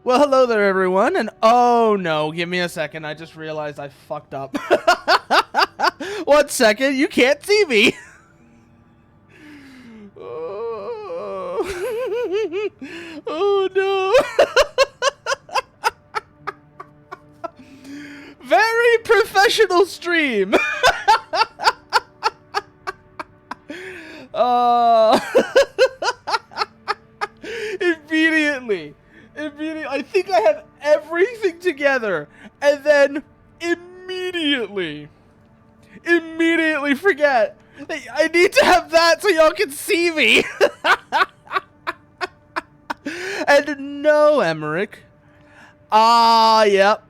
Well, hello there, everyone, and oh no, give me a second. I just realized I fucked up. 1 second, you can't see me. Oh, oh no. Very professional stream. uh, immediately. I think I have everything together, and then immediately forget. I need to have that so y'all can see me. And no, Emmerich. Yep.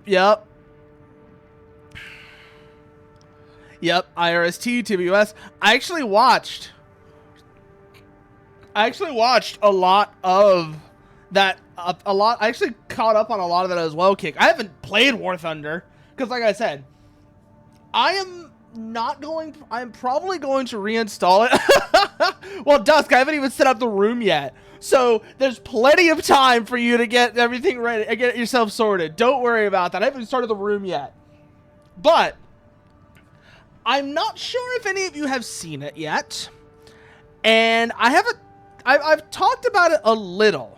IRST, TBUS. I actually watched a lot of that. I actually caught up on a lot of that as well, Kick. I haven't played War Thunder because, like I said, I'm probably going to reinstall it. Well, Dusk, I haven't even set up the room yet. So there's plenty of time for you to get everything ready and get yourself sorted. Don't worry about that. I haven't started the room yet. But I'm not sure if any of you have seen it yet. And I've talked about it a little.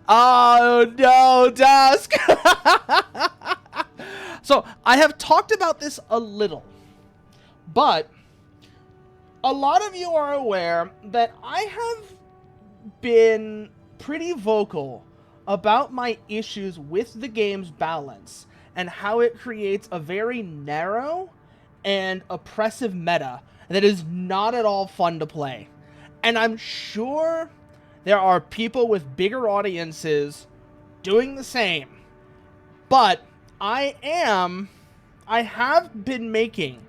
Oh no, Dusk. So I have talked about this a little, but a lot of you are aware that I have been pretty vocal about my issues with the game's balance and how it creates a very narrow and oppressive meta that is not at all fun to play. And I'm sure there are people with bigger audiences doing the same. But I have been making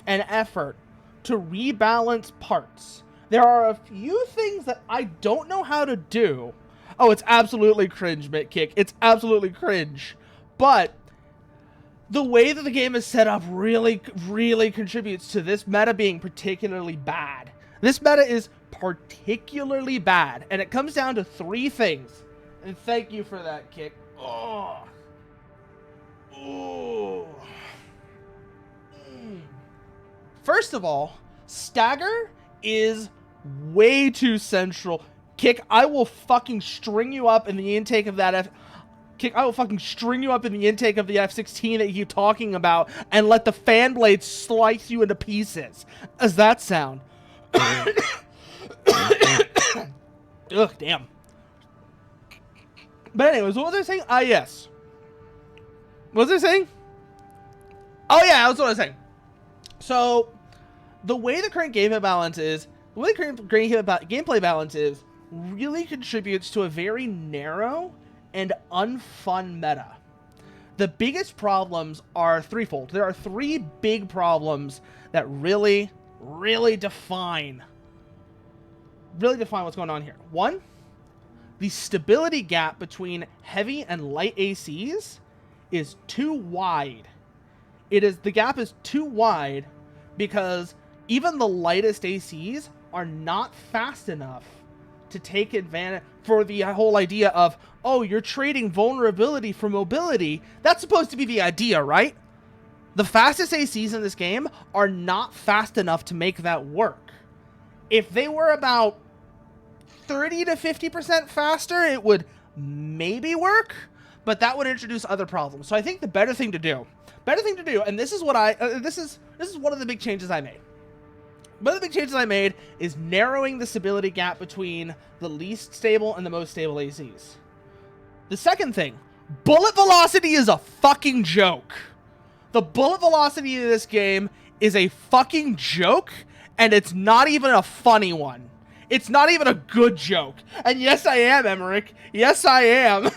an effort to rebalance parts. There are a few things that I don't know how to do. Oh, it's absolutely cringe, BitKick. It's absolutely cringe. But the way that the game is set up really contributes to this meta being particularly bad. This meta is particularly bad, and it comes down to 3 things. And thank you for that, Kick. Oh. Ooh. First of all, stagger is way too central. Kick, I will fucking string you up in the intake of that Kick, I will fucking string you up in the intake of the F-16 that you keep talking about and let the fan blades slice you into pieces. How's that sound? Ugh, damn. But anyways, what was I saying? Yes. What was I saying? Oh yeah, that's what I was saying. So, the way the current gameplay balance is really contributes to a very narrow and unfun meta. The biggest problems are threefold. There are 3 big problems that really define what's going on here. 1, the stability gap between heavy and light ACs is too wide. The gap is too wide because even the lightest ACs are not fast enough to take advantage for the whole idea of, oh, you're trading vulnerability for mobility. That's supposed to be the idea, right? The fastest ACs in this game are not fast enough to make that work. If they were about 30 to 50% faster, it would maybe work, but that would introduce other problems. So I think the better thing to do, and this is what this is one of the big changes I made. One of the big changes I made is narrowing the stability gap between the least stable and the most stable ACs. The second thing, bullet velocity is a fucking joke. The bullet velocity in this game is a fucking joke, and it's not even a funny one. It's not even a good joke. And yes, I am, Emmerich. Yes, I am.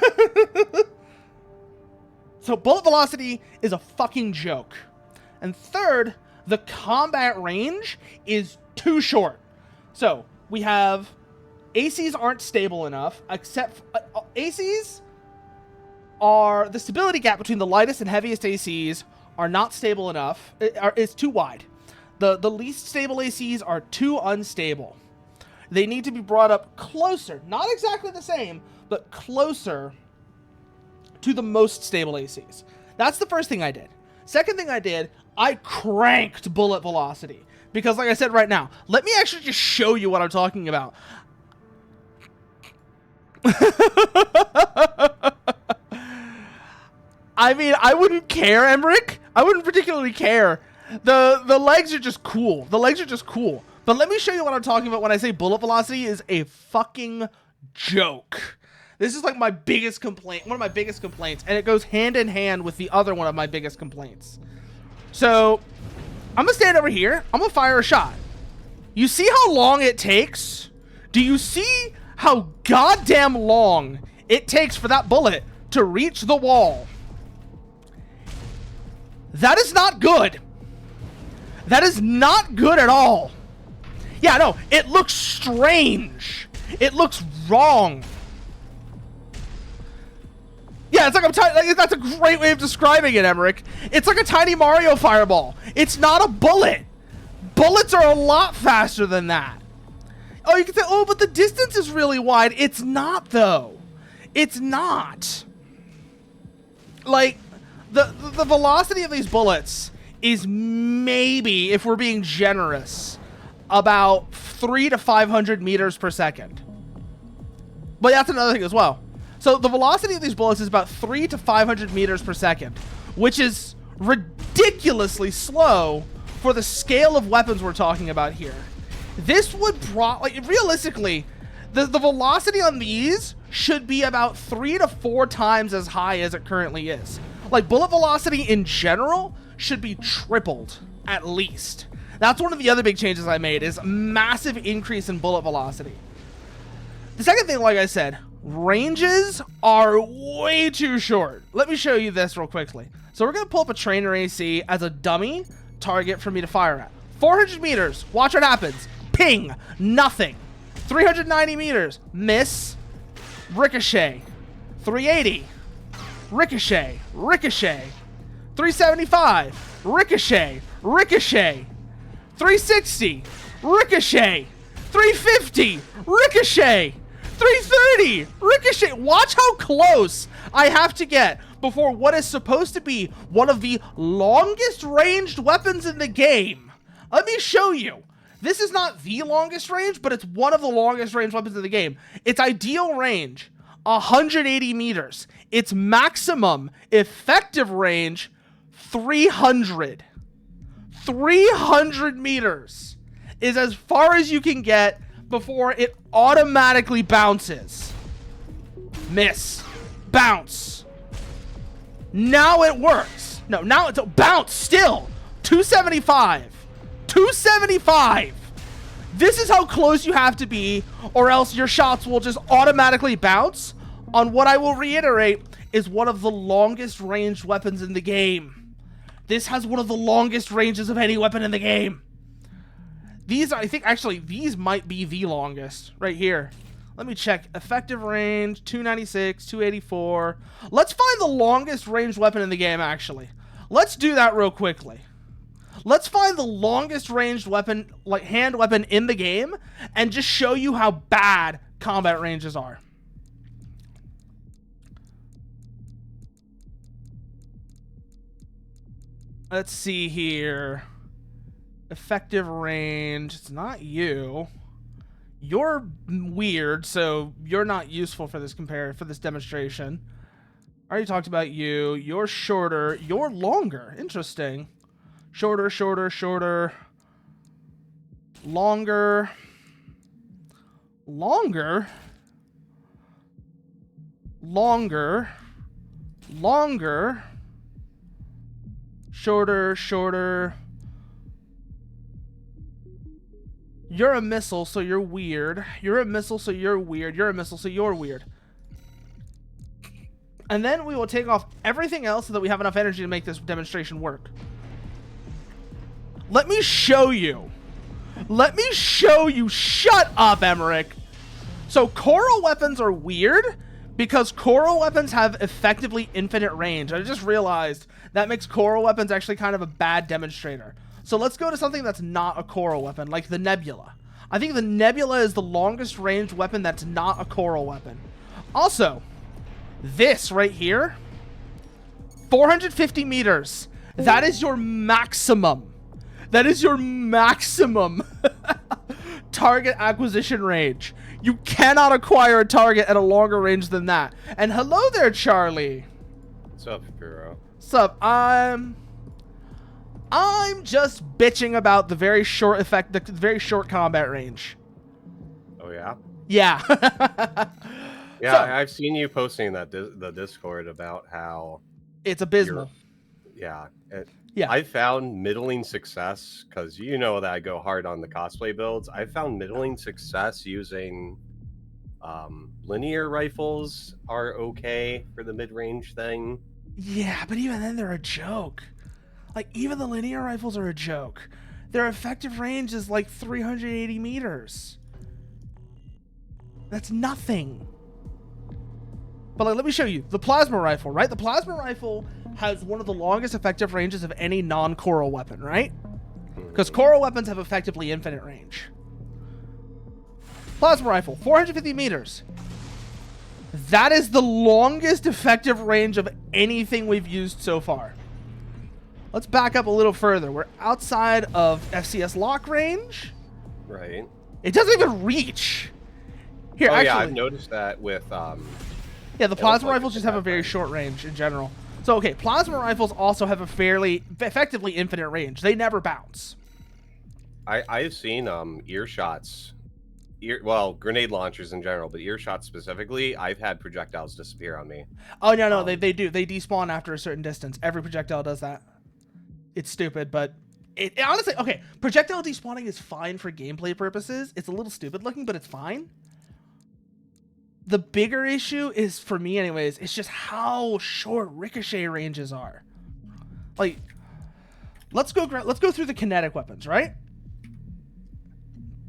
So bullet velocity is a fucking joke. And third, the combat range is too short. So we have ACs aren't stable enough, except ACs are the stability gap between the lightest and heaviest ACs are not stable enough. It's too wide. The least stable ACs are too unstable. They need to be brought up closer, not exactly the same, but closer to the most stable ACs. That's the first thing I did. Second thing I did, I cranked bullet velocity. Because like I said right now, let me actually just show you what I'm talking about. I mean, I wouldn't care, Emmerich. I wouldn't particularly care. The legs are just cool. The legs are just cool. But let me show you what I'm talking about when I say bullet velocity is a fucking joke. This is like my biggest complaint, one of my biggest complaints, and it goes hand in hand with the other one of my biggest complaints. So, I'm gonna stand over here. I'm gonna fire a shot. You see how long it takes? Do you see how goddamn long it takes for that bullet to reach the wall? That is not good. That is not good at all. Yeah, no, it looks strange. It looks wrong. Yeah, it's like that's a great way of describing it, Emmerich. It's like a tiny Mario fireball. It's not a bullet. Bullets are a lot faster than that. Oh, you can say, oh, but the distance is really wide. It's not, though. It's not. Like, the velocity of these bullets is maybe, if we're being generous, about 300 to 500 meters per second. But that's another thing as well. So the velocity of these bullets is about 300 to 500 meters per second, which is ridiculously slow for the scale of weapons we're talking about here. This would realistically, the velocity on these should be about 3 to 4 times as high as it currently is. Like, bullet velocity in general should be tripled, at least. That's one of the other big changes I made, is massive increase in bullet velocity. The second thing, like I said, ranges are way too short. Let me show you this real quickly. So we're going to pull up a trainer AC as a dummy target for me to fire at. 400 meters. Watch what happens. Ping. Nothing. 390 meters. Miss. Ricochet. 380. Ricochet. Ricochet. 375. Ricochet. Ricochet. 360. Ricochet. 350. Ricochet. 330. Ricochet. Watch how close I have to get before what is supposed to be one of the longest ranged weapons in the game. Let me show you. This is not the longest range, but it's one of the longest range weapons in the game. Its ideal range, 180 meters. Its maximum effective range, 300. 300 meters is as far as you can get before it automatically bounces. Miss. Bounce. Now it works. No, now it's a bounce still. 275. 275. This is how close you have to be, or else your shots will just automatically bounce on what I will reiterate is one of the longest ranged weapons in the game. This has one of the longest ranges of any weapon in the game. These, I think, actually, these might be the longest right here. Let me check. Effective range, 296, 284. Let's find the longest ranged weapon in the game, actually. Let's do that real quickly. Let's find the longest ranged weapon, like hand weapon in the game, and just show you how bad combat ranges are. Let's see here. Effective range. It's not you. You're weird, so you're not useful for this demonstration. I already talked about you. You're shorter. You're longer. Interesting. Shorter, shorter, shorter. Longer. Longer. Longer. Longer. Shorter, shorter. You're a missile, so you're weird. You're a missile, so you're weird. You're a missile, so you're weird. And then we will take off everything else so that we have enough energy to make this demonstration work. Let me show you. Let me show you. Shut up, Emmerich. So coral weapons are weird because coral weapons have effectively infinite range. I just realized that makes coral weapons actually kind of a bad demonstrator. So let's go to something that's not a coral weapon, like the Nebula. I think the Nebula is the longest ranged weapon that's not a coral weapon. Also, this right here, 450 meters. That is your maximum. That is your maximum target acquisition range. You cannot acquire a target at a longer range than that. And hello there, Charlie. What's up, Hero? What's up? I'm just bitching about the very short combat range. Oh yeah. Yeah. Yeah, So, I've seen you posting that the Discord about how it's abysmal. Yeah. Yeah. I found middling success because you know that I go hard on the cosplay builds. I found middling success using linear rifles are okay for the mid-range thing. Yeah, but even then they're a joke. Like, even the linear rifles are a joke. Their effective range is like 380 meters. That's nothing. But like, let me show you the plasma rifle, right? The plasma rifle has one of the longest effective ranges of any non-coral weapon, right? Because coral weapons have effectively infinite range. Plasma rifle, 450 meters. That is the longest effective range of anything we've used so far. Let's back up a little further. We're outside of FCS lock range. Right. It doesn't even reach. Here, oh actually, yeah, I've noticed that with yeah, the plasma rifles just have a very short range in general. So, okay, plasma rifles also have a fairly, effectively infinite range. They never bounce. I've seen earshots, grenade launchers in general, but earshots specifically, I've had projectiles disappear on me. Oh, no, they do. They despawn after a certain distance. Every projectile does that. It's stupid, but it honestly, okay, projectile despawning is fine for gameplay purposes. It's a little stupid looking, but it's fine. The bigger issue is, for me anyways, it's just how short ricochet ranges are. Like, let's go through the kinetic weapons, right?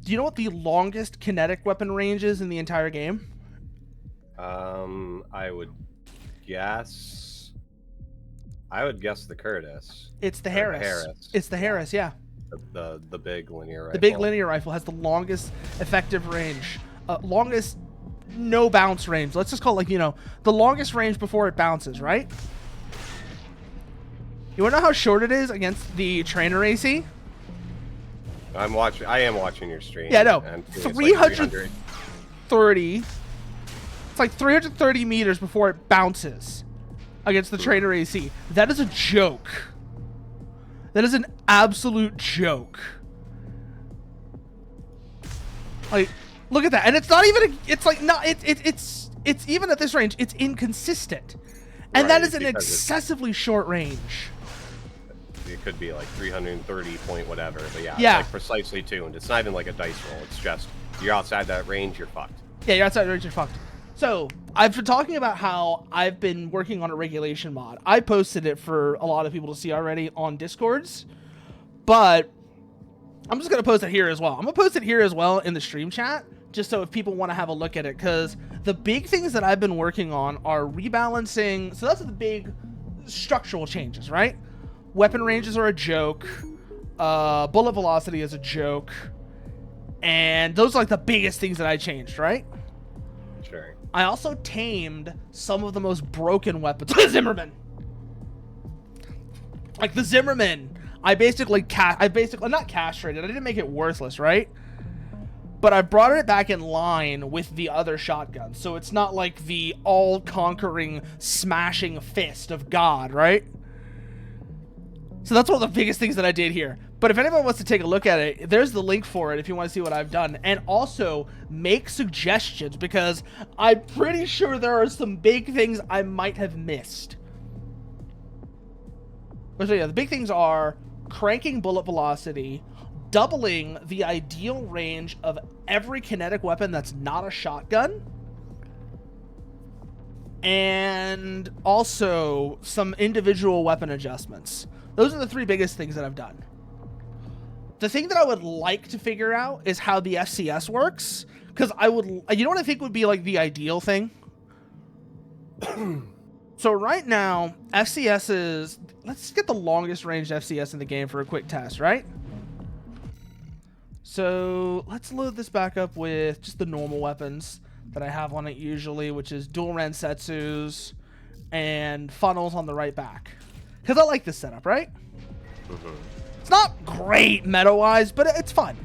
Do you know what the longest kinetic weapon range is in the entire game? I would guess the Curtis. It's the Harris. It's the Harris, yeah. The big linear rifle. The big linear rifle has the longest effective range, longest no bounce range. Let's just call it, like, you know, the longest range before it bounces, right? You wanna know how short it is against the trainer AC? I am watching your stream. Yeah, no. And 330. It's like 330 meters before it bounces against the trainer AC. That is a joke. That is an absolute joke. Like, look at that. And it's not even it's even at this range, it's inconsistent. And that is an excessively short range. It could be like 330 point whatever, but yeah, yeah. It's like precisely tuned. It's not even like a dice roll. It's just, you're outside that range, you're fucked. Yeah, you're outside the range, you're fucked. So, I've been talking about how I've been working on a regulation mod. I posted it for a lot of people to see already on Discords, but I'm just going to post it here as well. I'm going to post it here as well in the stream chat, just so if people want to have a look at it, because the big things that I've been working on are rebalancing. So that's the big structural changes, right? Weapon ranges are a joke. Bullet velocity is a joke. And those are like the biggest things that I changed, right? Sure. I also tamed some of the most broken weapons. The Zimmerman. Like the Zimmerman, I basically not castrated. I didn't make it worthless, right? But I brought it back in line with the other shotguns. So it's not like the all-conquering, smashing fist of God, right? So that's one of the biggest things that I did here. But if anyone wants to take a look at it, there's the link for it if you want to see what I've done. And also, make suggestions, because I'm pretty sure there are some big things I might have missed. So yeah, the big things are cranking bullet velocity, doubling the ideal range of every kinetic weapon that's not a shotgun, and also some individual weapon adjustments. Those are the three biggest things that I've done. The thing that I would like to figure out is how the FCS works, because you know what I think would be like the ideal thing? So right now, FCS is, let's get the longest range FCS in the game for a quick test, right? So let's load this back up with just the normal weapons that I have on it usually, which is dual Rensetsus and funnels on the right back. Because I like this setup, right? Mm-hmm. It's not great meta-wise, but it's fun.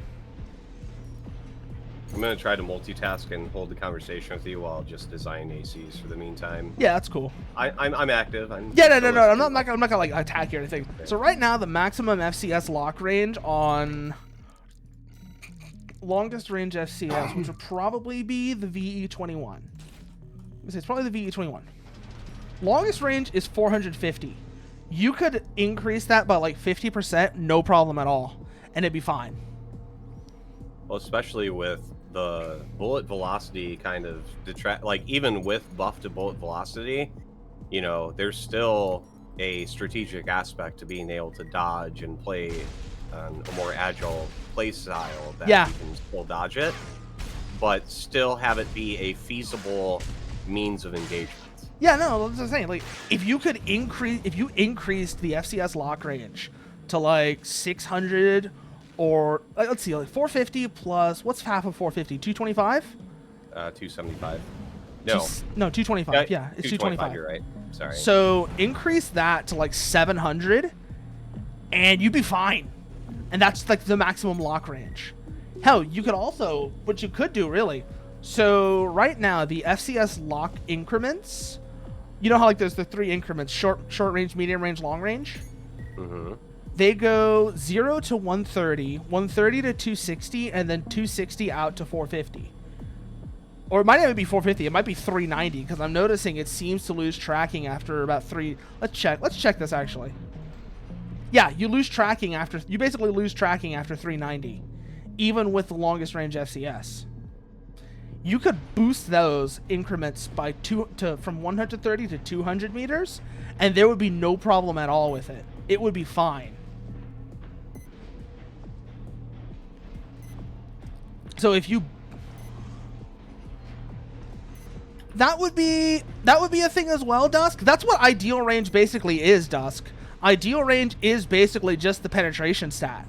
I'm gonna try to multitask and hold the conversation with you while just design ACs for the meantime. Yeah, that's cool. I'm active. Yeah, no. I'm not gonna like attack you or anything. Okay. So right now the maximum FCS lock range on longest range FCS, which would probably be the VE21. It's probably the VE21. Longest range is 450. You could increase that by like 50%, no problem at all, and it'd be fine. Well, especially with the bullet velocity kind of detract, like even with buff to bullet velocity, you know, there's still a strategic aspect to being able to dodge and play a more agile play style that you can still dodge it, but still have it be a feasible means of engagement. Yeah, no, that's what I'm saying. Like, if you increased the FCS lock range to like 600, or let's see, like 450 plus what's half of 450? 225? 275. No, 225. Yeah, it's 225. You're right. Sorry. So increase that to like 700, and you'd be fine. And that's like the maximum lock range. Hell, you could also, what you could do really. So right now the FCS lock increments, you know how like there's the 3 increments: short range, medium range, long range. Mm-hmm. They go 0 to 130, 130 to 260, and then 260 out to 450. Or it might not even be 450. It might be 390 because I'm noticing it seems to lose tracking after about 3. Let's check this actually. Yeah, you basically lose tracking after 390, even with the longest range FCS. You could boost those increments by from 130 to 200 meters, and there would be no problem at all with it. It would be fine. So if you, that would be a thing as well, Dusk. That's what ideal range basically is, Dusk. Ideal range is basically just the penetration stat.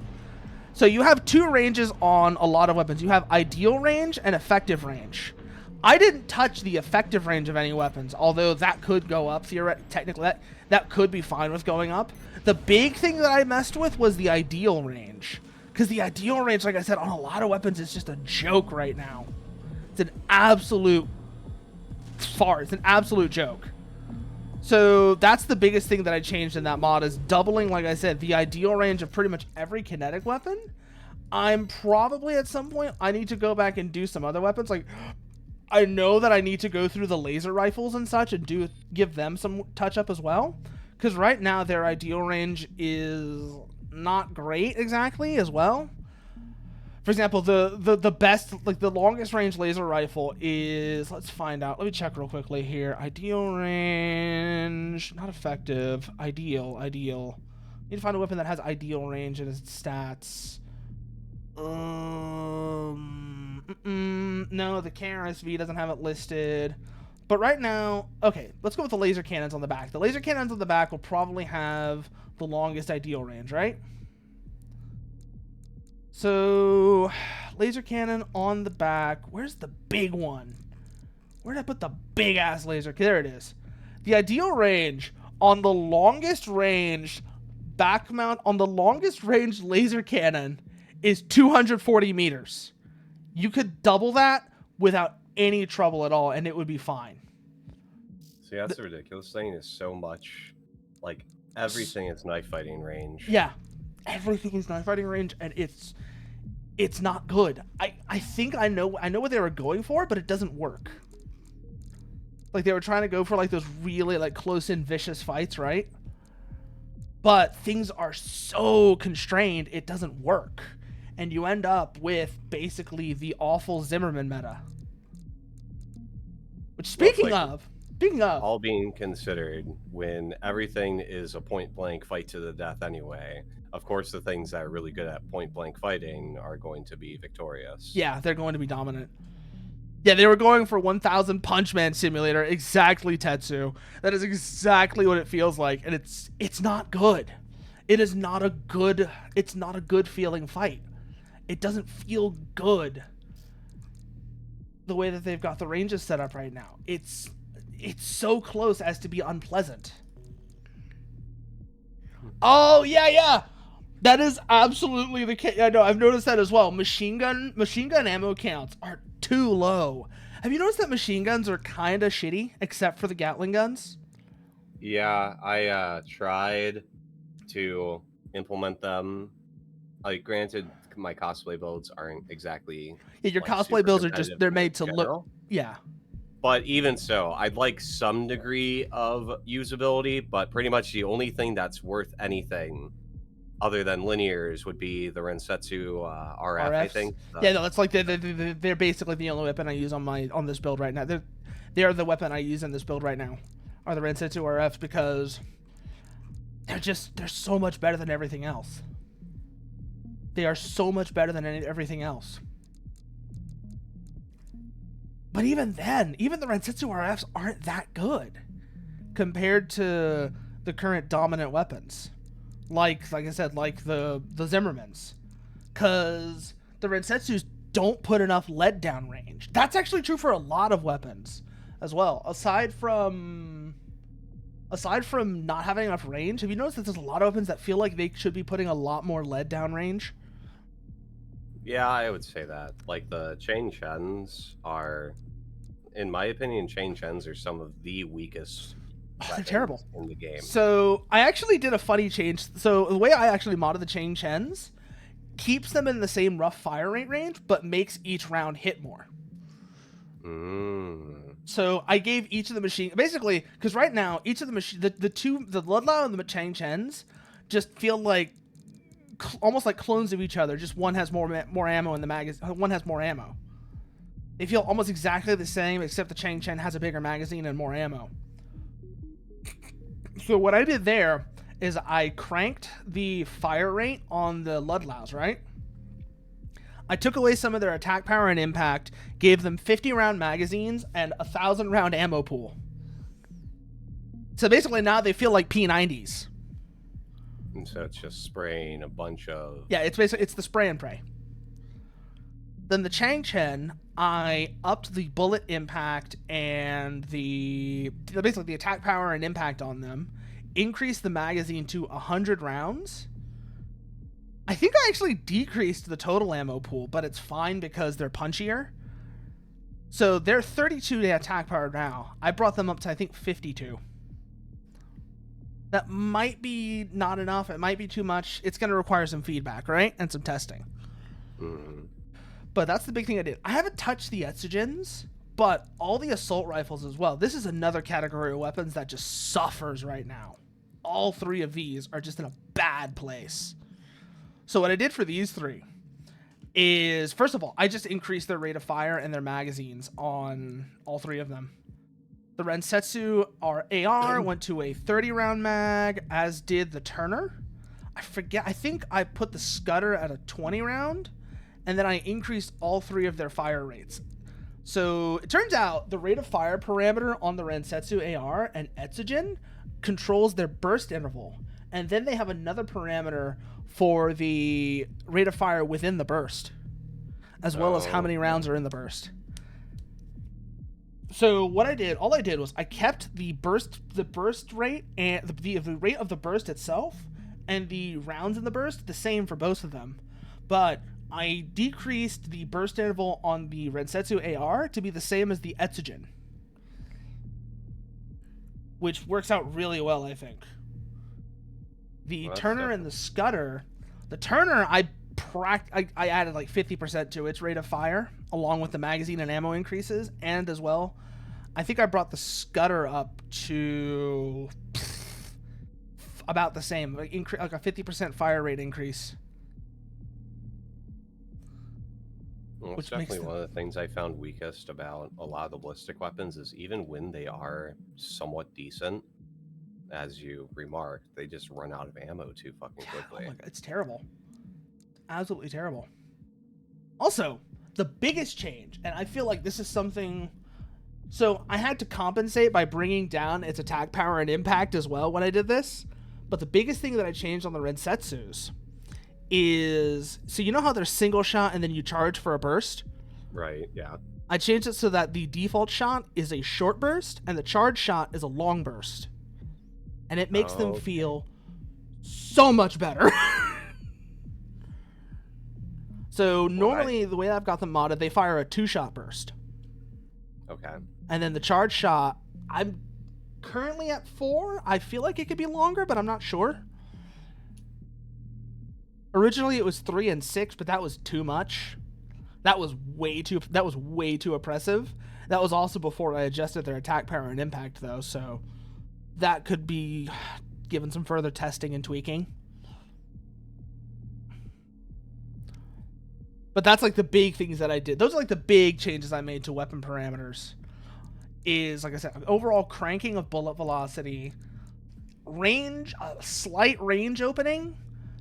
So you have 2 ranges on a lot of weapons. You have ideal range and effective range. I didn't touch the effective range of any weapons, although that could go up technically. That could be fine with going up. The big thing that I messed with was the ideal range. Because the ideal range, like I said, on a lot of weapons is just a joke right now. It's an absolute farce. It's an absolute joke. So that's the biggest thing that I changed in that mod, is doubling, like I said, the ideal range of pretty much every kinetic weapon. I'm probably at some point, I need to go back and do some other weapons. Like, I know that I need to go through the laser rifles and such and give them some touch up as well. Because right now their ideal range is not great exactly as well. For example, the best, like the longest range laser rifle is, let's find out. Let me check real quickly here. Ideal range, not effective. Ideal. Need to find a weapon that has ideal range in its stats. No, the KRSV doesn't have it listed. But right now, okay, let's go with the laser cannons on the back. The laser cannons on the back will probably have the longest ideal range, right? So, laser cannon on the back. Where's the big one? Where did I put the big ass laser? There it is. The ideal range on the longest range back mount on the longest range laser cannon is 240 meters. You could double that without any trouble at all, and it would be fine. See, that's the ridiculous thing, is so much, like, everything is knife fighting range. Yeah, everything is knife fighting range, and it's not good. I think I know what they were going for, but it doesn't work. Like, they were trying to go for like those really like close in vicious fights, right? But things are so constrained, it doesn't work. And you end up with basically the awful Zimmerman meta. Which, speaking of, all being considered, when everything is a point blank fight to the death anyway, of course the things that are really good at point blank fighting are going to be victorious. Yeah, they're going to be dominant. Yeah, they were going for 1000 Punch Man Simulator, exactly, Tetsu. That is exactly what it feels like, and it's not good. It is not a good feeling fight. It doesn't feel good the way that they've got the ranges set up right now. It's so close as to be unpleasant. Oh, yeah. That is absolutely the case. I know, I've noticed that as well. Machine gun ammo counts are too low. Have you noticed that machine guns are kind of shitty, except for the Gatling guns? Yeah, I tried to implement them. Like, granted, my cosplay builds aren't exactly Yeah, your like cosplay super builds are just, competitive they're in made to general. look, yeah. But even so, I'd like some degree of usability, but pretty much the only thing that's worth anything other than linears would be the Rensetsu RF, I RFs. think. Yeah, no, that's like they're basically the only weapon I use on this build right now. They're the weapon I use in this build right now, are the Rensetsu RFs, because they're so much better than everything else. They are so much better than everything else. But even then, even the Rensetsu RFs aren't that good compared to the current dominant weapons. Like I said, like the Zimmermans. Because the Rensetsus don't put enough lead down range. That's actually true for a lot of weapons as well. Aside from not having enough range, have you noticed that there's a lot of weapons that feel like they should be putting a lot more lead down range? Yeah, I would say that. Like, the chain chens are, in my opinion, chain chens are some of the weakest They're terrible in the game. So I actually did a funny change. So the way I actually modded the chain chens keeps them in the same rough fire rate range, but makes each round hit more. So I gave each of the machine, basically, because right now each of the machine, the Ludlow and the chain chens just feel like almost like clones of each other. Just one has more ammo in the magazine. One has more ammo. They feel almost exactly the same, except the chain chen has a bigger magazine and more ammo. So what I did there is I cranked the fire rate on the Ludlows, right? I took away some of their attack power and impact, gave them 50 round magazines and a 1,000 round ammo pool. So basically now they feel like P90s. And so it's just spraying a bunch of... Yeah, it's basically, it's the spray and pray. Then the Chang Chen, I upped the bullet impact and basically the attack power and impact on them, increased the magazine to 100 rounds. I think I actually decreased the total ammo pool, but it's fine because they're punchier. So they're 32 to attack power now. I brought them up to, I think, 52. That might be not enough. It might be too much. It's going to require some feedback, right? And some testing. But that's the big thing I did. I haven't touched the Etsugens, but all the assault rifles as well. This is another category of weapons that just suffers right now. All three of these are just in a bad place. So what I did for these three is, first of all, I just increased their rate of fire and their magazines on all three of them. The Rensetsu AR went to a 30 round mag, as did the Turner. I think I put the Scudder at a 20 round, and then I increased all three of their fire rates. So it turns out the rate of fire parameter on the Rensetsu AR and Etsugen controls their burst interval. And then they have another parameter for the rate of fire within the burst, as well as how many rounds are in the burst. So what I did, all I did was I kept the burst rate and the rate of the burst itself and the rounds in the burst the same for both of them. But I decreased the burst interval on the Rensetsu AR to be the same as the Etsugen, which works out really well, I think. The Turner and the Scudder, the Turner, I added like 50% to its rate of fire, along with the magazine and ammo increases, and as well, I think I brought the Scudder up to about the same, like a 50% fire rate increase. Well, it's definitely one of the things I found weakest about a lot of the ballistic weapons is even when they are somewhat decent, as you remarked, they just run out of ammo too fucking quickly. Oh my God, it's terrible. Absolutely terrible. Also, the biggest change, and I feel like this is something... So I had to compensate by bringing down its attack power and impact as well when I did this. But the biggest thing that I changed on the Rensetsus is, so you know how there's single shot and then you charge for a burst? Right. Yeah. I changed it so that the default shot is a short burst and the charge shot is a long burst. And it makes them Okay. feel so much better. So normally the way I've got them modded, they fire a 2-shot burst. Okay. And then the charge shot, I'm currently at 4. I feel like it could be longer, but I'm not sure. Originally it was 3 and 6, but that was too much. That was way too oppressive. That was also before I adjusted their attack power and impact though, so that could be given some further testing and tweaking. But that's like the big things that I did. Those are like the big changes I made to weapon parameters. Is, like I said, overall cranking of bullet velocity, range, a slight range opening,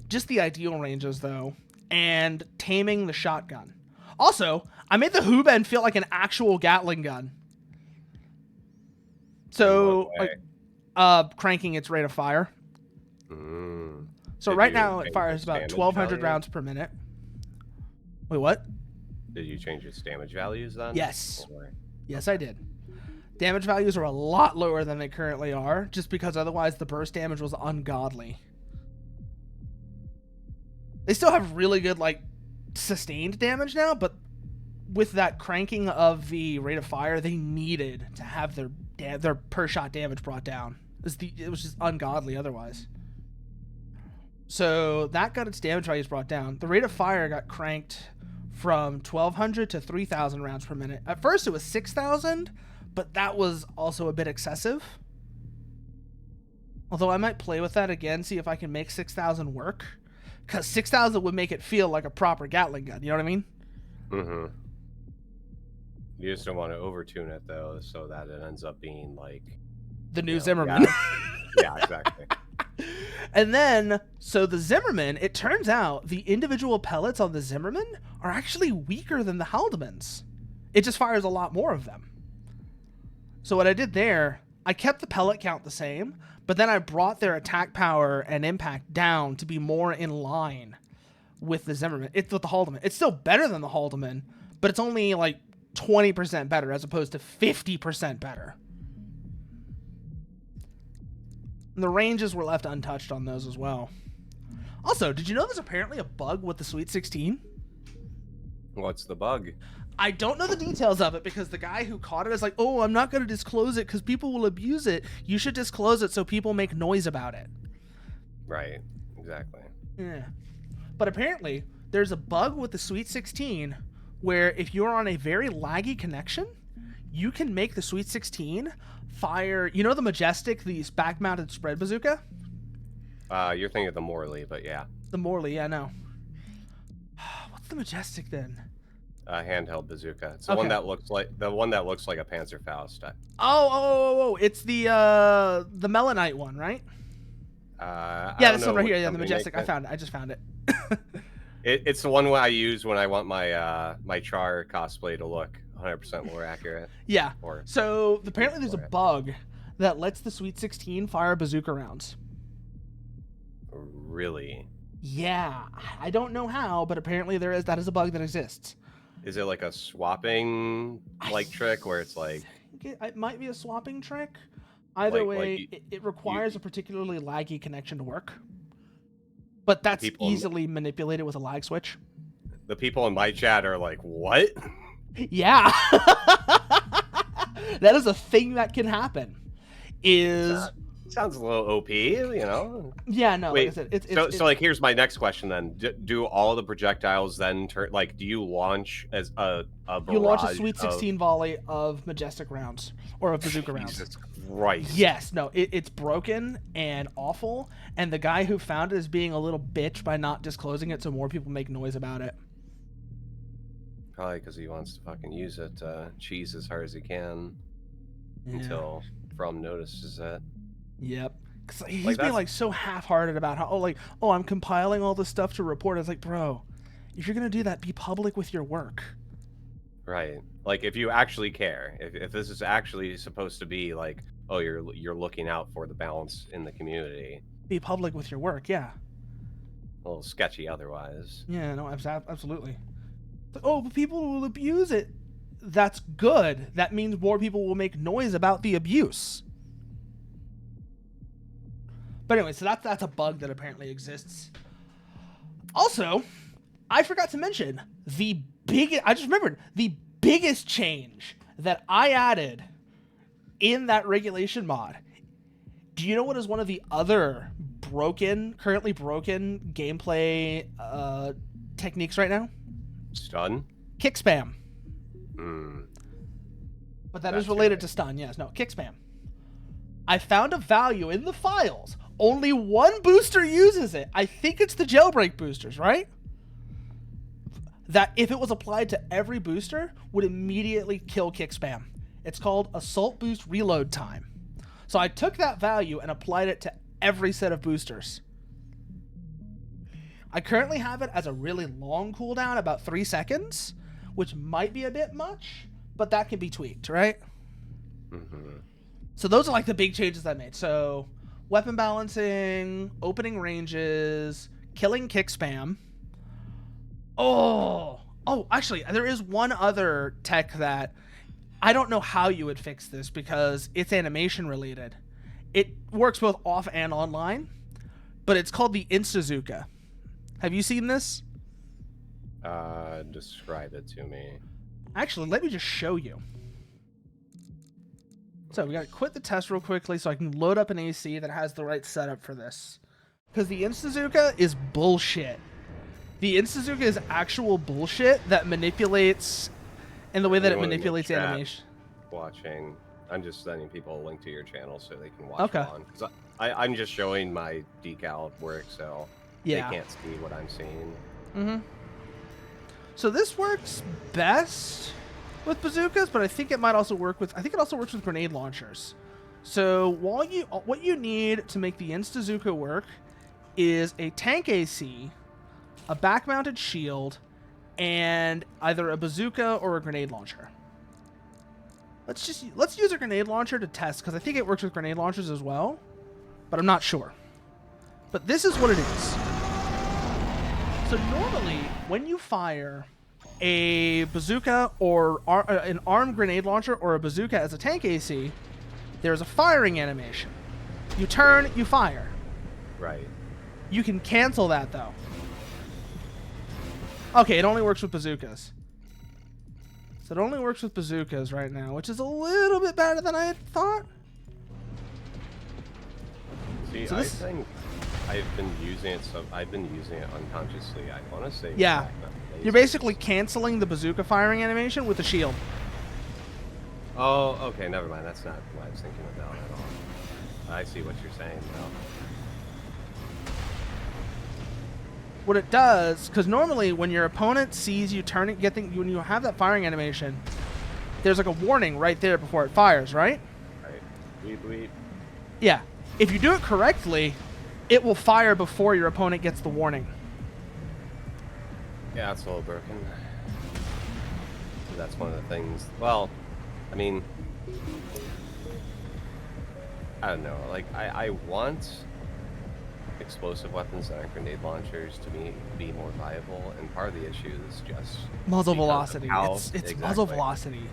just the ideal ranges though, and taming the shotgun. Also, I made the Huben feel like an actual Gatling gun. So, like, cranking its rate of fire. So right now it fires about 1,200 rounds per minute. Wait, what? Did you change its damage values then? Yes. Or... Yes, I did. Damage values are a lot lower than they currently are, just because otherwise the burst damage was ungodly. They still have really good, like, sustained damage now, but with that cranking of the rate of fire, they needed to have their per shot damage brought down. It was just ungodly otherwise. So that got its damage values brought down. The rate of fire got cranked from 1,200 to 3,000 rounds per minute. At first it was 6,000, but that was also a bit excessive. Although I might play with that again, see if I can make 6,000 work. Because 6,000 would make it feel like a proper Gatling gun, you know what I mean? Mm-hmm. You just don't want to overtune it, though, so that it ends up being like... The new Zimmerman. Yeah, exactly. And then, so the Zimmerman, it turns out the individual pellets on the Zimmerman are actually weaker than the Haldemans. It just fires a lot more of them. So what I did there, I kept the pellet count the same, but then I brought their attack power and impact down to be more in line with the Zimmerman. It's with the Haldeman. It's still better than the Haldeman, but it's only like 20% better as opposed to 50% better. And the ranges were left untouched on those as well. Also, did you know there's apparently a bug with the Sweet 16? What's the bug? I don't know the details of it because the guy who caught it is like, oh, I'm not going to disclose it because people will abuse it. You should disclose it so people make noise about it. Right, exactly. Yeah. But apparently, there's a bug with the Sweet 16 where if you're on a very laggy connection, you can make the Sweet 16 fire, you know the Majestic, the back-mounted spread bazooka? You're thinking of the Morley, but yeah. The Morley, yeah, no. What's the Majestic then? Handheld bazooka. It's the one that looks like a Panzerfaust. It's the Melanite one, right? Yeah, this one right here. Yeah, the Majestic. I found it. I just found it. It's the one I use when I want my my Char cosplay to look 100% more accurate. Yeah. So apparently there's a bug that lets the Sweet 16 fire bazooka rounds. Really? Yeah. I don't know how, but apparently that is a bug that exists. Is it like a swapping trick where it's like... It might be a swapping trick. Either way, it requires a particularly laggy connection to work. But that's easily manipulated with a lag switch. The people in my chat are like, what? Yeah. That is a thing that can happen. Sounds a little OP, you know? Yeah, no, Wait, like I said, so like, here's my next question then. Do all the projectiles then turn, like, do you launch as a barrage? You launch a Sweet 16 volley of Majestic rounds, or of bazooka rounds. Jesus Christ. Yes, no, it's broken and awful, and the guy who found it is being a little bitch by not disclosing it so more people make noise about it. Probably because he wants to fucking use it to cheese as hard as he can until From notices it. Yep. Cause he's being like so half-hearted about how, I'm compiling all this stuff to report. It's like, bro, if you're going to do that, be public with your work. Right. Like, if you actually care, if this is actually supposed to be like, oh, you're looking out for the balance in the community. Be public with your work, yeah. a little sketchy otherwise. Yeah, no, absolutely. Oh, but people will abuse it. That's good. That means more people will make noise about the abuse. But anyway, so that's a bug that apparently exists. Also, I forgot to mention I just remembered the biggest change that I added in that regulation mod. Do you know what is one of the other currently broken gameplay techniques right now? Stun? Kick spam. But that is related to stun, yes. No, kick spam. I found a value in the files. Only one booster uses it. I think it's the jailbreak boosters, right? That if it was applied to every booster, would immediately kill kick spam. It's called assault boost reload time. So I took that value and applied it to every set of boosters. I currently have it as a really long cooldown, about 3 seconds, which might be a bit much, but that can be tweaked, right? Mm-hmm. So those are like the big changes I made. So weapon balancing, opening ranges, killing kick spam. Oh, actually, there is one other tech that I don't know how you would fix this because it's animation related. It works both off and online, but it's called the Instazuka. Have you seen this? Describe it to me. Actually, let me just show you. So we gotta quit the test real quickly so I can load up an AC that has the right setup for this. Because the Instazuka is bullshit. The Instazuka is actual bullshit that manipulates in the way that it manipulates animation. Watching. I'm just sending people a link to your channel so they can watch on. Because I'm just showing my decal work, so they can't see what I'm seeing. Mm-hmm. So this works best with bazookas, but I think it might also work with. I think it also works with grenade launchers. So what you need to make the Instazuka work is a tank AC, a back-mounted shield, and either a bazooka or a grenade launcher. Let's use a grenade launcher to test because I think it works with grenade launchers as well, but I'm not sure. But this is what it is. So normally, when you fire a bazooka or an armed grenade launcher or a bazooka as a tank AC, there's a firing animation. You turn, you fire. Right. You can cancel that though. Okay, it only works with bazookas. So it only works with bazookas right now, which is a little bit better than I had thought. See, I think I've been using it unconsciously. I want to say. Yeah. You're basically canceling the bazooka firing animation with the shield. Oh, okay. Never mind. That's not what I was thinking about at all. I see what you're saying now. What it does, because normally when your opponent sees you turning, when you have that firing animation, there's like a warning right there before it fires, right? Right. Bleep, bleep. Yeah. If you do it correctly, it will fire before your opponent gets the warning. Yeah, it's a little broken. That's one of the things. Well, I mean, I don't know. Like, I want explosive weapons that are grenade launchers to be more viable, and part of the issue is just muzzle velocity. It's exactly. Muzzle velocity.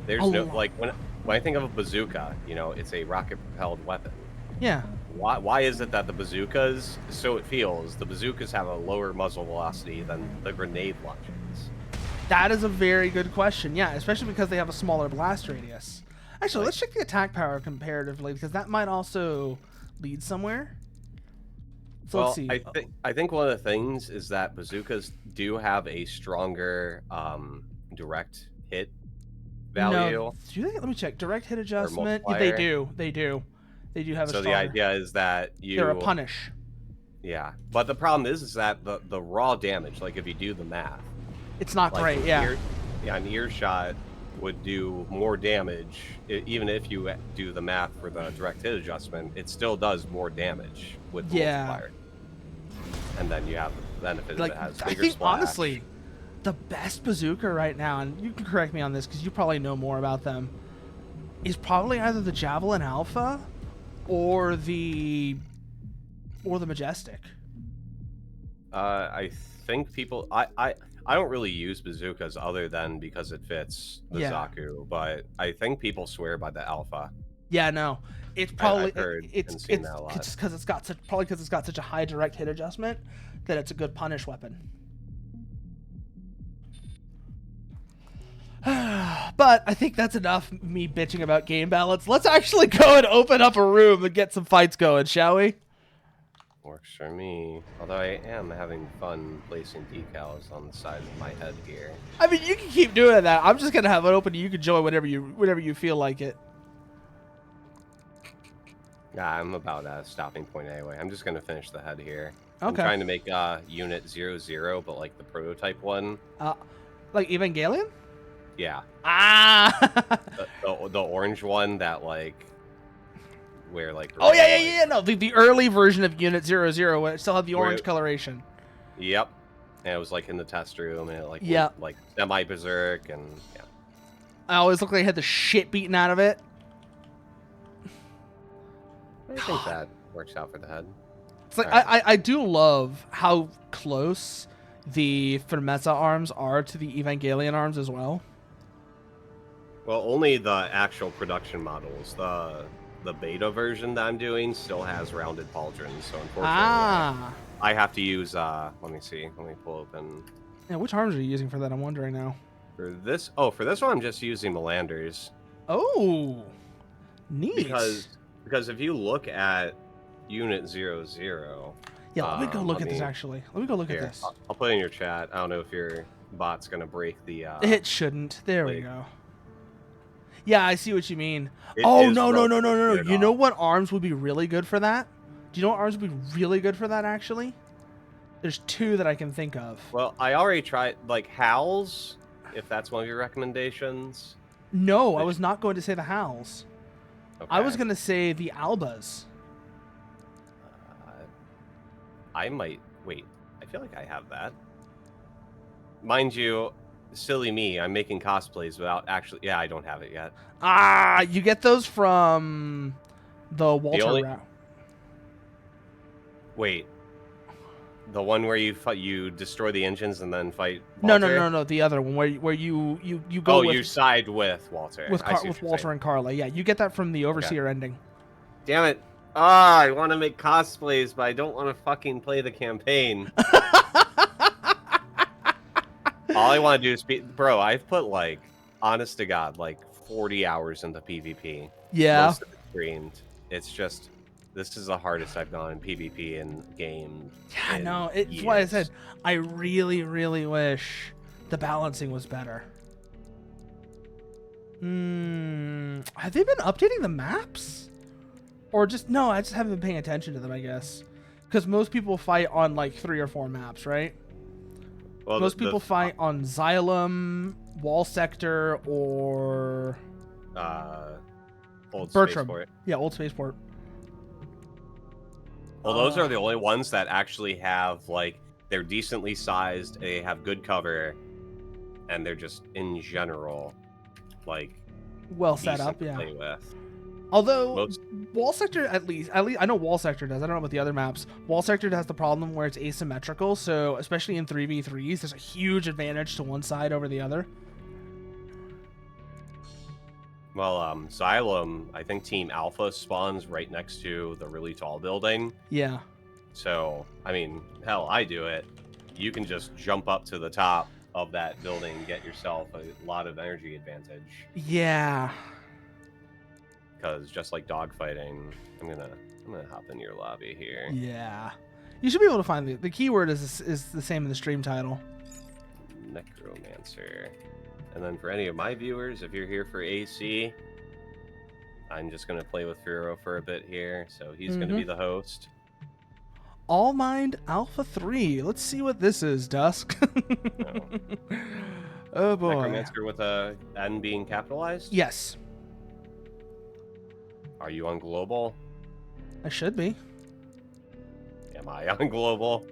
There's no like when I think of a bazooka, you know, it's a rocket propelled weapon. Yeah. Why is it that the bazookas, so it feels, the bazookas have a lower muzzle velocity than the grenade launchers? That is a very good question. Yeah, especially because they have a smaller blast radius. Actually, let's check the attack power comparatively because that might also lead somewhere. So well, let's see. I think one of the things is that bazookas do have a stronger direct hit value. No, do they? Let me check. Direct hit adjustment. Yeah, they do. They do. They do have a stronger. So the idea is that they're a punish. Yeah, but the problem is that the raw damage, like if you do the math, it's not great. Yeah. An earshot would do more damage, even if you do the math for the direct hit adjustment. It still does more damage with multiplier. And then you have the benefit that it has bigger I think splash. Honestly, the best bazooka right now, and you can correct me on this because you probably know more about them, is probably either the Javelin Alpha or the Majestic. I think people. I don't really use bazookas other than because it fits the Yeah. Zaku, but I think people swear by the Alpha. Yeah, no. It's I've probably heard it's and seen it's that a lot. it's because it's got such probably because it's got such a high direct hit adjustment that it's a good punish weapon. But I think that's enough me bitching about game balance. Let's actually go and open up a room and get some fights going, shall we? Works for me. Although I am having fun placing decals on the side of my head here. I mean, you can keep doing that. I'm just gonna have it open. You can join whenever you feel like it. Yeah, I'm about at a stopping point anyway. I'm just gonna finish the head here. I'm Okay. trying to make unit 00, but like the prototype one. Like Evangelion? Yeah. Ah. The orange one that like where like Oh yeah, like, yeah. No, the early version of Unit 00 when it still had the orange where, coloration. Yep. And it was like in the test room and it like Yeah. went, like semi berserk and yeah. I always looked like I had the shit beaten out of it. I think that works out for the head. It's like Right. I do love how close the Firmeza arms are to the Evangelion arms as well. Well, only the actual production models. The beta version that I'm doing still has rounded pauldrons, so unfortunately I have to use let me see. Let me pull open Yeah, which arms are you using for that? I'm wondering now. for this. Oh, for this one I'm just using Melanders. Oh, neat. Because if you look at Unit 00, yeah, let me go look at this actually. Let me go look here, at this. I'll put it in your chat. I don't know if your bot's gonna break the It shouldn't. There we go. Yeah, I see what you mean. It Oh, is no. relatively You know what arms would be really good for that? Do you know what arms would be really good for that, actually? There's two that I can think of. Well, I already tried, like, Howls, if that's one of your recommendations. No, I was not going to say the Howls. Okay. I was going to say the Albas. I might... Wait, I feel like I have that. Mind you, silly me, I'm making cosplays without actually... Yeah, I don't have it yet. Ah, you get those from the Walter route. Wait. The one where you destroy the engines and then fight Walter? No. The other one where you go. Oh, you side with Walter. With Walter and Carla. Yeah, you get that from the Overseer ending. Damn it! Ah, I want to make cosplays, but I don't want to fucking play the campaign. All I want to do is bro. I've put like, honest to God, like 40 hours into PvP. Yeah. Most of it streamed. It's just. This is the hardest I've gone in PvP in game. Yeah, no, it's why I said I really, really wish the balancing was better. Have they been updating the maps? Or just, no, I just haven't been paying attention to them, I guess. Because most people fight on like 3 or 4 maps, right? Well, most people fight on Xylem, Wall Sector, or... Old Bertram. Spaceport. Yeah, Old Spaceport. Well, those are the only ones that actually have, like, they're decently sized, they have good cover, and they're just, in general, like, well set up, to yeah. play with. Although, Wall Sector, at least, I know Wall Sector does, I don't know about the other maps. Wall Sector has the problem where it's asymmetrical, so especially in 3v3s, there's a huge advantage to one side over the other. Well, Xylem, I think Team Alpha spawns right next to the really tall building. Yeah. So, I mean, hell, I do it. You can just jump up to the top of that building and get yourself a lot of energy advantage. Yeah. Because just like dogfighting, I'm gonna hop in your lobby here. Yeah. You should be able to find the keyword is the same in the stream title. Necromancer. And then for any of my viewers, if you're here for AC, I'm just going to play with Furo for a bit here. So he's going to be the host. All Mind Alpha 3. Let's see what this is, Dusk. Oh, boy. Necromancer with a N being capitalized? Yes. Are you on global? I should be. Am I on global?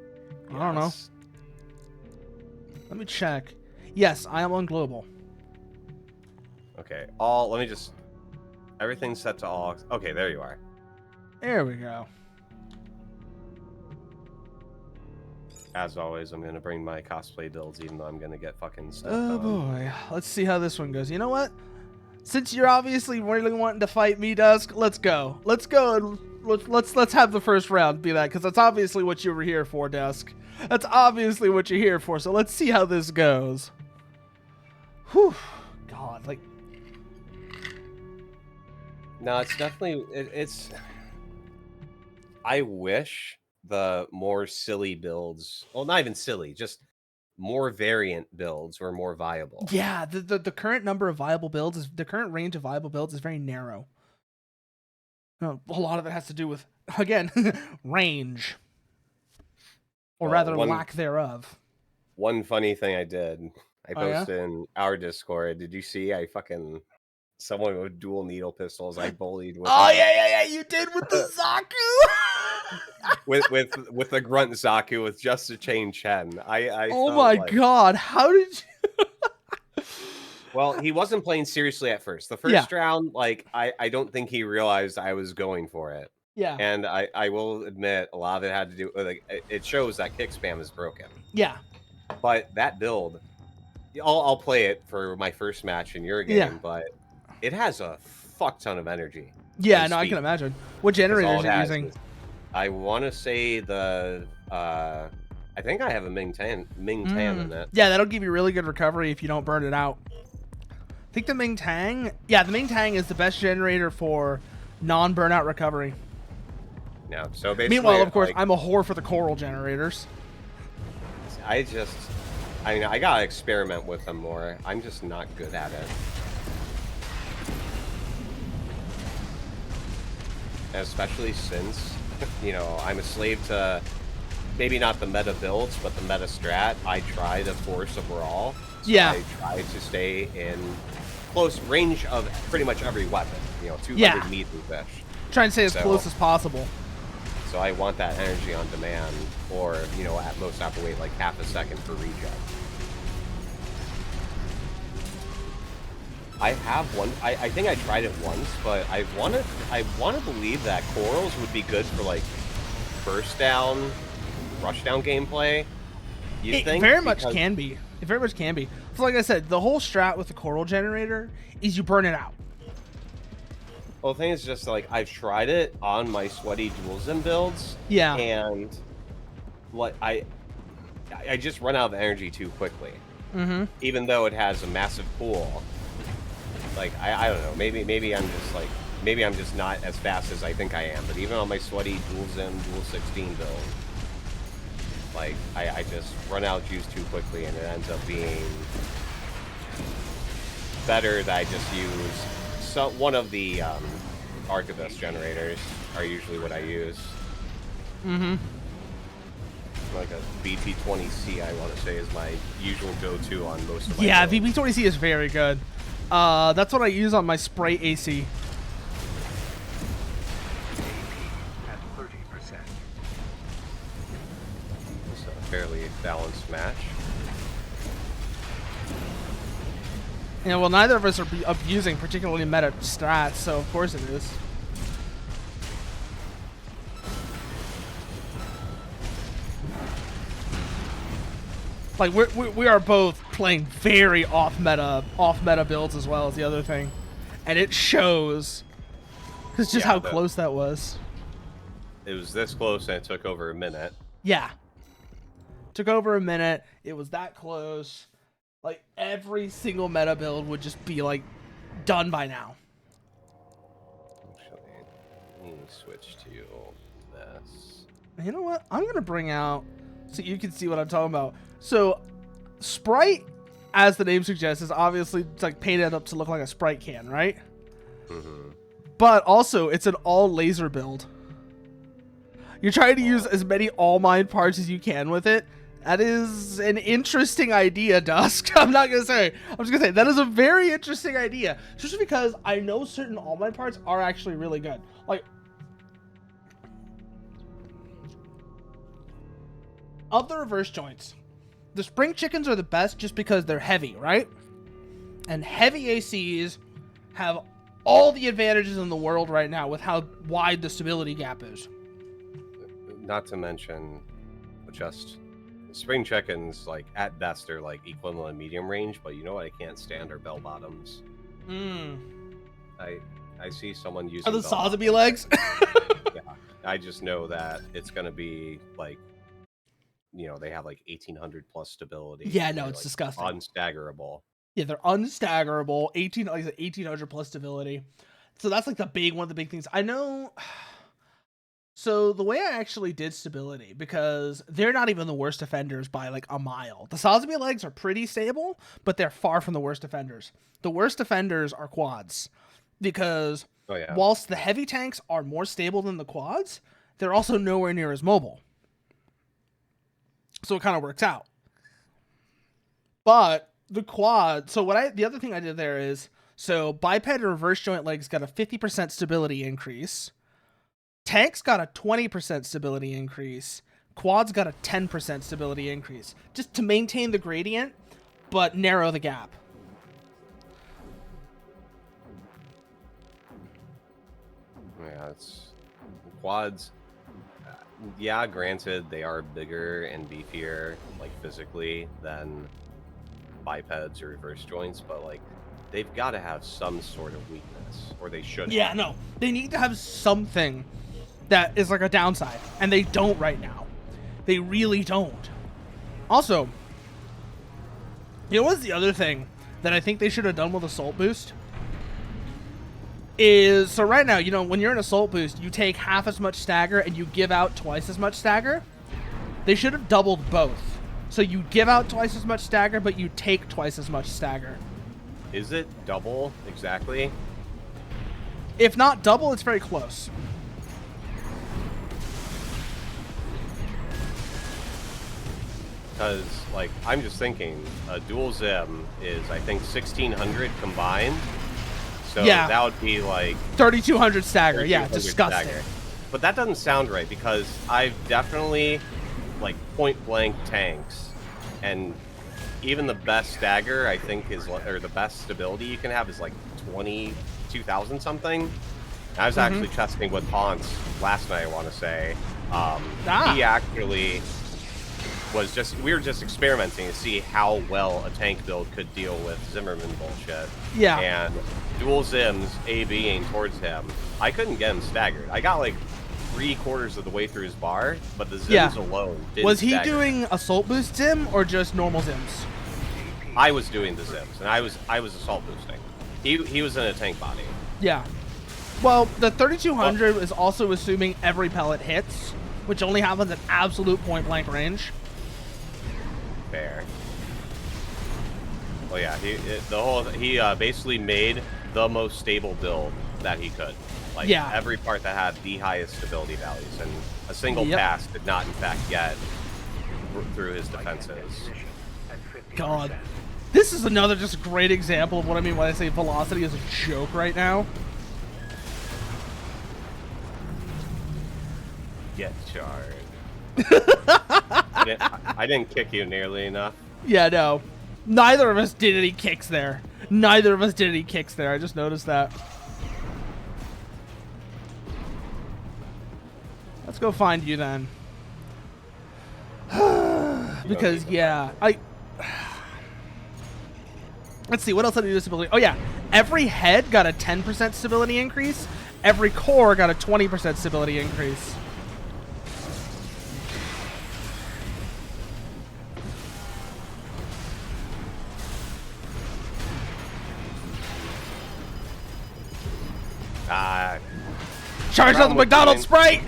I don't know. Let me check. Yes, I am on global. Okay, let me just... Everything's set to all... Okay, there you are. There we go. As always, I'm gonna bring my cosplay builds, even though I'm gonna get fucking stepped Oh on. boy, let's see how this one goes. You know what? Since you're obviously really wanting to fight me, Dusk, let's go. Let's go and let's have the first round be that, because that's obviously what you were here for, Dusk. That's obviously what you're here for. So let's see how this goes. Whew, God, like. No, it's definitely it's. I wish the more silly builds, well, not even silly, just more variant builds were more viable. Yeah, the current number of viable builds is the current range of viable builds is very narrow. A lot of it has to do with, again, range, or rather lack thereof. One funny thing I did, I Oh, yeah? posted in our Discord. Did you see? Someone with dual needle pistols. I bullied with. Oh yeah, you did with the Zaku. with the grunt Zaku with just a chain Chen. I oh felt my like, God, how did you? well, he wasn't playing seriously at first. The first round, like I don't think he realized I was going for it. Yeah. And I will admit a lot of it had to do with, like, it shows that kick spam is broken. Yeah. But that build, I'll play it for my first match in your game, but it has a fuck ton of energy. Yeah, no, I can imagine. What generators are you using? I want to say the I think I have a Ming Tan in it. Yeah, that'll give you really good recovery if you don't burn it out. I think the Ming Tang, the Ming Tang is the best generator for non-burnout recovery. Yeah, so basically, meanwhile, of course, like, I'm a whore for the coral generators. I mean, I gotta experiment with them more. I'm just not good at it. Especially since, you know, I'm a slave to maybe not the meta builds, but the meta strat. I try to force a brawl. So I try to stay in close range of pretty much every weapon. You know, 200 meters-ish. Trying to stay as close as possible. So I want that energy on demand, or, you know, at most I have to wait like half a second for regen. I have one. I think I tried it once, but I want to believe that corals would be good for like burst down, rush down gameplay. You think? Very much can be. It very much can be. So like I said, the whole strat with the coral generator is you burn it out. Well, the thing is just like I've tried it on my sweaty dual zim builds. Yeah. And what I just run out of energy too quickly. Mm-hmm. Even though it has a massive pool. Like I don't know. Maybe I'm just not as fast as I think I am. But even on my sweaty dual zim, dual 16 build, like I just run out of juice too quickly, and it ends up being better that I just use. So one of the Archivist generators are usually what I use. Mm-hmm. Like a VP20C, I want to say, is my usual go-to on most of my builds. VP20C is very good. That's what I use on my spray AC. At 30%. It's a fairly balanced match. Yeah, well, neither of us are abusing particularly meta strats, so of course it is. Like we are both playing very off meta builds as well as the other thing, and it shows. It's just how close that was. It was this close, and it took over a minute. Yeah, took over a minute. It was that close. Like every single meta build would just be like done by now. Actually, let me switch to this. You know what? I'm gonna bring out so you can see what I'm talking about. So, Sprite, as the name suggests, is obviously like painted up to look like a Sprite can, right? Mm-hmm. But also, it's an all laser build. You're trying to use as many all mine parts as you can with it. That is an interesting idea, Dusk. I'm not gonna say. I'm just gonna say that is a very interesting idea, just because I know certain all mine parts are actually really good. Like, of the reverse joints, the spring chickens are the best just because they're heavy, right? And heavy ACs have all the advantages in the world right now with how wide the stability gap is. Not to mention just spring chickens, like at best, are like equivalent medium range. But you know what? I can't stand are bell bottoms. I see someone using Are the bell Sotheby bottoms. legs? Yeah, I just know that it's gonna be like, they have like 1800 plus stability. Yeah, and no, they're, it's like, disgusting. unstaggerable. Yeah, they're unstaggerable. 1800 plus stability. So that's like one of the big things. I know. So the way I actually did stability, because they're not even the worst offenders by like a mile. The Sotheby legs are pretty stable, but they're far from the worst offenders. The worst offenders are quads, because Oh yeah. whilst the heavy tanks are more stable than the quads, they're also nowhere near as mobile. So it kind of works out. But the quad, the other thing I did there is, so biped and reverse joint legs got a 50% stability increase. Tanks got a 20% stability increase. Quads got a 10% stability increase. Just to maintain the gradient, but narrow the gap. Yeah, it's quads. Yeah, granted, they are bigger and beefier, like physically, than bipeds or reverse joints, but like they've got to have some sort of weakness, or they should. Yeah, no. They need to have something that is like a downside, and they don't right now. They really don't. Also, you know what's the other thing that I think they should have done with Assault Boost? Is, so right now, when you're in Assault Boost, you take half as much stagger and you give out twice as much stagger. They should have doubled both. So you give out twice as much stagger, but you take twice as much stagger. Is it double exactly? If not double, it's very close. Because, like, I'm just thinking, a dual Zim is, I think, 1600 combined. So Yeah. that would be like 3200 stagger. Yeah, 3200 disgusting. stagger. But that doesn't sound right, because I've definitely, like, point blank tanks, and even the best stagger, I think, or the best stability you can have is like 22,000 something. I was actually testing with Ponce last night, I want to say. He actually we were just experimenting to see how well a tank build could deal with Zimmerman bullshit. Yeah. And dual Zims ABing towards him, I couldn't get him staggered. I got like 3/4 of the way through his bar, but the Zims alone didn't Was he stagger. doing Assault Boost Zim or just normal Zims? I was doing the Zims, and I was assault boosting. He was in a tank body. Yeah. Well, the 3200 is also assuming every pellet hits, which only happens at absolute point blank range. Fair. Well, yeah, he basically made the most stable build that he could. Like, every part that had the highest stability values, and a single pass did not, in fact, get through his defenses. God. This is another just great example of what I mean when I say velocity is a joke right now. Get charred. I didn't kick you nearly enough. Yeah, no. Neither of us did any kicks there. Neither of us did any kicks there. I just noticed that. Let's go find you then. Because, yeah, let's see, what else did I do stability? Oh, yeah. Every head got a 10% stability increase. Every core got a 20% stability increase. Charge out the McDonald's Sprite!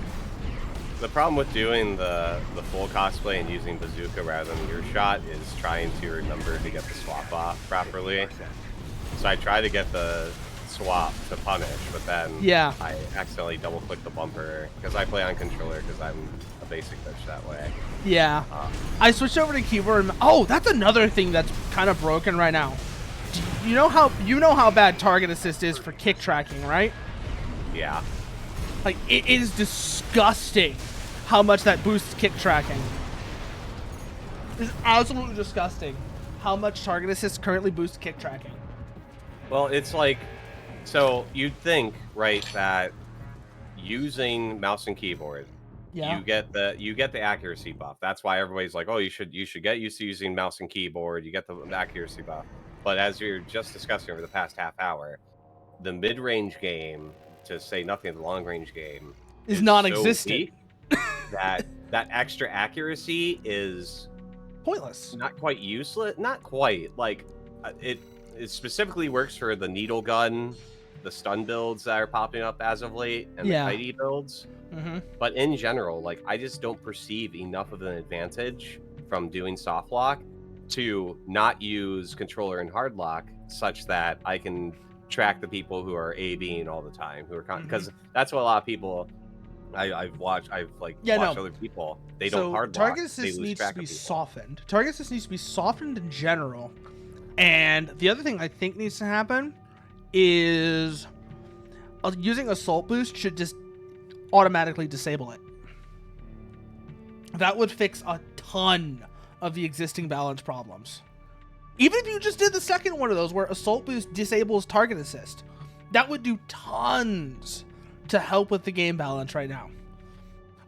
The problem with doing the full cosplay and using bazooka rather than your shot is trying to remember to get the swap off properly. So I try to get the swap to punish, but then I accidentally double click the bumper because I play on controller because I'm a basic bitch that way. Yeah. I switched over to keyboard. Oh, that's another thing that's kind of broken right now. You know how bad target assist is for kick tracking, right? Yeah. Like, it is disgusting how much that boosts kick tracking. It's absolutely disgusting how much target assist currently boosts kick tracking. Well, it's like, so you'd think, right, that using mouse and keyboard Yeah. you get the accuracy buff. That's why everybody's like, oh, you should get used to using mouse and keyboard. You get the accuracy buff. But as you're just discussing over the past half hour, the mid-range game, to say nothing of the long-range game, Is is so non-existent. weak that extra accuracy is Pointless. not quite useless. Not quite. Like it specifically works for the needle gun, the stun builds that are popping up as of late, and Yeah. the kitey builds. Mm-hmm. But in general, like I just don't perceive enough of an advantage from doing soft lock to not use controller and hard lock, such that I can track the people who are A-Bing all the time, who are because that's what a lot of people I've watched watched other people. They don't hard lock. Target They assist lose needs track to be of people. softened. Target assist needs to be softened in general. And the other thing I think needs to happen is using assault boost should just automatically disable it. That would fix a ton of the existing balance problems. Even if you just did the second one of those where assault boost disables target assist, that would do tons to help with the game balance right now.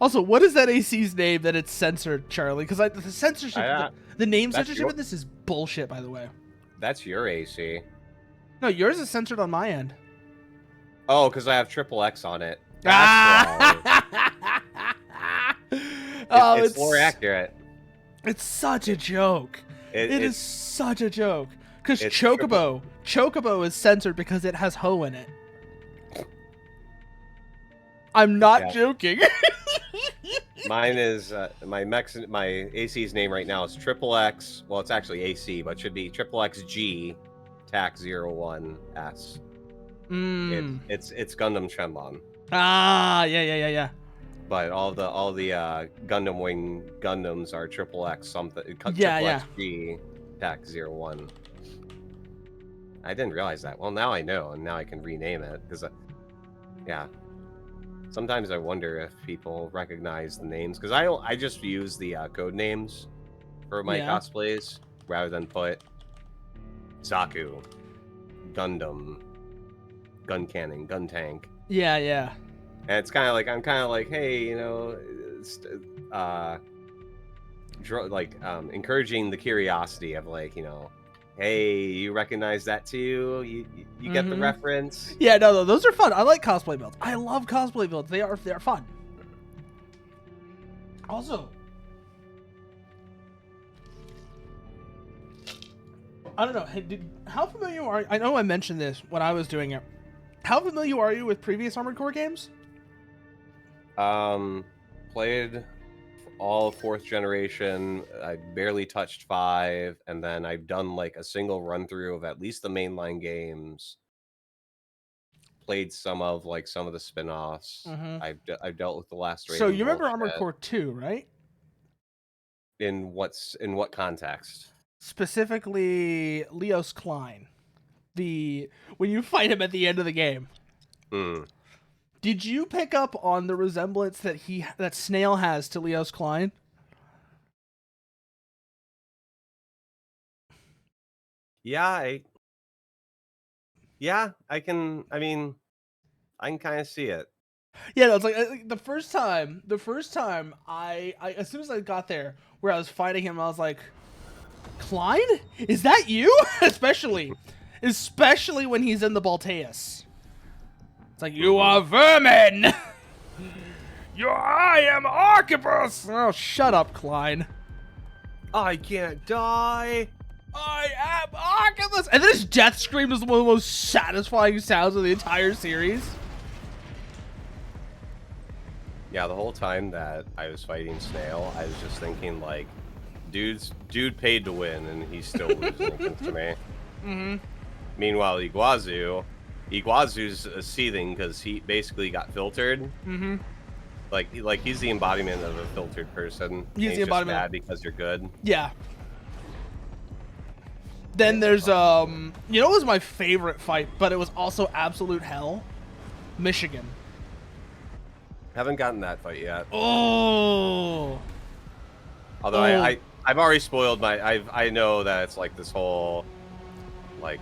Also, what is that AC's name that it's censored, Charlie? Because the censorship, the name censorship of this is bullshit, by the way. That's your AC. No, yours is censored on my end. Oh, because I have triple X on it. That's why. It's more accurate. It's such a joke. It is such a joke. Because Chocobo is censored because it has Ho in it. I'm not joking. Mine is my AC's name right now is triple X. Well, it's actually AC, but it should be triple XG TAC 01S. It's Gundam Shenlong. Yeah. But all the Gundam Wing Gundams are triple X something. XG TAC 01. I didn't realize that. Well, now I know, and now I can rename it because, yeah. Sometimes I wonder if people recognize the names because I just use the code names for my cosplays rather than put Zaku, Gundam, Gun Cannon, Gun Tank. Yeah. And it's kind of like I'm kind of like, hey, you know, encouraging the curiosity of like, you know, hey, you recognize that too? You get the reference? Yeah, no, those are fun. I like cosplay builds. I love cosplay builds. They're fun. Also, I don't know. How familiar are you? I know I mentioned this when I was doing it. How familiar are you with previous Armored Core games? Played all 4th generation. I barely touched 5, and then I've done like a single run through of at least the mainline games. Played some of the spin-offs. I've dealt with the last Raven. So you remember Armored Core 2, right? In what context? Specifically, Leos Klein. When you fight him at the end of the game. Did you pick up on the resemblance that Snail has to Leos Klein? Yeah, I can. I mean, I can kind of see it. Yeah, it's like the first time I as soon as I got there where I was fighting him, I was like, Klein? Is that you? especially when he's in the Balteus. It's like, you are vermin! I am Archibus! Oh, shut up, Klein. I can't die! I am Archibus! And then his death scream is one of the most satisfying sounds of the entire series. Yeah, the whole time that I was fighting Snail, I was just thinking, like, dude paid to win, and he's still losing against me. Meanwhile, Iguazu's seething because he basically got filtered. Like he's the embodiment of a filtered person. He's the embodiment. Just mad because you're good. Yeah. Then there's you know what was my favorite fight, but it was also absolute hell? Michigan. Haven't gotten that fight yet. Oh. Although I've already spoiled I know that it's like this whole like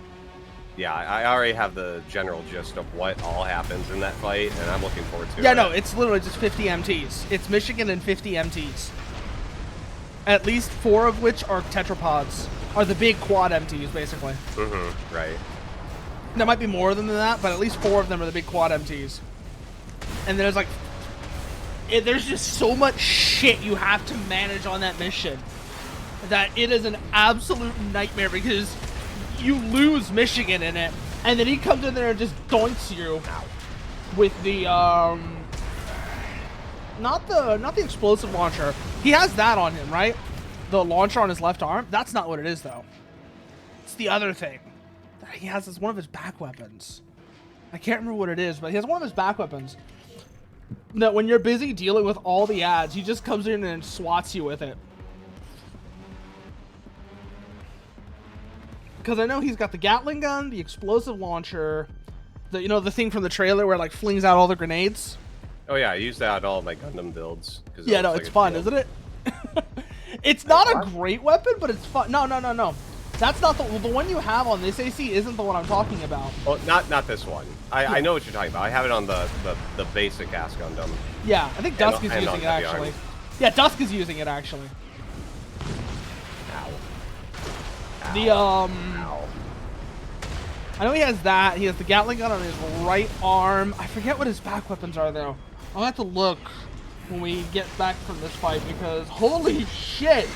Yeah, I already have the general gist of what all happens in that fight, and I'm looking forward to it. Yeah, no, it's literally just 50 MTs. It's Michigan and 50 MTs. At least 4 of which are tetrapods, are the big quad MTs, basically. Mm-hmm, right. There might be more than that, but at least 4 of them are the big quad MTs. And there's like... there's just so much shit you have to manage on that mission that it is an absolute nightmare because you lose Michigan in it, and then he comes in there and just doinks you with the not the explosive launcher. He has that on him, right? The launcher on his left arm. That's not what it is though. It's the other thing that he has as one of his back weapons. I can't remember what it is, but he has one of his back weapons that when you're busy dealing with all the ads, he just comes in and swats you with it. Because I know he's got the Gatling gun, the explosive launcher, the the thing from the trailer where it like flings out all the grenades. Oh yeah, I use that on all my Gundam builds. Yeah, no, it's fun, isn't it? It's not a great weapon, but it's fun. No. That's not the one you have on this AC. Isn't the one I'm talking about. Well, not this one. I know what you're talking about. I have it on the basic ass Gundam. Yeah, I think Dusk is using it actually. Yeah, Dusk is using it actually. The Ow. I know he has that. He has the Gatling gun on his right arm. I forget what his back weapons are though. I'll have to look when we get back from this fight because holy shit!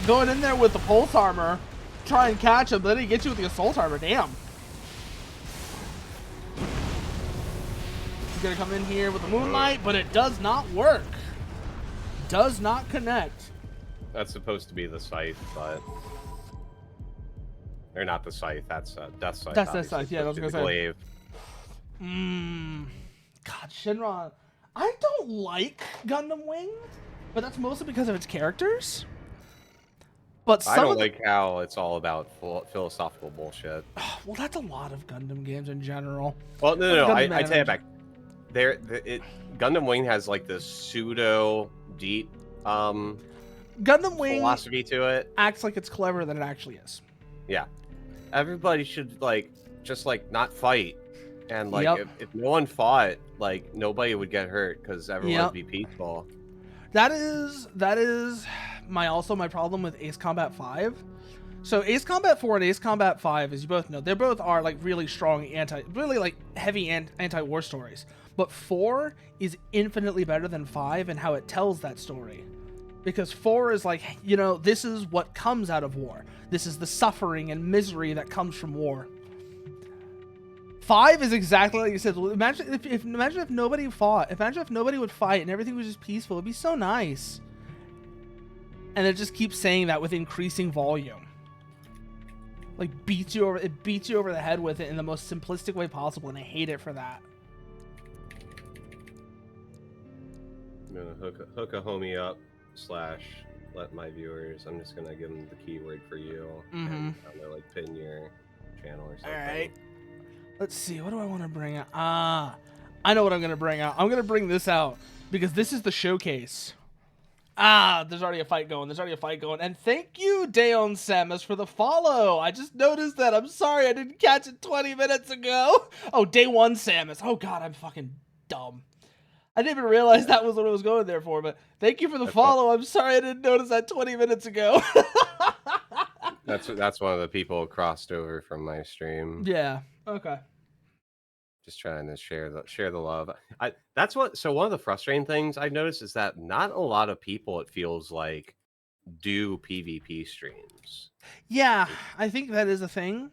Going in there with the pulse armor, try and catch him, but then he gets you with the assault armor. Damn. He's gonna come in here with the moonlight, but it does not work. Does not connect. That's supposed to be the scythe, but they're not the scythe. That's Death Scythe. That's Death Scythe. Yeah, I was gonna say. Glaive. God, Shinra. I don't like Gundam Wing, but that's mostly because of its characters. But I don't like how it's all about philosophical bullshit. Well, that's a lot of Gundam games in general. Well, no. I take it back. Gundam Wing has like this pseudo deep Gundam Wing philosophy to it. Acts like it's clever than it actually is. Yeah, everybody should just not fight, and if no one fought, nobody would get hurt because everyone would be peaceful. That is my problem with Ace Combat 5. So Ace Combat 4 and Ace Combat 5, as you both know, they both are really strong heavy anti-war stories. But 4 is infinitely better than 5 in how it tells that story. Because 4 is this is what comes out of war. This is the suffering and misery that comes from war. 5 is exactly like you said. Imagine if nobody fought. Imagine if nobody would fight and everything was just peaceful. It'd be so nice. And it just keeps saying that with increasing volume. It beats you over the head with it in the most simplistic way possible, and I hate it for that. I'm gonna hook a homie up / let my viewers. I'm just gonna give them the keyword for you. And I'm gonna pin your channel or something. All right. Let's see. What do I want to bring out? I know what I'm gonna bring out. I'm gonna bring this out because this is the showcase. There's already a fight going. And thank you, Dayon Samus, for the follow. I just noticed that. I'm sorry I didn't catch it 20 minutes ago. Oh, Day 1 Samus. Oh, God, I'm fucking dumb. I didn't even realize that was what I was going there for, but thank you for the follow. I'm sorry I didn't notice that 20 minutes ago. That's one of the people who crossed over from my stream. Yeah, okay. Just trying to share the love. So one of the frustrating things I've noticed is that not a lot of people, it feels like, do PvP streams. Yeah, I think that is a thing.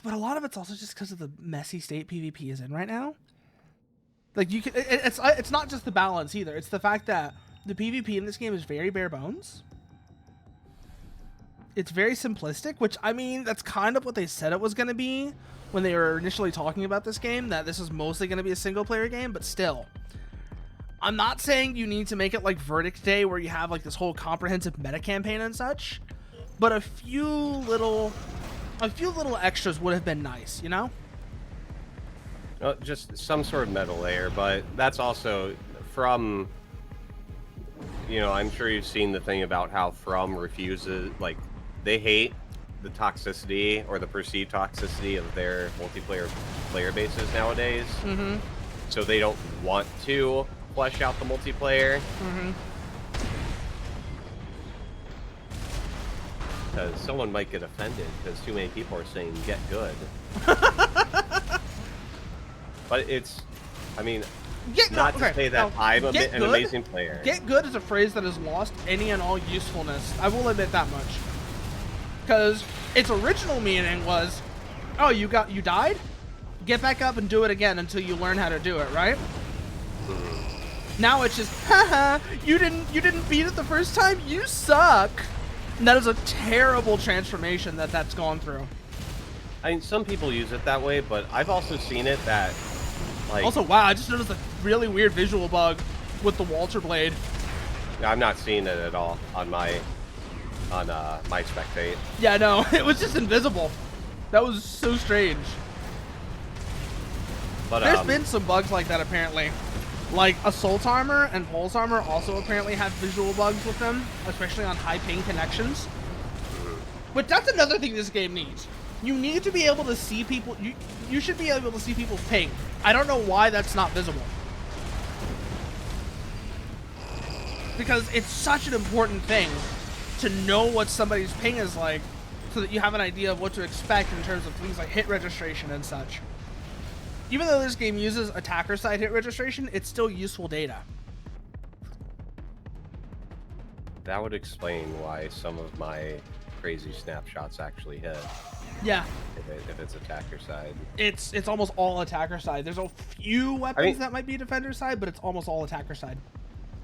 But a lot of it's also just because of the messy state PvP is in right now. It's not just the balance either. It's the fact that the PvP in this game is very bare bones. It's very simplistic, which, I mean, that's kind of what they said it was going to be when they were initially talking about this game, that this is mostly going to be a single-player game, but still. I'm not saying you need to make it like Verdict Day, where you have this whole comprehensive meta campaign and such, but a few little extras would have been nice, you know? Just some sort of meta layer, but that's also from... I'm sure you've seen the thing about how From refuses, they hate the toxicity or the perceived toxicity of their multiplayer player bases nowadays. Mm-hmm. So they don't want to flesh out the multiplayer. Mm-hmm. Because someone might get offended because too many people are saying "get good." But it's, I mean, not to say that I'm an amazing player. Get good is a phrase that has lost any and all usefulness. I will admit that much. Because its original meaning was, oh, you died? Get back up and do it again until you learn how to do it, right? Now it's just, haha, you didn't beat it the first time? You suck. And that is a terrible transformation that's gone through. I mean, some people use it that way, but I've also seen it that, like... Also, wow, I just noticed a really weird visual bug with the Walter Blade. I'm not seeing it at all on my spectate. Yeah, no, it was just invisible. That was so strange. But there's been some bugs like that apparently. Like Assault Armor and Pulse Armor also apparently have visual bugs with them, especially on high ping connections. But that's another thing this game needs. You need to be able to see people. You should be able to see people's ping. I don't know why that's not visible. Because it's such an important thing to know what somebody's ping is like, so that you have an idea of what to expect in terms of things like hit registration and such. Even though this game uses attacker side hit registration, it's still useful data. That would explain why some of my crazy snapshots actually hit. Yeah. If it's attacker side. It's almost all attacker side. There's a few weapons that might be defender side, but it's almost all attacker side.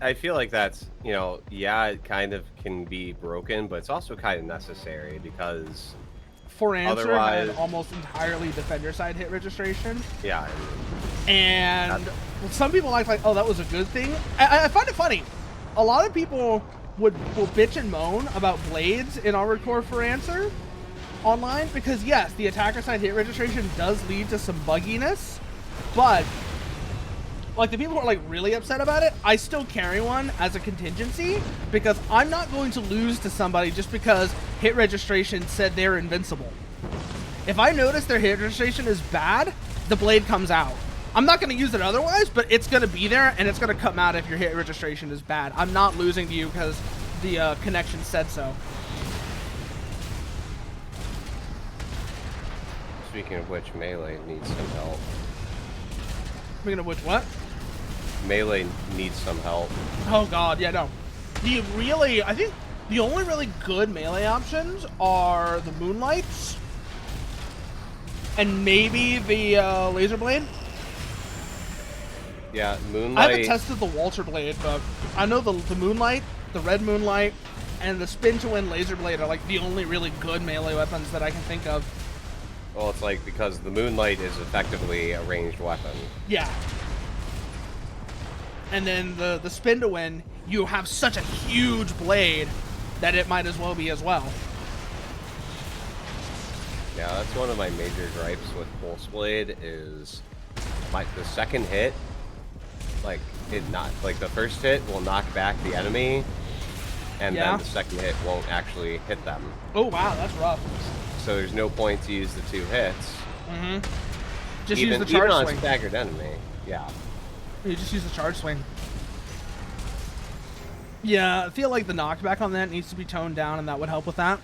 I feel like that's, you know, yeah, it kind of can be broken, but it's also kind of necessary because... For Answer otherwise, had almost entirely defender side hit registration. Yeah. And some people act like, oh, that was a good thing. I find it funny. A lot of people will bitch and moan about blades in Armored Core For Answer online because, yes, the attacker side hit registration does lead to some bugginess, but like the people who are like really upset about it, I still carry one as a contingency because I'm not going to lose to somebody just because hit registration said they're invincible. If I notice their hit registration is bad, the blade comes out. I'm not going to use it otherwise, but it's going to be there and it's going to come out if your hit registration is bad. I'm not losing to you because the connection said so. Speaking of which, Melee needs some help. Speaking of which, what? Melee needs some help. Oh god, yeah, no. I think the only really good melee options are the Moonlights and maybe the Laser Blade. Yeah, Moonlight. I haven't tested the Walter Blade, but I know the Moonlight, the Red Moonlight, and the Spin to Win Laser Blade are like the only really good melee weapons that I can think of. Well, it's like because the Moonlight is effectively a ranged weapon. Yeah. And then the Spin to Win, you have such a huge blade that it might as well be as well. Yeah, that's one of my major gripes with Pulse Blade is the second hit, like the first hit will knock back the enemy, and then the second hit won't actually hit them. Oh wow, that's rough. So there's no point to use the 2 hits. Mm-hmm. Just use the charge even swing. on staggered enemy, yeah. You just use the charge swing. Yeah, I feel like the knockback on that needs to be toned down, and that would help with that.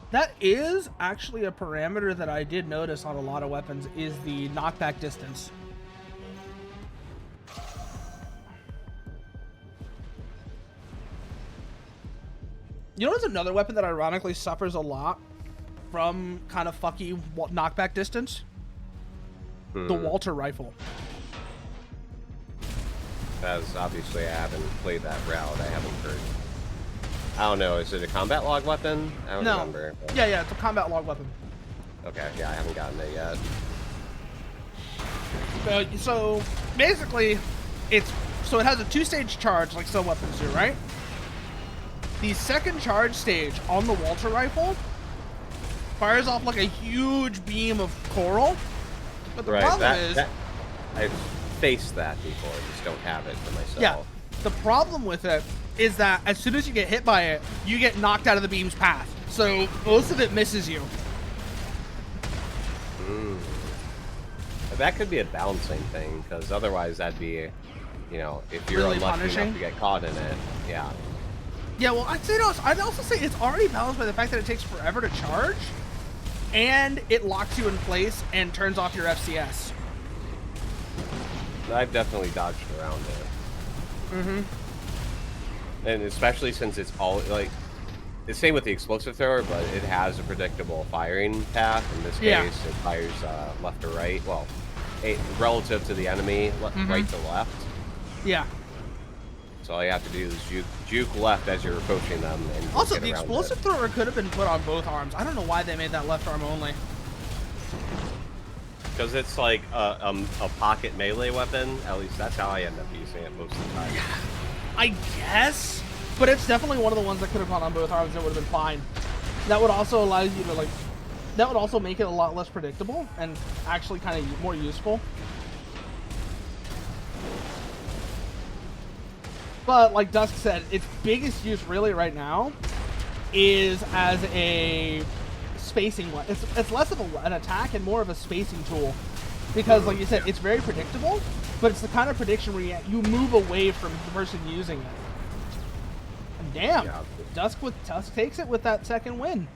That is actually a parameter that I did notice on a lot of weapons, is the knockback distance. You know what's another weapon that ironically suffers a lot from kind of fucky knockback distance? The Walter rifle. As obviously I haven't played that route, I haven't heard. I don't know, is it a combat log weapon? I don't remember. But... Yeah, it's a combat log weapon. Okay, yeah, I haven't gotten it yet. So basically, it has a 2-stage charge like some weapons do, right? The second charge stage on the Walter rifle fires off like a huge beam of coral. But the problem is... I've faced that before, I just don't have it for myself. Yeah, the problem with it is that as soon as you get hit by it, you get knocked out of the beam's path. So most of it misses you. That could be a balancing thing, because otherwise that'd be, you know, if you're Really unlucky punishing? enough to get caught in it, yeah. Yeah, well, I'd also say it's already balanced by the fact that it takes forever to charge, and it locks you in place and turns off your FCS. I've definitely dodged around it. Mm-hmm. And especially since it's all, like, the same with the explosive thrower, but it has a predictable firing path. In this case, it fires left to right. Well, relative to the enemy, right to left. Yeah. So all you have to do is juke left as you're approaching them. And Also, get the around explosive it. thrower could have been put on both arms. I don't know why they made that left arm only. Because it's like a pocket melee weapon. At least that's how I end up using it most of the time. I guess, but it's definitely one of the ones that could have gone on both arms and it would have been fine. That would also allow you to, like, that would also make it a lot less predictable and actually kind of more useful. But like Dusk said, its biggest use really right now is as a spacing one. It's less of an attack and more of a spacing tool. Because like you said, it's very predictable, but it's the kind of prediction where you move away from the person using it. And damn, Yeah. Dusk takes it with that second win.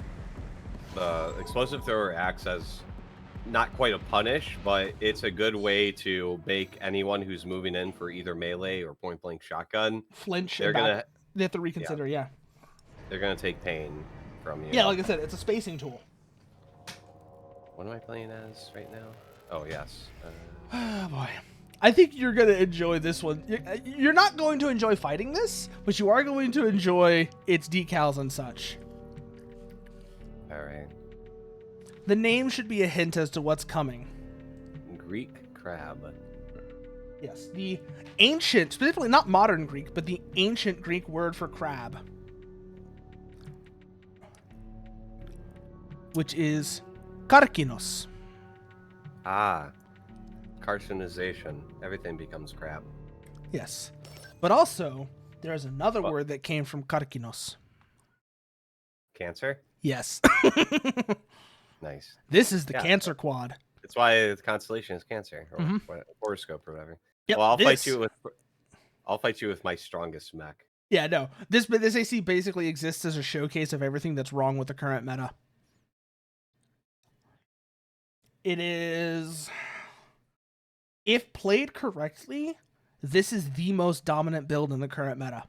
The explosive thrower acts as not quite a punish, but it's a good way to make anyone who's moving in for either melee or point blank shotgun. Flinch. They're gonna They have to reconsider. Yeah. they're gonna take pain from you. Yeah, like I said, it's a spacing tool. What am I playing as right now? Oh yes. Oh boy. I think you're going to enjoy this one. You're not going to enjoy fighting this, but you are going to enjoy its decals and such. All right. The name should be a hint as to what's coming. Greek crab. Yes, the ancient, specifically not modern Greek, but the ancient Greek word for crab. Which is karkinos. Ah. Carcinization. Everything becomes crab. Yes. But also, there's another word that came from karkinos. Cancer? Yes. Nice. This is the Yeah. Cancer Quad. That's why the constellation is Cancer, or horoscope or whatever. Yep, Well, I'll fight you with my strongest mech. Yeah, no. This AC basically exists as a showcase of everything that's wrong with the current meta. It is, if played correctly, this is the most dominant build in the current meta.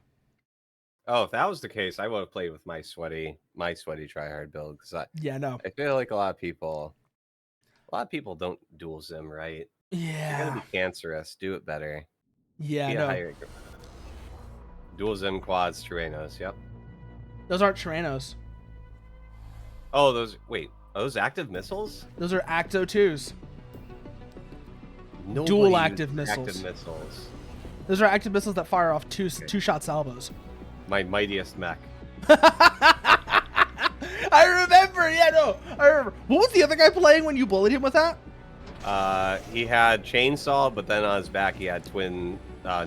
Oh, if that was the case, I would have played with my sweaty tryhard build, because I feel like a lot of people don't dual zim right. Yeah. You're gonna be cancerous. Do it better. Yeah, Be a no. higher dual zim quads, Tyrannos. Yep. Those aren't Tyrannos. Oh, are those active missiles? Those are Acto 2s. Nobody Dual uses active missiles. Active missiles. Those are active missiles that fire off two-shot salvos. My mightiest mech. I remember. Yeah, no, I remember. What was the other guy playing when you bullied him with that? He had chainsaw, but then on his back he had twin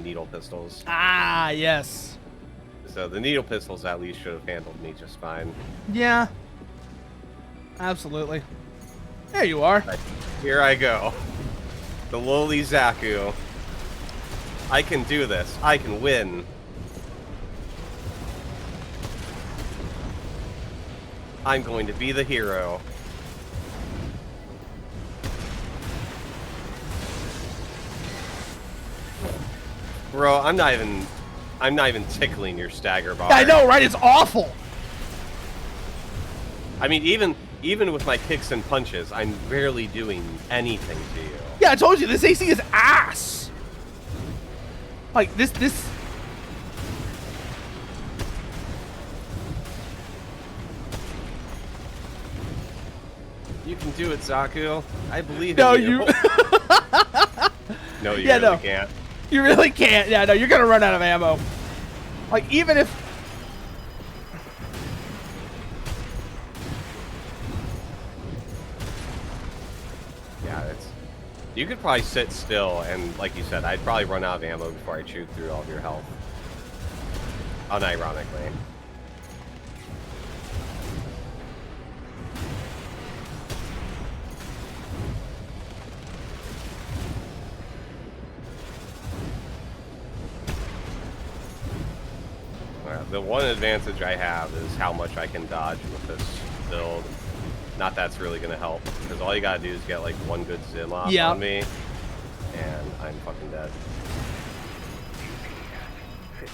needle pistols. Ah, yes. So the needle pistols at least should have handled me just fine. Yeah. Absolutely. There you are. Right. Here I go. The lowly Zaku. I can do this. I can win. I'm going to be the hero. Bro, I'm not even tickling your stagger bar. I know, right? It's awful. I mean, even with my kicks and punches, I'm barely doing anything to you. Yeah, I told you, this AC is ass. Like, this... You can do it, Zaku. I believe No, in you. you... No, you Yeah, really no. can't. You really can't. Yeah, no, you're gonna run out of ammo. Like, even if... Yeah, you could probably sit still, and like you said, I'd probably run out of ammo before I chewed through all of your health. Unironically. the one advantage I have is how much I can dodge with this build. Not that's really gonna help, because all you gotta do is get like one good zim off on me, and I'm fucking dead. AP at 50%.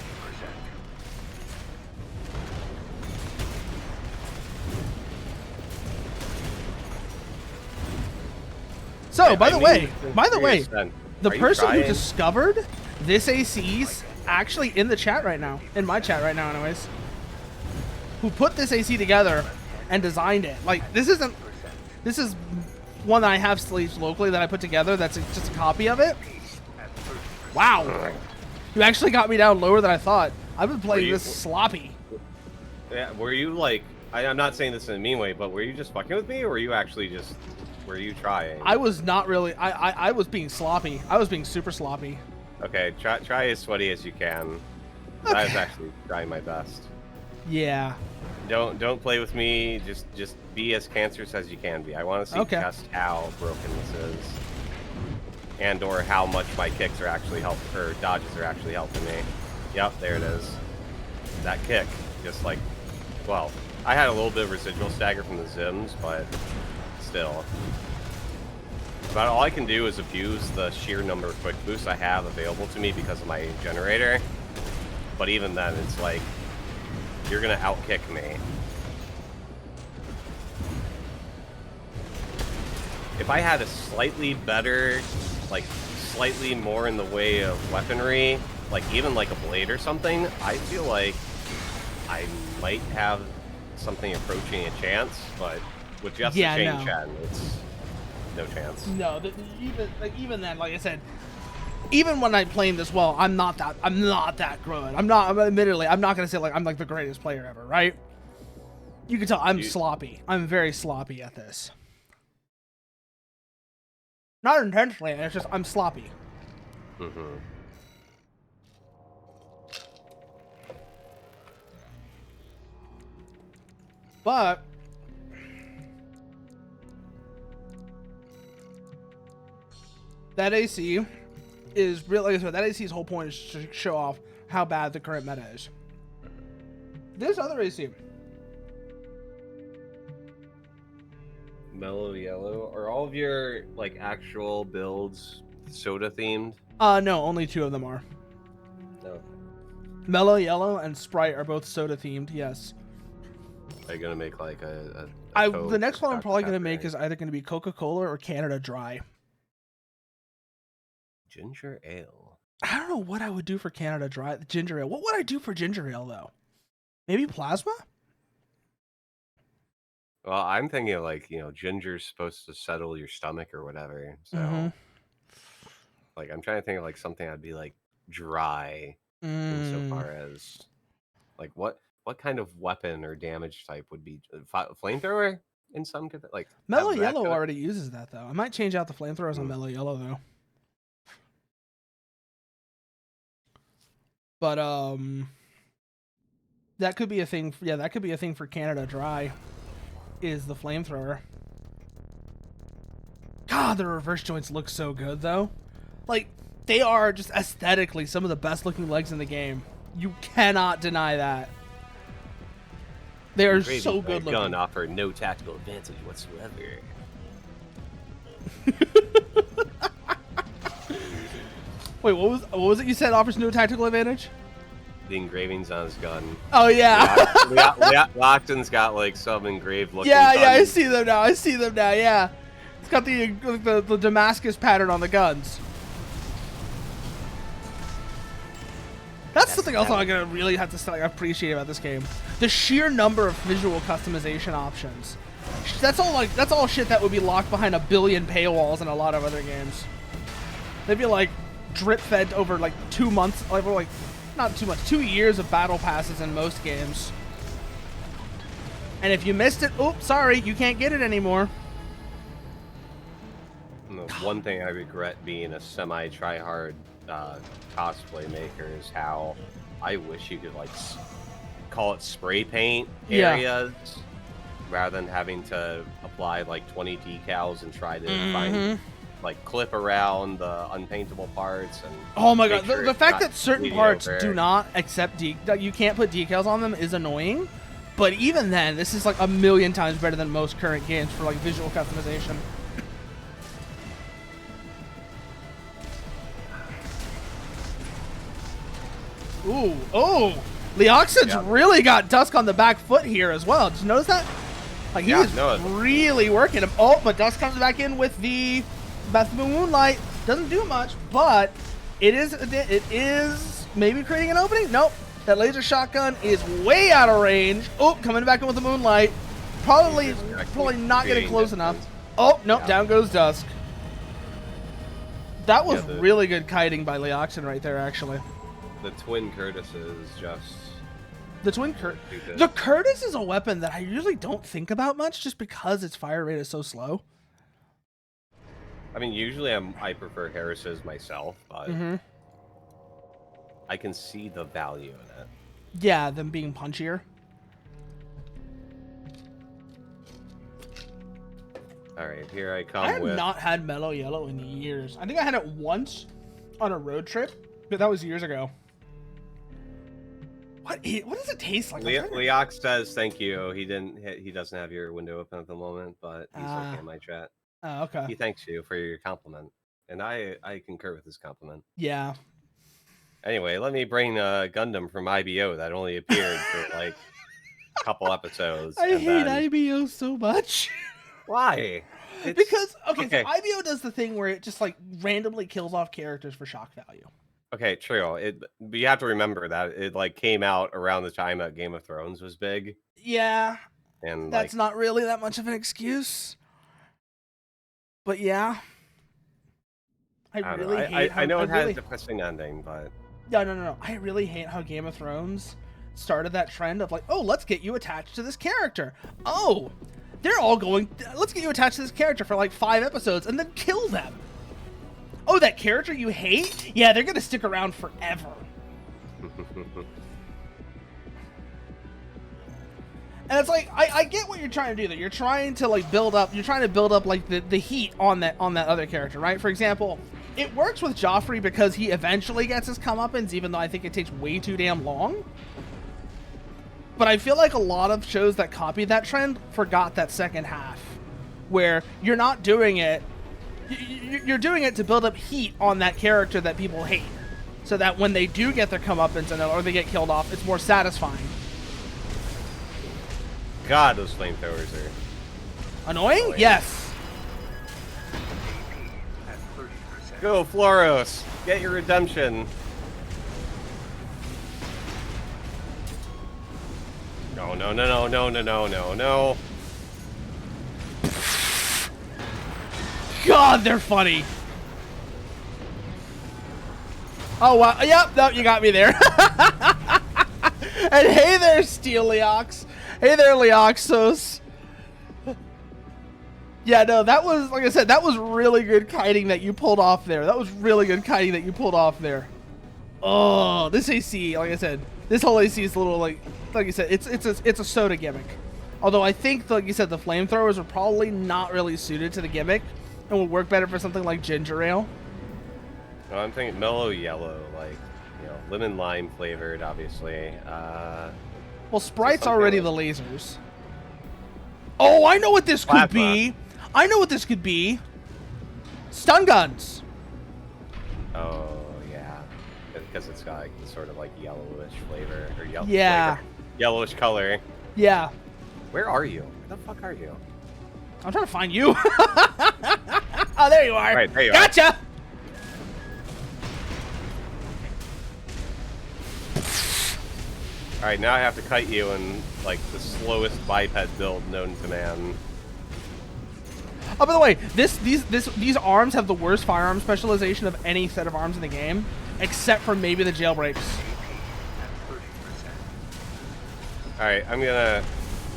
So, by the way, Extent. the Are you person who trying? discovered this AC's actually in the chat right now, in my chat right now anyways, who put this AC together and designed it. Like, this is one that I have sleeves locally that I put together that's just a copy of it. At 30%. Wow. You actually got me down lower than I thought. I've been playing you- this sloppy. Yeah, were you like? I'm not saying this in a mean way, but were you just fucking with me, or were you actually just? Were you trying? I was not really. I was being sloppy. I was being super sloppy. Okay, try as sweaty as you can. I was actually trying my best. Yeah. Don't play with me. Just be as cancerous as you can be. I want to see Okay. just how broken this is, and or how much my kicks are actually helping, or dodges are actually helping me. Yep, there it is. That kick, just like, well, I had a little bit of residual stagger from the zims, but still. About all I can do is abuse the sheer number of quick boosts I have available to me because of my generator. But even then, it's like, you're gonna outkick me. If I had a slightly better, like, slightly more in the way of weaponry, like even like a blade or something, I feel like I might have something approaching a chance, but with just Yeah, the chain no. Chen, it's no chance. No, even then, like I said, even when I'm playing this well, I'm not that good. Admittedly, I'm not gonna say like I'm like the greatest player ever, right? You can tell I'm sloppy. I'm very sloppy at this. Not intentionally. It's just I'm sloppy. Mm-hmm. But that AC is really, like I said, that AC's whole point is to show off how bad the current meta is. This other AC, Mellow yellow. Are all of your like actual builds soda themed? no, only two of them are. No. Mellow Yellow and Sprite are both soda themed. Yes. Are you gonna make like a The Coke next or one I'm Dr. probably gonna Pepper? make is either gonna be Coca-Cola or Canada Dry. Ginger ale. I don't know what I would do for Canada Dry. Ginger ale. What would I do for ginger ale though? Maybe plasma? Well, I'm thinking like, ginger's supposed to settle your stomach or whatever. So, Mhm. like, I'm trying to think of like something that'd be like dry insofar as like what kind of weapon or damage type would be flamethrower in some like Mellow have that Yellow kinda- already uses that though. I might change out the flamethrowers on Hmm. Mellow Yellow though. But that could be a thing. Yeah, that could be a thing for Canada Dry. Is the flamethrower? God, the reverse joints look so good though. Like they are just aesthetically some of the best looking legs in the game. You cannot deny that. They are Gravy so Flag good gun looking. offer no tactical advantage whatsoever. Wait, what was it you said offers no tactical advantage? The engravings on his gun. Oh yeah. Lockton's got like some engraved looking. Yeah, I guns. see them now. Yeah, it's got the Damascus pattern on the guns. That's something else I'm gonna really have to appreciate about this game. The sheer number of visual customization options. That's all shit that would be locked behind a billion paywalls in a lot of other games. They'd be like drip fed over like 2 months, like not too much, 2 years of battle passes in most games. And if you missed it, oops, sorry, you can't get it anymore. And the one thing I regret being a semi try-hard cosplay maker is how I wish you could like call it spray paint areas rather than having to apply like 20 decals and try to find like clip around the unpaintable parts and. Oh my make god, sure the it's fact not that certain bleeding parts over. do not accept that you can't put decals on them is annoying. But even then, this is like a million times better than most current games for like visual customization. Ooh, oh, Leoxid's really got Dusk on the back foot here as well. Did you notice that? Like he is really working him. Oh, but Dusk comes back in with the Beth Moonlight. Doesn't do much, but it is maybe creating an opening. Nope, that laser shotgun is way out of range. Oh, coming back in with the Moonlight. Probably not getting close enough. Oh, nope, down goes Dusk. That was really good kiting by Leoxin right there, actually. The twin Curtises just. The Curtis is a weapon that I usually don't think about much just because its fire rate is so slow. I mean, usually I prefer Harris's myself, but I can see the value in it. Yeah, them being punchier. All right, here I come I have with. not had Mellow Yellow in years. I think I had it once on a road trip, but that was years ago. What does it taste like? Leox says thank you. He doesn't have your window open at the moment, but he's okay in my chat. Oh, okay. He thanks you for your compliment, and I concur with his compliment. Yeah. Anyway, let me bring Gundam from IBO that only appeared for like a couple episodes. I hate IBO so much. Why? Because so IBO does the thing where it just like randomly kills off characters for shock value. Okay, true. But you have to remember that it like came out around the time that Game of Thrones was big. Yeah, and that's not really that much of an excuse. But yeah, I know it had a depressing ending, but no. I really hate how Game of Thrones started that trend of like, oh, let's get you attached to this character. Oh, they're all going. Let's get you attached to this character for like 5 episodes and then kill them. Oh, that character you hate? Yeah, they're gonna stick around forever. And it's like I get what you're trying to do. That you're trying to like build up. You're trying to build up like the heat on that other character, right? For example, it works with Joffrey because he eventually gets his comeuppance, even though I think it takes way too damn long. But I feel like a lot of shows that copied that trend forgot that second half, where you're not doing it. You're doing it to build up heat on that character that people hate, so that when they do get their comeuppance or they get killed off, it's more satisfying. God, those flamethrowers are annoying. Yes. Go, Floros! Get your redemption. No. God, they're funny. Oh, wow. Yep, no, you got me there. And hey there, Steel Leox. Hey there, Leoxos. Yeah, no, that was, like I said, that was really good kiting that you pulled off there. Oh, this AC, like I said, this whole AC is a little, like you said, it's a soda gimmick. Although I think, like you said, the flamethrowers are probably not really suited to the gimmick and would work better for something like ginger ale. No, I'm thinking mellow yellow, like, lemon lime flavored, obviously. Well, Sprite's already the lasers. Oh, I know what this could be. Stun guns. Oh, yeah. Because it's got like, sort of like yellowish flavor. Or yellowish color. Yeah. Where are you? Where the fuck are you? I'm trying to find you. Oh, there you are. Right, there you gotcha. are. Alright, now I have to kite you in, like, the slowest biped build known to man. Oh, by the way, these arms have the worst firearm specialization of any set of arms in the game, except for maybe the jailbreaks. Alright, I'm gonna...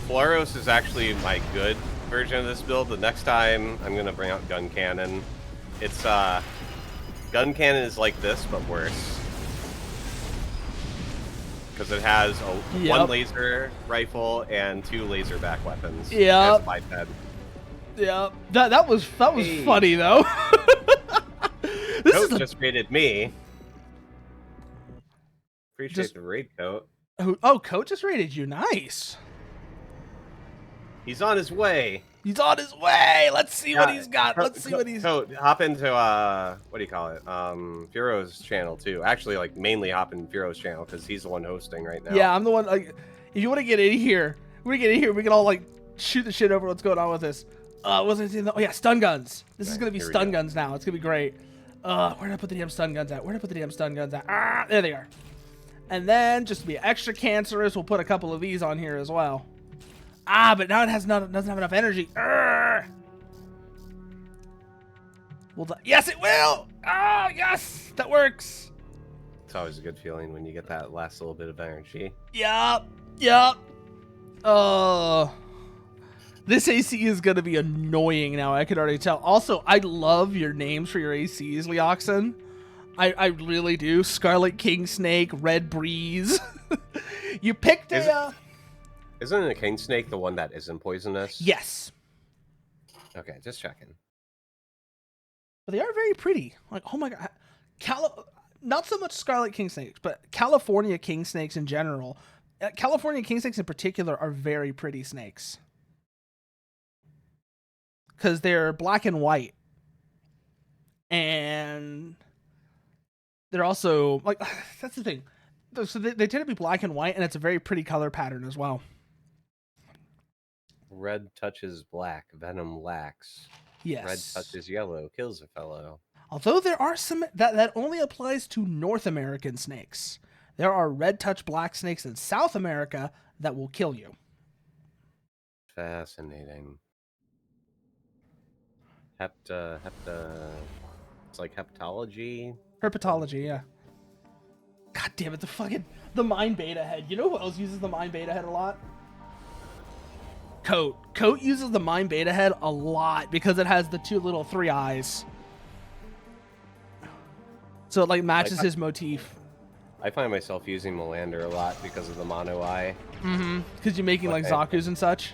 Floros is actually my good version of this build. The next time, I'm gonna bring out Gun Cannon. It's, Gun Cannon is like this, but worse. Because it has one laser rifle and 2 laser back weapons. Yeah. Yeah. That was funny though. this is Coat the just raided me. Appreciate Just- the raid, Coat. oh, Coach just raided you. Nice. He's on his way. He's on his way. Let's see what he's got. Coat- Let's see what he's. Coat, hop into what do you call it? Furo's channel too. Actually, like mainly hop in Furo's channel because he's the one hosting right now. Yeah, I'm the one. Like, if you want to get in here, we can all like shoot the shit over what's going on with this. Was it? Oh yeah, stun guns. This is gonna be here we stun go. guns now. It's gonna be great. Where did I put the damn stun guns at? Ah, there they are. And then just to be extra cancerous, we'll put a couple of these on here as well. Ah, but now it doesn't have enough energy. Yes, it will. Oh, yes, that works. It's always a good feeling when you get that last little bit of energy. Yup. This AC is gonna be annoying now. I can already tell. Also, I love your names for your ACs, Leoxin. I really do. Scarlet King Snake, Red Breeze. You picked Isn't a king snake the one that isn't poisonous? Yes. Okay, just checking. But they are very pretty. Like, oh my god. Not so much Scarlet King Snakes, but California King Snakes in general. California King Snakes in particular are very pretty snakes. Because they're black and white. And they're also, like, that's the thing. So they tend to be black and white, and it's a very pretty color pattern as well. Red touches black, venom lacks. Yes. Red touches yellow, kills a fellow. Although there are some that only applies to North American snakes. There are red touch black snakes in South America that will kill you. Fascinating. It's like heptology. Herpetology, yeah. God damn it, the Mind Beta Head. You know who else uses the Mind Beta Head a lot? Coat. Coat uses the Mind Beta Head a lot because it has the two little 3 eyes. So it like matches his motif. I find myself using Melander a lot because of the mono eye. Mm-hmm. Because you're making like Okay. Zaku's and such.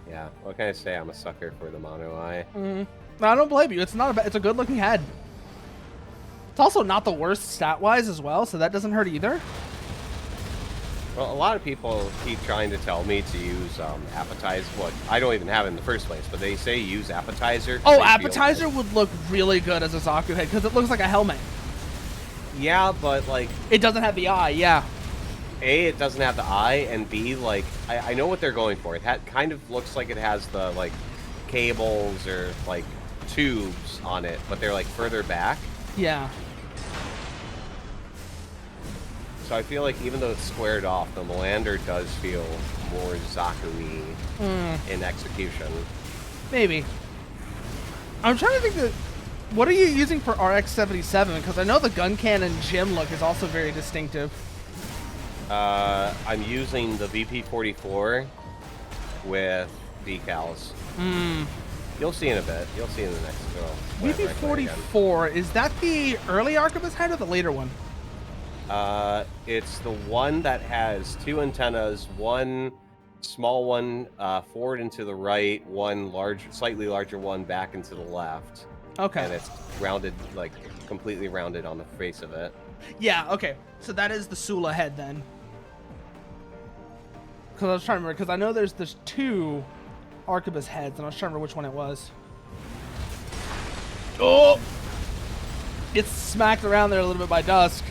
Yeah, what can I say? I'm a sucker for the mono eye. Mm-hmm. No, I don't blame you. It's it's a good looking head. It's also not the worst stat-wise as well, so that doesn't hurt either. Well, a lot of people keep trying to tell me to use appetizer. Well, I don't even have it in the first place, but they say use appetizer. Oh, appetizer would look really good as a Zaku head because it looks like a helmet. Yeah, but like It doesn't have the eye, yeah. A, it doesn't have the eye, and B, like I know what they're going for. It kind of looks like it has the like cables or like tubes on it, but they're like further back. Yeah. So I feel like even though it's squared off, the Melander does feel more Zaku-y in execution. Maybe. I'm trying to think that. What are you using for RX-77? Because I know the gun cannon gym look is also very distinctive. I'm using the VP44 with decals. You'll see in a bit. You'll see in the next drill. VP-44, is that the early Archibus head or the later one? It's the one that has 2 antennas, one small one forward and to the right, one slightly larger one back and to the left. Okay. And it's rounded, like completely rounded on the face of it. Yeah, okay. So that is the Sula head then. Because I was trying to remember, because I know there's 2 Archibus heads, and I was trying to remember which one it was. Oh! Gets smacked around there a little bit by Dusk.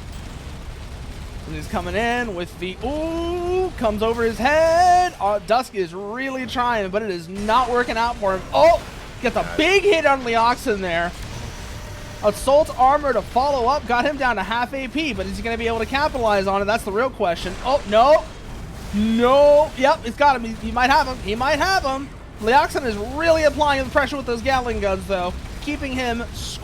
And he's coming in with the... Ooh! Comes over his head! Dusk is really trying, but it is not working out for him. Oh! Gets a big hit on Leoxin there. Assault armor to follow up. Got him down to half AP, but is he going to be able to capitalize on it? That's the real question. Oh, no. No. Yep, he's got him. He might have him. He might have him. Leoxin is really applying the pressure with those Gatling guns, though. Keeping Dusk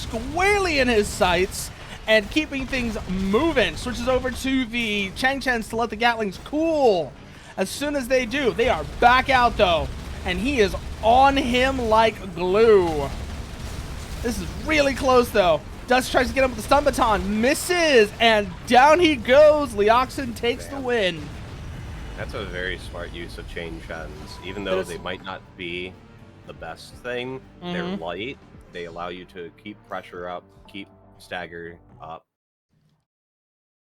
squarely in his sights and keeping things moving. Switches over to the Chang Chens to let the Gatlings cool. As soon as they do, they are back out, though. And he is on him like glue. This is really close, though. Dusk tries to get him with the stun baton. Misses. And down he goes. Leoxin takes the win. That's a very smart use of chain chens. Even though they might not be the best thing, they're light. They allow you to keep pressure up, keep stagger up.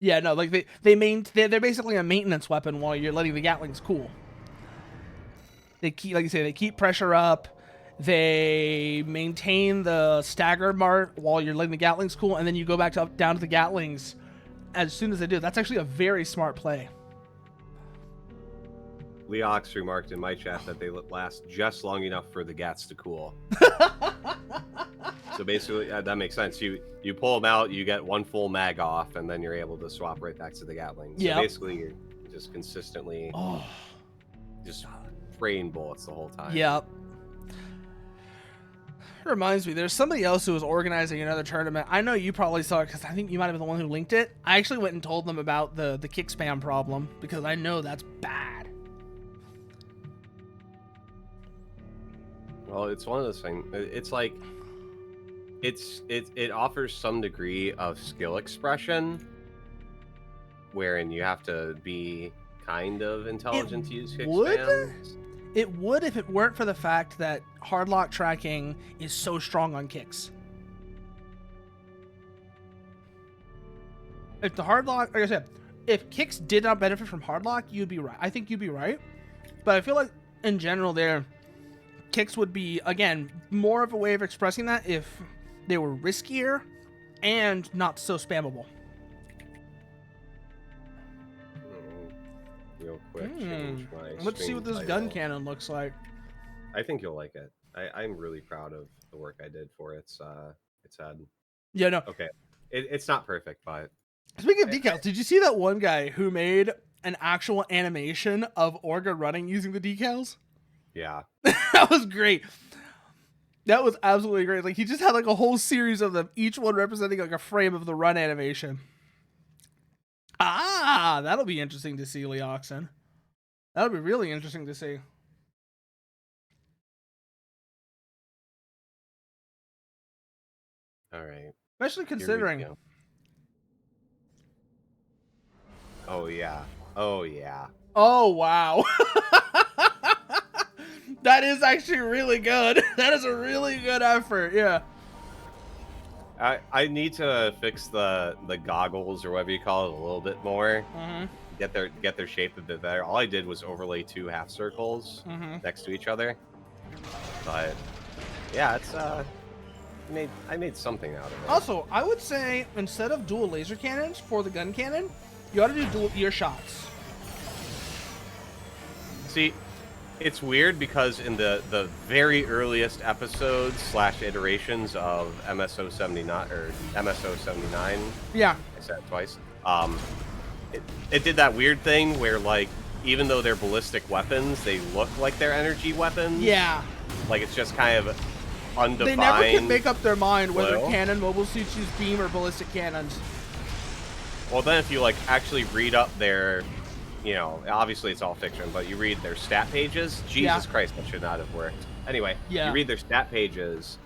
Yeah, no, like they're basically a maintenance weapon while you're letting the Gatlings cool. They keep, like you say, they keep pressure up. They maintain the stagger mark while you're letting the Gatlings cool, and then you go back down to the Gatlings as soon as they do. That's actually a very smart play. Leox remarked in my chat that they last just long enough for the Gats to cool. So basically, that makes sense. You pull them out, you get one full mag off, and then you're able to swap right back to the Gatling. So basically, you're just consistently just spraying bullets the whole time. Yep. Reminds me, there's somebody else who was organizing another tournament. I know you probably saw it because I think you might have been the one who linked it. I actually went and told them about the kick spam problem because I know that's bad. Well, it's one of those things. It's like it offers some degree of skill expression, wherein you have to be kind of intelligent to use kick spams. It would if it weren't for the fact that hardlock tracking is so strong on kicks. If the hardlock, like I said, if kicks did not benefit from hardlock, you'd be right. I think you'd be right. But I feel like in general, kicks would be, again, more of a way of expressing that if they were riskier and not so spammable. Real quick, change my Let's see what this gun cannon looks like. I think you'll like it. I'm really proud of the work I did for its head. Yeah, no. Okay, it's not perfect, but speaking of decals, did you see that one guy who made an actual animation of Orga running using the decals? Yeah. That was great. That was absolutely great. Like, he just had like a whole series of them, each one representing like a frame of the run animation. Ah, that'll be interesting to see, Leoxin. That'll be really interesting to see. All right. Especially considering. Oh yeah. Oh yeah. Oh wow. That is actually really good. That is a really good effort. Yeah. I need to fix the goggles or whatever you call it a little bit more. Mm-hmm. Get their shape a bit better. All I did was overlay 2 half circles next to each other. But yeah, it's I made something out of it. Also, I would say instead of dual laser cannons for the gun cannon, you ought to do dual ear shots. See, it's weird because in the very earliest episodes / iterations of MSO79 or MSO79, yeah, I said it twice. It did that weird thing where, like, even though they're ballistic weapons, they look like they're energy weapons. Yeah, like it's just kind of undefined. They never can make up their mind whether cannon mobile suits use beam or ballistic cannons. Well, then if you like actually read up their, you know, obviously it's all fiction, but you read their stat pages. Jesus Christ, that should not have worked. Anyway, you read their stat pages.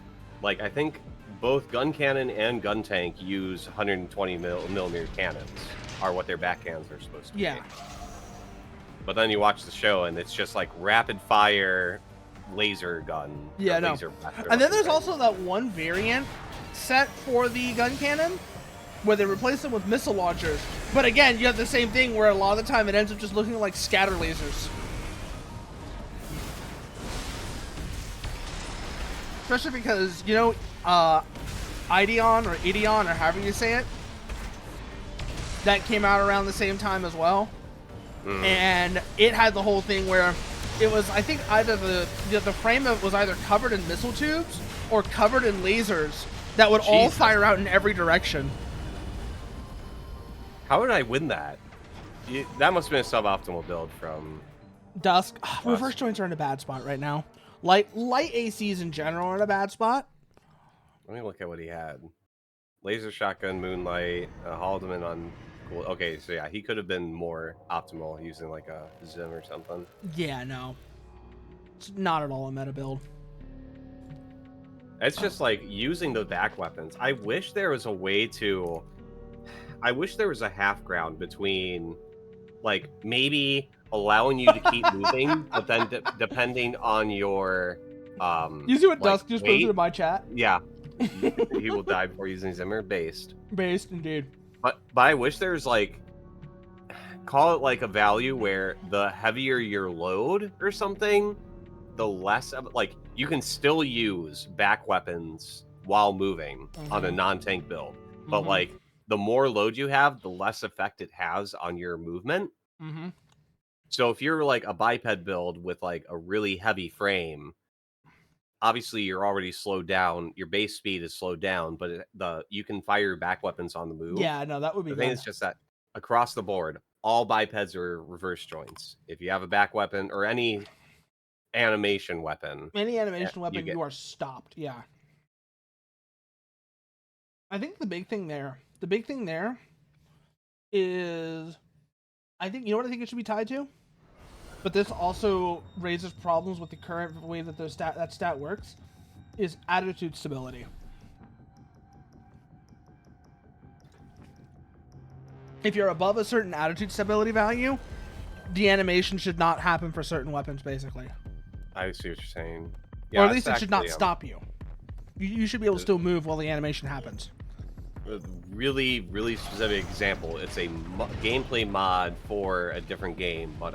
Like, I think both gun cannon and gun tank use 120 millimeter cannons, are what their backhands are supposed to be. But then you watch the show and it's just like rapid fire laser gun. Yeah, no. And then there's also that one variant set for the gun cannon where they replace them with missile launchers. But again, you have the same thing where a lot of the time it ends up just looking like scatter lasers. Especially because, you know, Ideon or Ideon or however you say it, that came out around the same time as well. And it had the whole thing where it was, I think, either the frame of it was either covered in missile tubes or covered in lasers that would all fire out in every direction. How did I win that? That must have been a suboptimal build from Dusk. Reverse joints are in a bad spot right now. Light ACs in general are in a bad spot. Let me look at what he had. Laser shotgun, moonlight, Haldeman on. Cool. Okay, so yeah, he could have been more optimal using like a Zim or something. Yeah, no. It's not at all a meta build. It's just like using the back weapons. I wish there was a way to... I wish there was a half ground between, like, maybe allowing you to keep moving, but then depending on your... you see what like, Dusk just posted in my chat? Yeah. he will die before using Zimmer. Based. Based, indeed. But I wish there's like, call it like a value where the heavier your load or something, the less of like you can still use back weapons while moving on a non-tank build. But like the more load you have, the less effect it has on your movement. So if you're like a biped build with like a really heavy frame, obviously you're already slowed down. Your base speed is slowed down, but you can fire your back weapons on the move. Yeah, no, that would be the thing good. is just that across the board, all bipeds are reverse joints. If you have a back weapon or any animation weapon, you are stopped. Yeah. I think the big thing there is, I think, you know what I think it should be tied to? But this also raises problems with the current way that that stat works, is attitude stability. If you're above a certain attitude stability value, the animation should not happen for certain weapons, basically. I see what you're saying. Yeah, or at least it should not stop you. You should be able to still move while the animation happens. A really, really specific example. It's a gameplay mod for a different game, but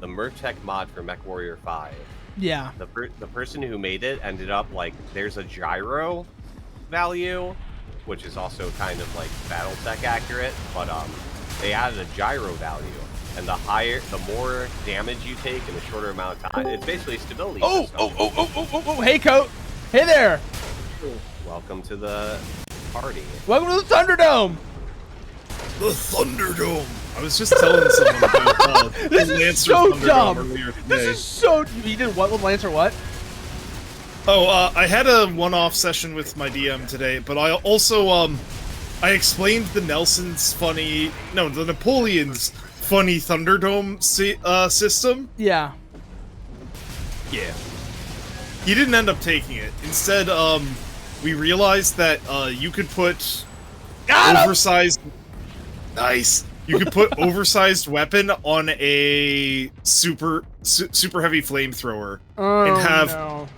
the Mertech mod for MechWarrior 5. Yeah. The person who made it ended up like there's a gyro value, which is also kind of like BattleTech accurate, but they added a gyro value, and the more damage you take in a shorter amount of time, it's basically a stability system. Oh! Hey, Coat. Hey there. Welcome to the party. Welcome to the Thunderdome. The Thunderdome. I was just telling someone about this the is Lancer so Thunderdome dumb. earlier today. This is so. You did what with Lancer? What? Oh, I had a one-off session with my DM today, but I also I explained the Napoleon's funny Thunderdome system. Yeah. Yeah. He didn't end up taking it. Instead, we realized that you could put oversized. Nice. You could put oversized weapon on a super heavy flamethrower and have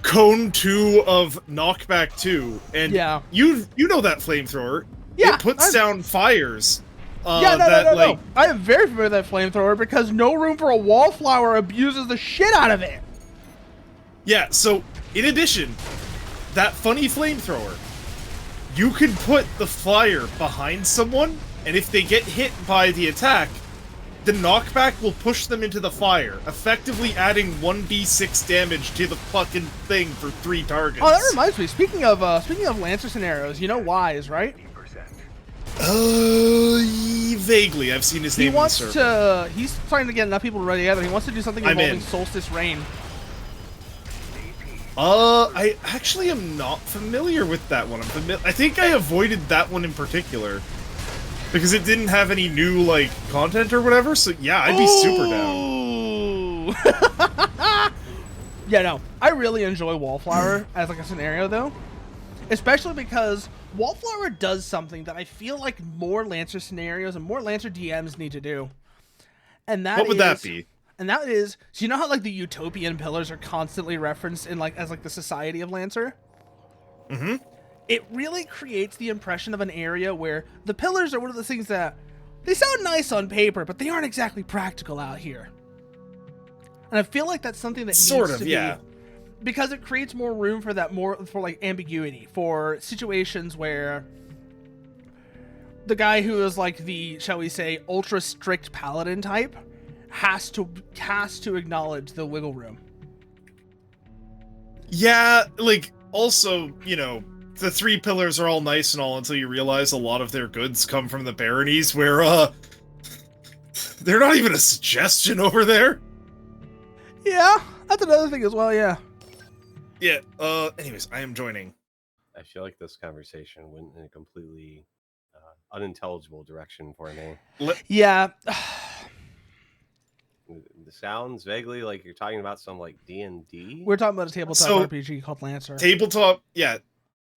cone 2 of knockback 2, and you know that flamethrower. Yeah, it puts down fires. No. I am very familiar with that flamethrower because No Room for a Wallflower abuses the shit out of it. Yeah, so, in addition, that funny flamethrower, you can put the fire behind someone, and if they get hit by the attack, the knockback will push them into the fire, effectively adding 1d6 damage to the fucking thing for 3 targets. Oh, that reminds me. Speaking of Lancer scenarios, you know Wise, right? Vaguely. I've seen his name in the server. He's trying to get enough people to run together. He wants to do something involving Solstice Rain. I actually am not familiar with that one. I think I avoided that one in particular because it didn't have any new like content or whatever. So yeah, I'd be super down. Yeah, no, I really enjoy Wallflower as like a scenario though, especially because Wallflower does something that I feel like more Lancer scenarios and more Lancer DMs need to do. And that what would that be? And that is, so you know how like the utopian pillars are constantly referenced in like as like the society of Lancer? Mm-hmm. It really creates the impression of an area where the pillars are one of the things that they sound nice on paper, but they aren't exactly practical out here. And I feel like that's something that needs to be, because it creates more room for that, for like ambiguity, for situations where the guy who is like the, shall we say, ultra strict paladin type has to acknowledge the wiggle room. Yeah, like, also, you know, the 3 pillars are all nice and all until you realize a lot of their goods come from the baronies, where, they're not even a suggestion over there. Yeah, that's another thing as well, yeah. Yeah, anyways, I am joining. I feel like this conversation went in a completely unintelligible direction for me. Yeah. It sounds vaguely like you're talking about some like D&D. We're talking about a tabletop RPG called Lancer. Tabletop, yeah.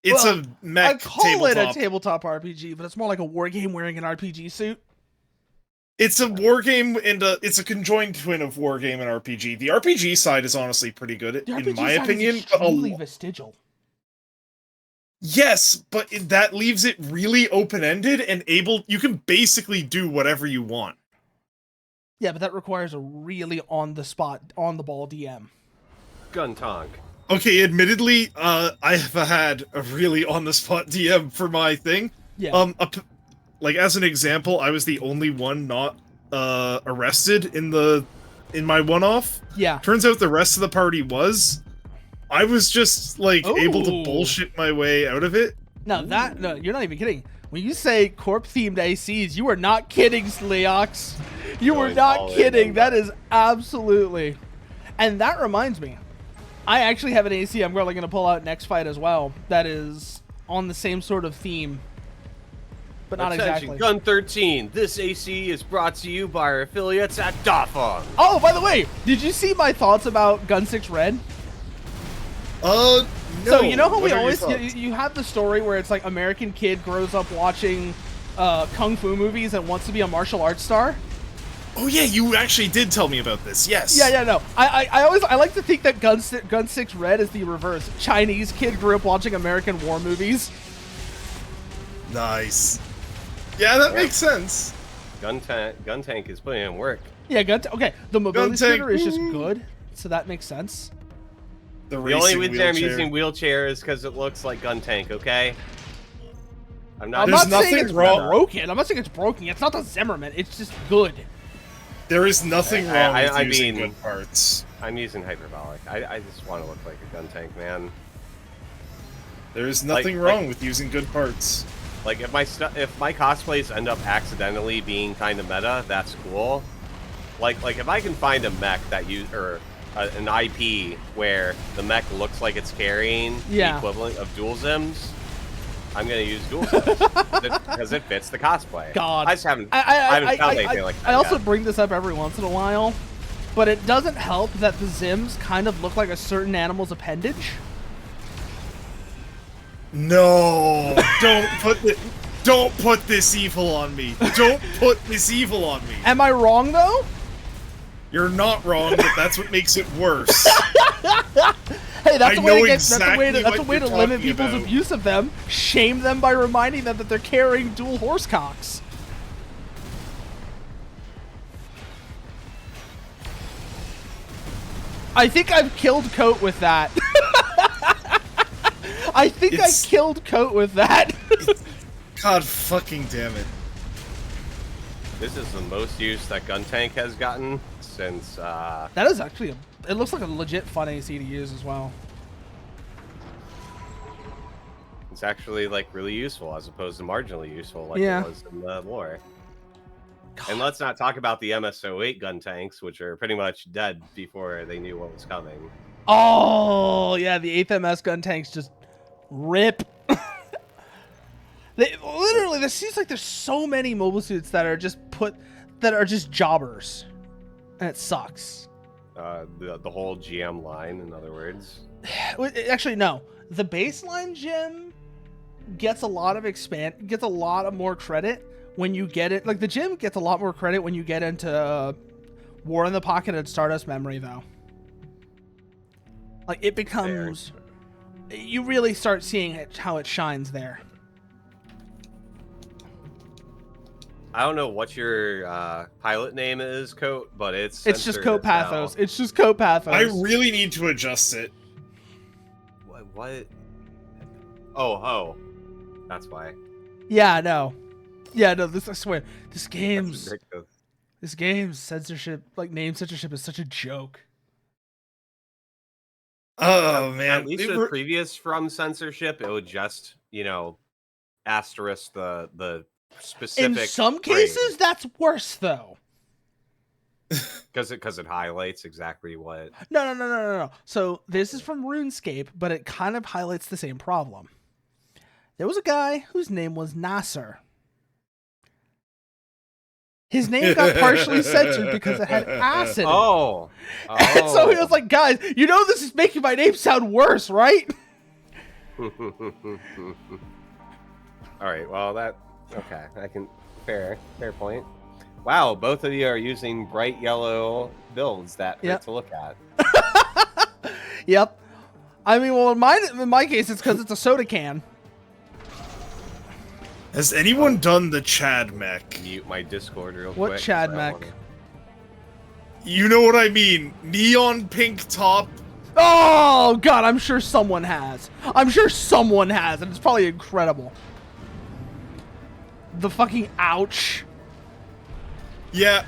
It's a mech I call it a tabletop RPG, but it's more like a war game wearing an RPG suit. It's a war game and it's a conjoined twin of war game and RPG. The RPG side is honestly pretty good, in my opinion. Extremely vestigial. Yes, but that leaves it really open-ended and you can basically do whatever you want. Yeah, but that requires a really on-the-spot, on-the-ball DM. Gun tonk. Okay, admittedly, I have had a really on-the-spot DM for my thing. Yeah. Like, as an example, I was the only one not arrested in my one-off. Yeah. Turns out the rest of the party was. I was just, like, able to Ooh. bullshit my way out of it. No, you're not even kidding. When you say corp-themed ACs, you are not kidding, Sleox. You were not kidding. That is absolutely. And that reminds me, I actually have an AC I'm probably going to pull out next fight as well. That is on the same sort of theme, but not exactly. Gun 13. This AC is brought to you by our affiliates at Dafeng. Oh, by the way, did you see my thoughts about Gun 6 Red? No. So you know how we What are your always thoughts? you have the story where it's like American kid grows up watching kung fu movies and wants to be a martial arts star. Oh yeah, you actually did tell me about this. Yes. Yeah, no. I like to think that Gun 6 Red is the reverse. Chinese kid grew up watching American war movies. Nice. Yeah, that makes sense. Gun tank is putting in work. Yeah, okay. The mobility Gun tank. scooter is just good, so that makes sense. The The only racing reason I'm wheelchair. using wheelchair is because it looks like gun tank. Okay. I'm not. I'm There's not saying nothing it's wrong. broken. I'm not saying it's broken. It's not the Zimmerman. It's just good. There is nothing wrong with I using mean- good parts. I'm using hyperbolic. I just want to look like a gun tank, man. There is nothing wrong with using good parts. Like if my cosplays end up accidentally being kind of meta, that's cool. Like if I can find a mech that an IP where the mech looks like it's carrying the equivalent of dual Zims, I'm gonna use dual Zims because it fits the cosplay. God, I just haven't. I haven't found anything like that. I also yet. bring this up every once in a while, but it doesn't help that the Zims kind of look like a certain animal's appendage. No, don't put this evil on me. Don't put this evil on me. Am I wrong though? You're not wrong, but that's what makes it worse. Hey, that's I a way know to that's a way to, exactly that's a what way to you're limit talking people's about. abuse of them. Shame them by reminding them that they're carrying dual horse cocks. I think I've killed Coat with that. I think I killed Coat with that. God fucking damn it. This is the most use that gun tank has gotten since. That is actually it looks like a legit fun AC to use as well. It's actually like really useful as opposed to marginally useful like Yeah. it was in the lore. And let's not talk about the MS-08 gun tanks, which are pretty much dead before they knew what was coming. Oh, yeah, the 8th MS gun tanks just rip. They literally, there seems like there's so many mobile suits that are just jobbers. And it sucks. The whole GM line, in other words. Actually, no. The baseline gym gets a lot of more credit when you get it. Like, the gym gets a lot more credit when you get into War in the Pocket and Stardust Memory, though. Like, it becomes... You really start seeing how it shines there. I don't know what your pilot name is, Coat, but it's just Coat Pathos. It's just Coat Pathos. I really need to adjust it. What? Oh. That's why. Yeah, no. I swear, this game's censorship, like name censorship, is such a joke. Oh man! At least with previous From censorship, it would just asterisk the specific. In some cases, that's worse though. Because it highlights exactly what. No. So this is from RuneScape, but it kind of highlights the same problem. There was a guy whose name was Nasser. His name got partially censored because it had acid. Oh. And so he was like, guys, this is making my name sound worse, right? All right. Well, okay. I can fair point. Wow, both of you are using bright yellow builds that hurt to look at. Yep. I mean, well, in my case, it's because it's a soda can. Has anyone done the Chad mech? Mute my Discord real What quick. Chad 'cause I mech? wanna- You know what I mean. Neon pink top. Oh god, I'm sure someone has. I'm sure someone has, and it's probably incredible. The fucking ouch. Yeah.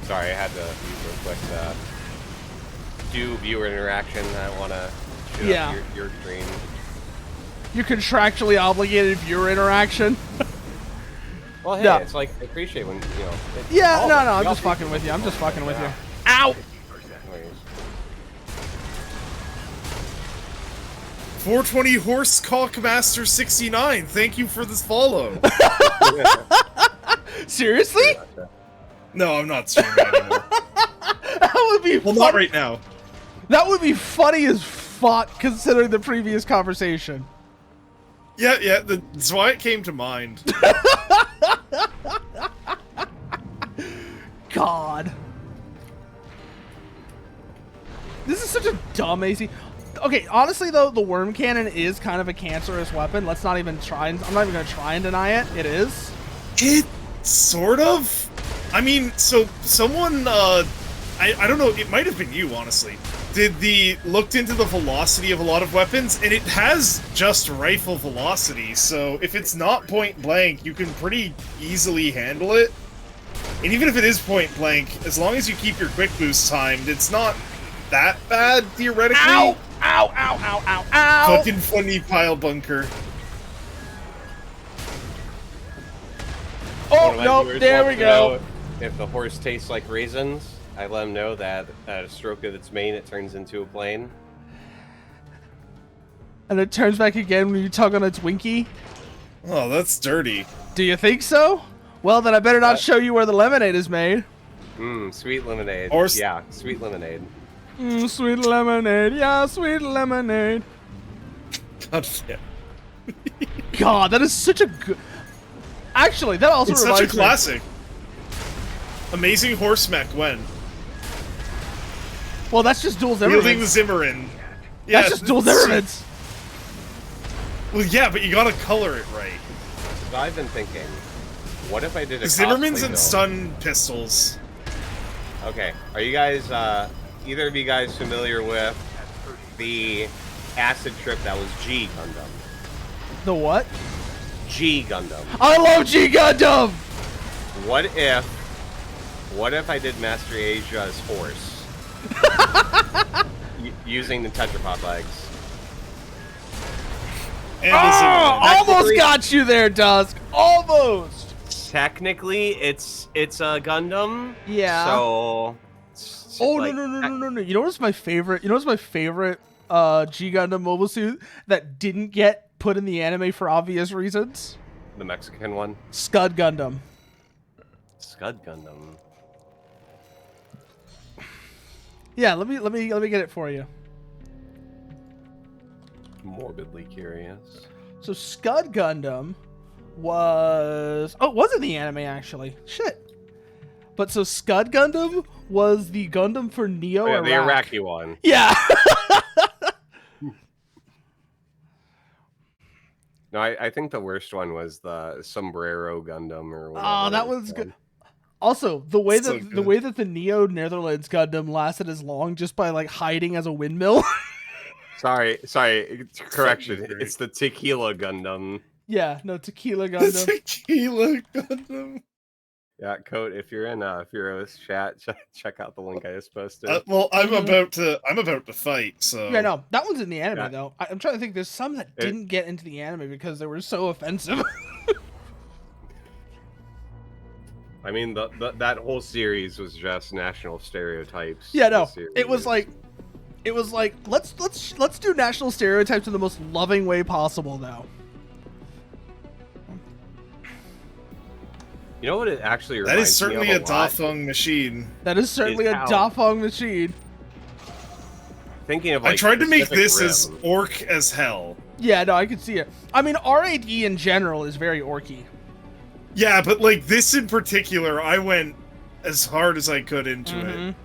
Oh, sorry, I had to use real quick do viewer interaction. I want to shoot Yeah. up your screen. You're contractually obligated viewer interaction. Well, hey, Yeah. it's like I appreciate when you know. Yeah, all no, of it. no, I'm We all just fucking with you. I'm just appreciate fucking with you. yeah. Ow! Anyways. 420 Horse Cockmaster 69. Thank you for this follow. Seriously? No, I'm not streaming anymore. That would be Well, fun- not right now. That would be funny as fuck considering the previous conversation. Yeah, that's why it came to mind. God. This is such a dumb AC. Okay, honestly though, the worm cannon is kind of a cancerous weapon. Let's not even try and I'm not even gonna try and deny it. It is. It sort of. I mean, so someone, I don't know, it might have been you, honestly. Looked into the velocity of a lot of weapons, and it has just rifle velocity, so if it's not point blank, you can pretty easily handle it. And even if it is point blank, as long as you keep your quick boost timed, it's not that bad, theoretically. Ow! Ow, ow, ow, ow, ow! Fucking funny pile bunker. Oh, One of my no, viewers there we wants to go. know if the horse tastes like raisins, I let him know that at a stroke of its mane, it turns into a plane. And it turns back again when you tug on its winky. Oh, that's dirty. Do you think so? Well, then I better not What? show you where the lemonade is made. Mmm, sweet lemonade. Or yeah, sweet lemonade. Mmm, sweet lemonade. Yeah, sweet lemonade. God damn. God, that is such a good... Actually, that also It's reminds such a me... classic. Amazing horse mech when? Well, that's just dual Wielding the Zimmermans. Zimmerin. Yeah, That's just dual it's- Zimmermans. Well, yeah, but you gotta color it right. So I've been thinking, what if I did a Zimmermans cosplay and build? stun pistols. Okay, are you guys, either of you guys familiar with the acid trip that was G Gundam? The what? G Gundam. I love G Gundam! What if I did Master Asia as horse? Using the tetrapod legs. And Oh, the Zimmerin. almost Technically- got you there, Dusk. Almost. Technically, it's a Gundam. Yeah. So. Oh like, no! You know what's my favorite? You know what's my favorite G Gundam mobile suit that didn't get put in the anime for obvious reasons? The Mexican one. Scud Gundam. Scud Gundam. Yeah, let me get it for you. Morbidly curious. So Scud Gundam was it was in the anime actually. Shit. But so Scud Gundam was the Gundam for Neo Oh, yeah, Iraq. the Iraqi one. Yeah. No, I think the worst one was the Sombrero Gundam or whatever. Oh, that it's was called. good. Also, the way So that the good. way that the Neo Netherlands Gundam lasted as long just by like hiding as a windmill. Sorry, correction. Fucking great. It's the Tequila Gundam. Yeah, no, Tequila The Gundam. Tequila Gundam. Yeah, Coat, if you're in Heroes chat, check out the link I just posted. Well, I'm Mhm. about to fight. So Yeah, no, that one's in the anime Yeah. though. I'm trying to think. There's some that didn't get into the anime because they were so offensive. I mean, that whole series was just national stereotypes. Yeah, no, The series. it was like let's do national stereotypes in the most loving way possible though. You know what it actually that reminds is certainly me a of lot? Dafeng machine. That is certainly a how- Dafeng machine. Thinking of I like tried to make Pacific this as Rim. orc as hell. Yeah, no, I could see it. I mean, RAD in general is very orky. Yeah, but like this in particular, I went as hard as I could into it.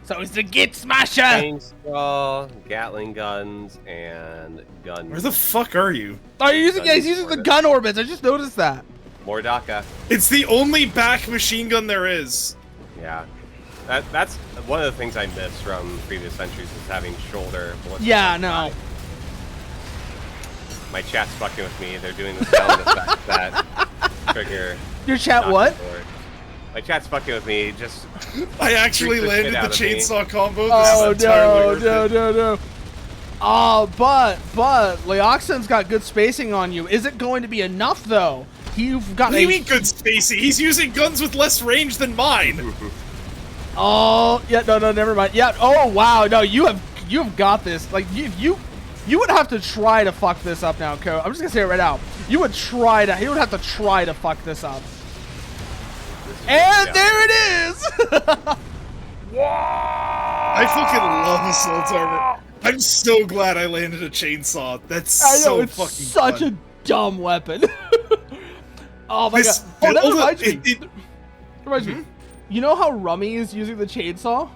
So it's the Git Smasher! Chainsaw, Gatling guns, and gun. Where the fuck are you? Oh, you're using, yeah, he's using the gun orbits. I just noticed that. Mordaka. It's the only back machine gun there is. Yeah. That's one of the things I miss from previous centuries is having shoulder. Yeah, no. My chat's fucking with me. They're doing the sound effect that trigger. Your chat what? Forward. My chat's fucking with me. Just I actually freak the landed shit the out of me. chainsaw combo. This Oh, is entirely no, worth it. no. Oh, but Leoxon's got good spacing on you. Is it going to be enough, though? You've got What do you mean good spacing? He's using guns with less range than mine. Oh, yeah, no, never mind. Yeah, oh, wow, no, you've got this. Like, you would have to try to fuck this up now, Co. I'm just gonna say it right now. He would have to try to fuck this up. And there it is! I fucking love assault armor. I'm so glad I landed a chainsaw. That's I know, so it's fucking such fun. a dumb weapon. Oh my This god. Oh, that build reminds up- me. Reminds me. You know how Rummy is using the chainsaw?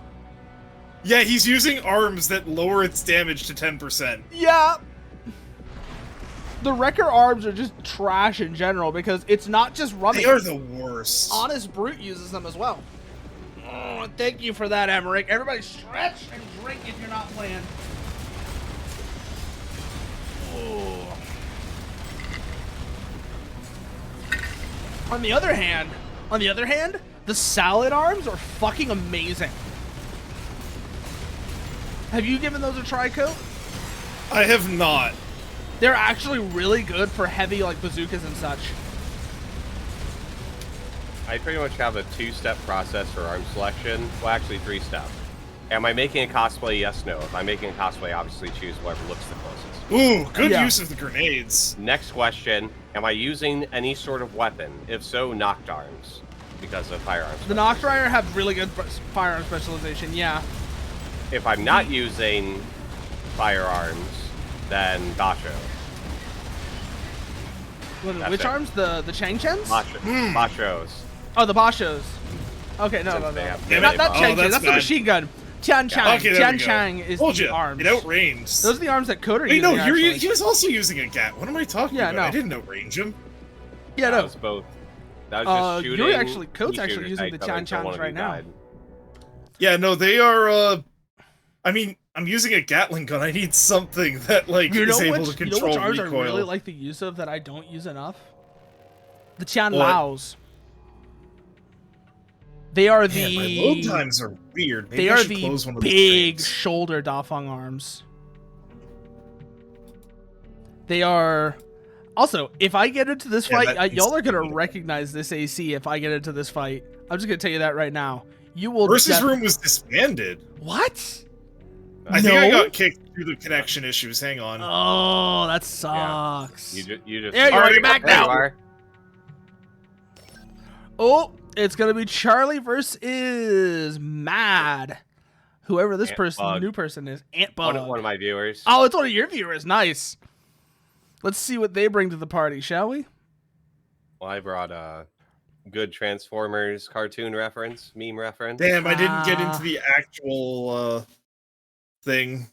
Yeah, he's using arms that lower its damage to 10%. Yeah. The Wrecker arms are just trash in general because it's not just Rummy. They are the worst. Honest Brute uses them as well. Oh, thank you for that, Emmerich. Everybody stretch and drink if you're not playing. Oh. On the other hand, the salad arms are fucking amazing. Have you given those a try, Coat? I have not. They're actually really good for heavy, like, bazookas and such. I pretty much have a 2-step process for arm selection. Well, actually 3-step. Am I making a cosplay? Yes, no. If I'm making a cosplay, obviously choose whatever looks the closest. Ooh, good Yeah. use of the grenades. Next question, am I using any sort of weapon? If so, knocked arms. Because of firearms. The Noctrider have really good firearm specialization, yeah. If I'm not using firearms, then Dacho. That's Which it. arms? The Chang Chens? Bachos. Oh, the Bashos. Okay, no. Since they have- Not Oh, Chang Cheng, that's that's the bad. machine gun. Tian Chang. Okay, there Tian we go. Chang is Told the you, arms. it outranged. Those are the arms that Coder Wait, uses. no, actually. he was also using a gat. What am I talking Yeah, about? no. I didn't outrange him. Yeah, That no. was both. That was just shooting. You're actually, Code's Heat actually shooters using at the each other Tian until one Changs of right you now. died. Yeah, no, they are, I mean, I'm using a Gatling gun. I need something that, like, is able to which control arms recoil. I really like the use of that I don't use enough? The Tian What? Laos. They are Man, my the... load times are weird. Maybe They I are should the close one of these big trains. shoulder Dafeng arms. They are... Also, if I get into this Yeah, fight, that y'all are needs to going be to recognize this AC if I get into this fight. I'm just going to tell you that right now. You will... Versus room was disbanded. What? I think I No? got kicked through the connection issues. Hang on. Oh, that sucks. You just. There you are, you're back There you now. are. Oh, it's going to be Charlie versus Mad. Whoever this Antbug. new person is. Antbug. One of my viewers. Oh, it's one of your viewers. Nice. Let's see what they bring to the party, shall we? Well, I brought a good Transformers cartoon reference, meme reference. Damn, I didn't get into the actual, thing.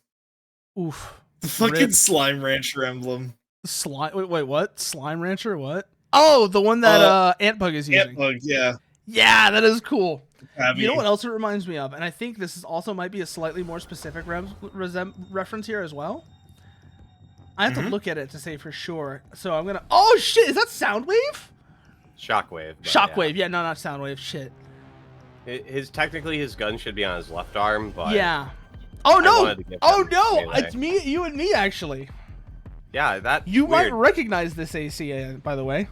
Oof. The fucking Rip. Slime Rancher emblem. Slime. Wait, what? Slime Rancher? What? Oh, the one that Antbug is using. Antbug, yeah. Yeah, that is cool. Tabby. You know what else it reminds me of? And I think this is also might be a slightly more specific reference here as well. I have to look at it to say for sure. So I'm gonna. Oh shit! Is that Soundwave? Shockwave. but Shockwave. Yeah, no, not Soundwave. Shit. Yeah. Technically his gun should be on his left arm, but Yeah. Oh I no! wanted to give Oh him no! melee. It's me, you, and me actually. yeah, that You weird. might recognize this AC, by the way.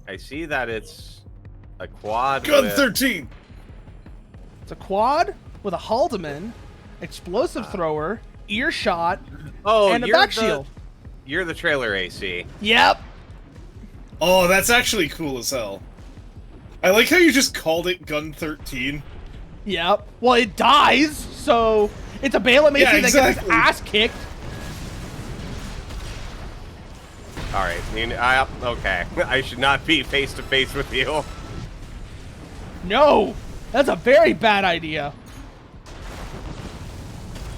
I see that it's a quad. Gun with, 13! It's a quad with a Haldeman, explosive thrower, earshot, Oh, and a you're back the- shield. You're the trailer AC. Yep. Oh, that's actually cool as hell. I like how you just called it Gun 13. Yep. Well, it dies, so it's a Balaam AC Yeah, that gets his exactly. ass kicked. All right. Okay. I should not be face to face with you. No! That's a very bad idea.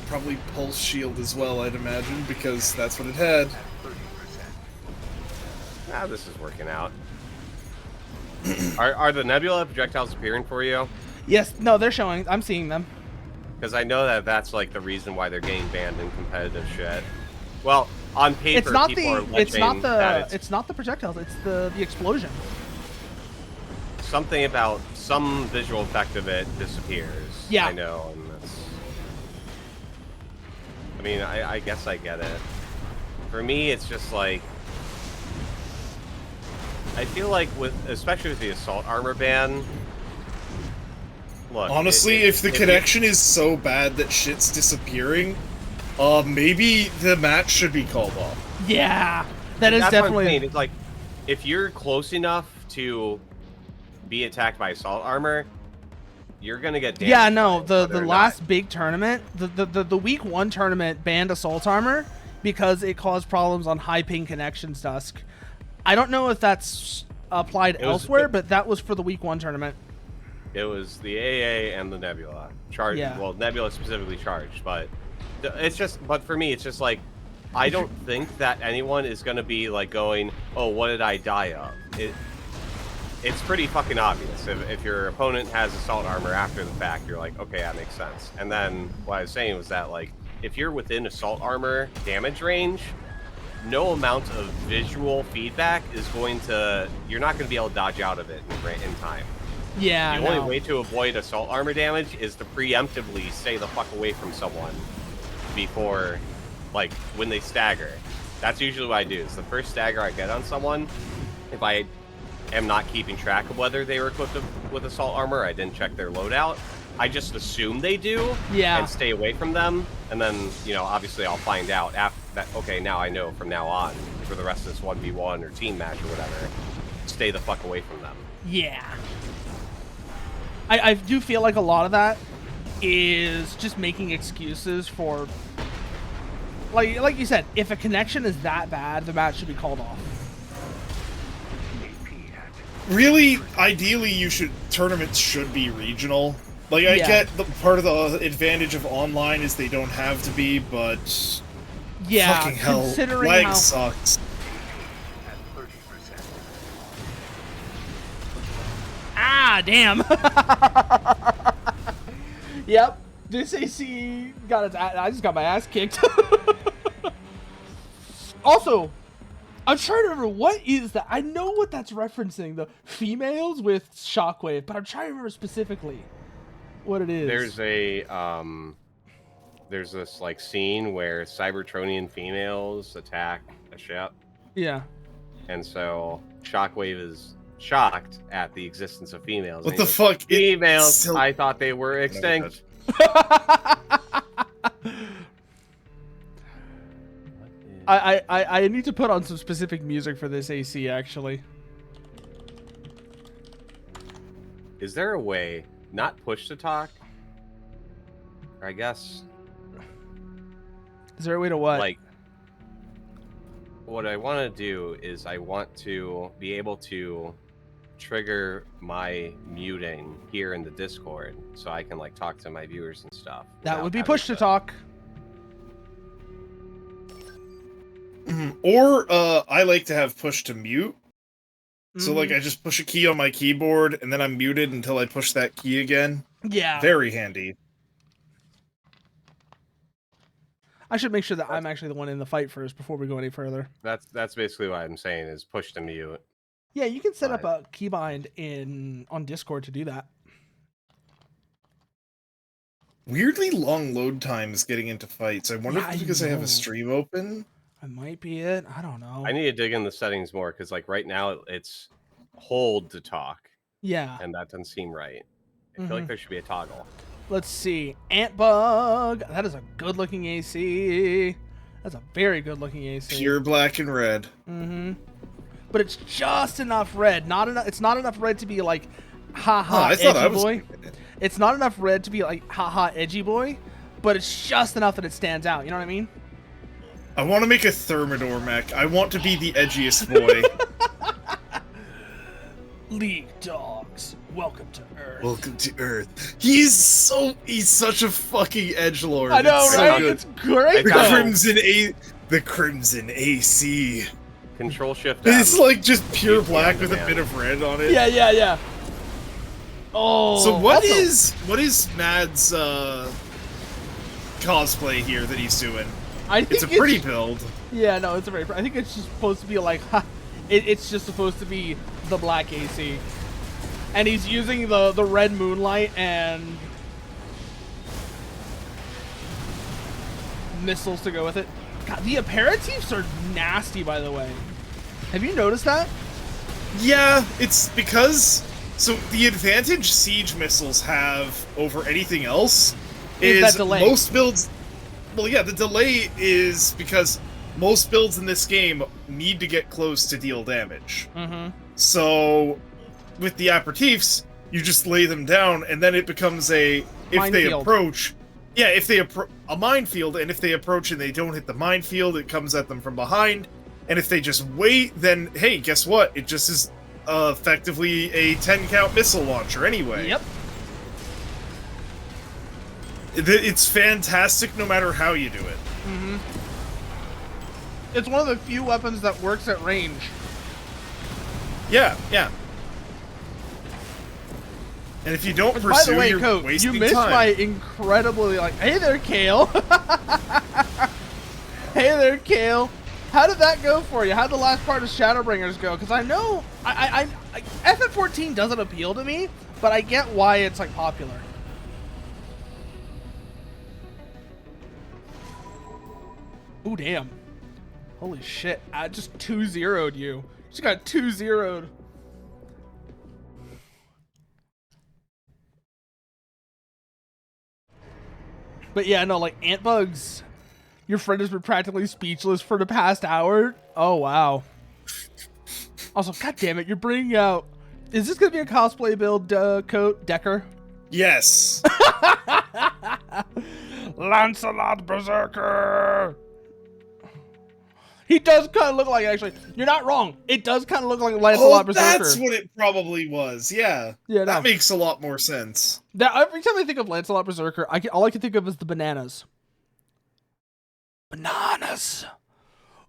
Probably pulse shield as well, I'd imagine, because that's what it had. Ah, this is working out. Are the nebula projectiles appearing for you? Yes, no, they're showing. I'm seeing them. Because I know that that's like the reason why they're getting banned in competitive shit. Well, on paper, It's not people are the. It's not that the. It's not the projectiles. It's the explosion. something about some visual effect of it disappears. Yeah. I know, and that's. I mean, I guess I get it. For me, it's just like. I feel like especially with the assault armor ban. Look, Honestly, if the connection is so bad that shit's disappearing, maybe the match should be called off. Yeah, that is that's definitely. What I'm saying. It's like, if you're close enough to be attacked by assault armor, you're gonna get damaged. Yeah, no, the or last not. big tournament, the week 1 tournament banned assault armor because it caused problems on high ping connections. Dusk. I don't know if that's applied elsewhere, but that was for the week 1 tournament. It was the AA and the Nebula charged. Yeah. Well, Nebula specifically charged, but it's just. But for me, it's just like I don't think that anyone is gonna be like going, "Oh, what did I die of?" It's pretty fucking obvious. If your opponent has assault armor after the fact, you're like, okay, that makes sense. And then what I was saying was that like if you're within assault armor damage range, no amount of visual feedback is going to. You're not going to be able to dodge out of it in time. Yeah, The only way to avoid assault armor damage is to preemptively stay the fuck away from someone before, like, when they stagger. That's usually what I do. Is the first stagger I get on someone, if I am not keeping track of whether they were equipped with assault armor, I didn't check their loadout, I just assume they do, Yeah. and stay away from them, and then, you know, obviously I'll find out after that, okay, now I know from now on, for the rest of this 1v1 or team match or whatever, stay the fuck away from them. Yeah. I do feel like a lot of that is just making excuses for, like you said, if a connection is that bad, the match should be called off. Really, ideally, tournaments should be regional. Like, I Yeah. get the part of the advantage of online is they don't have to be, but Yeah, fucking hell, considering lag how sucks. damn. Yep, this AC got its. I just got my ass kicked. Also, I'm trying to remember what is that. I know what that's referencing, the females with Shockwave, but I'm trying to remember specifically what it is. There's this like scene where Cybertronian females attack a ship, Yeah. and so Shockwave is shocked at the existence of females. What and he the goes, fuck? Females, Still- I thought they were extinct. I need to put on some specific music for this AC, actually. Is there a way, not push to talk? Or I guess, Is there a way to what? like, what I want to do is I want to be able to trigger my muting here in the Discord so I can like talk to my viewers and stuff. that without would be having push to talk. Or, I like to have push to mute. So, like, I just push a key on my keyboard, and then I'm muted until I push that key again. Yeah. Very handy. I should make sure that I'm actually the one in the fight first before we go any further. That's basically what I'm saying is push to mute. Yeah, you can set up Right. a keybind on Discord to do that. Weirdly long load times getting into fights. I wonder Yeah, if it's because I have know. a stream open. That might be it. I don't know. I need to dig in the settings more because like right now it's hold to talk Yeah. and that doesn't seem right. I feel Mhm. like there should be a toggle. Let's see. Antbug. That is a good looking AC. That's a very good looking AC. Pure black and red. Mm-hmm. But it's just enough red. Not enough. It's not enough red to be like, haha, I thought I edgy was boy. thinking it. It's not enough red to be like, haha, edgy boy. But it's just enough that it stands out. You know what I mean? I want to make a Thermidor mech. I want to be the edgiest boy. League dogs, welcome to Earth. Welcome to Earth. He's such a fucking edgelord. I know, It's so right? good. It's great. The though. Crimson AC. Control Shift. It's like just pure Keep black the with a man. bit of red on it. Yeah. Oh. So what that's is Mad's cosplay here that he's doing? I think It's a pretty build. Yeah, no, it's a very. I think it's just supposed to be like, it's just supposed to be the black AC, and he's using the red moonlight and missiles to go with it. God, the aperitifs are nasty, by the way. Have you noticed that? Yeah, it's because so the advantage siege missiles have over anything else Is is that delay. most builds. Well, yeah, the delay is because most builds in this game need to get close to deal damage. Mm-hmm. So, with the aperitifs, you just lay them down, and then it becomes a if they Minefield. approach. Yeah, if they a minefield, and if they approach and they don't hit the minefield, it comes at them from behind. And if they just wait, then hey, guess what? It just is effectively a 10-count missile launcher anyway. Yep. It's fantastic no matter how you do it. Mm-hmm. It's one of the few weapons that works at range. Yeah. And if you don't Which, pursue, by the way, you're Coach, wasting you missed time. my incredibly hey there, Kale. Hey there, Kale. How did that go for you? How did the last part of Shadowbringers go? Because I know FF14 doesn't appeal to me, but I get why it's like popular. Ooh, damn. Holy shit. I just 2-0'd you. Just got 2-0'd. But yeah, no, like ant bugs. Your friend has been practically speechless for the past hour. Oh, wow. Also, god damn it, you're bringing out... Is this going to be a cosplay build, coat, Decker? Yes. Lancelot Berserker! He does kind of look like, actually, you're not wrong. It does kind of look like Lancelot Berserker. That's what it probably was. Yeah. Yeah, no. That makes a lot more sense. That, every time I think of Lancelot Berserker, all I can think of is the bananas. Bananas.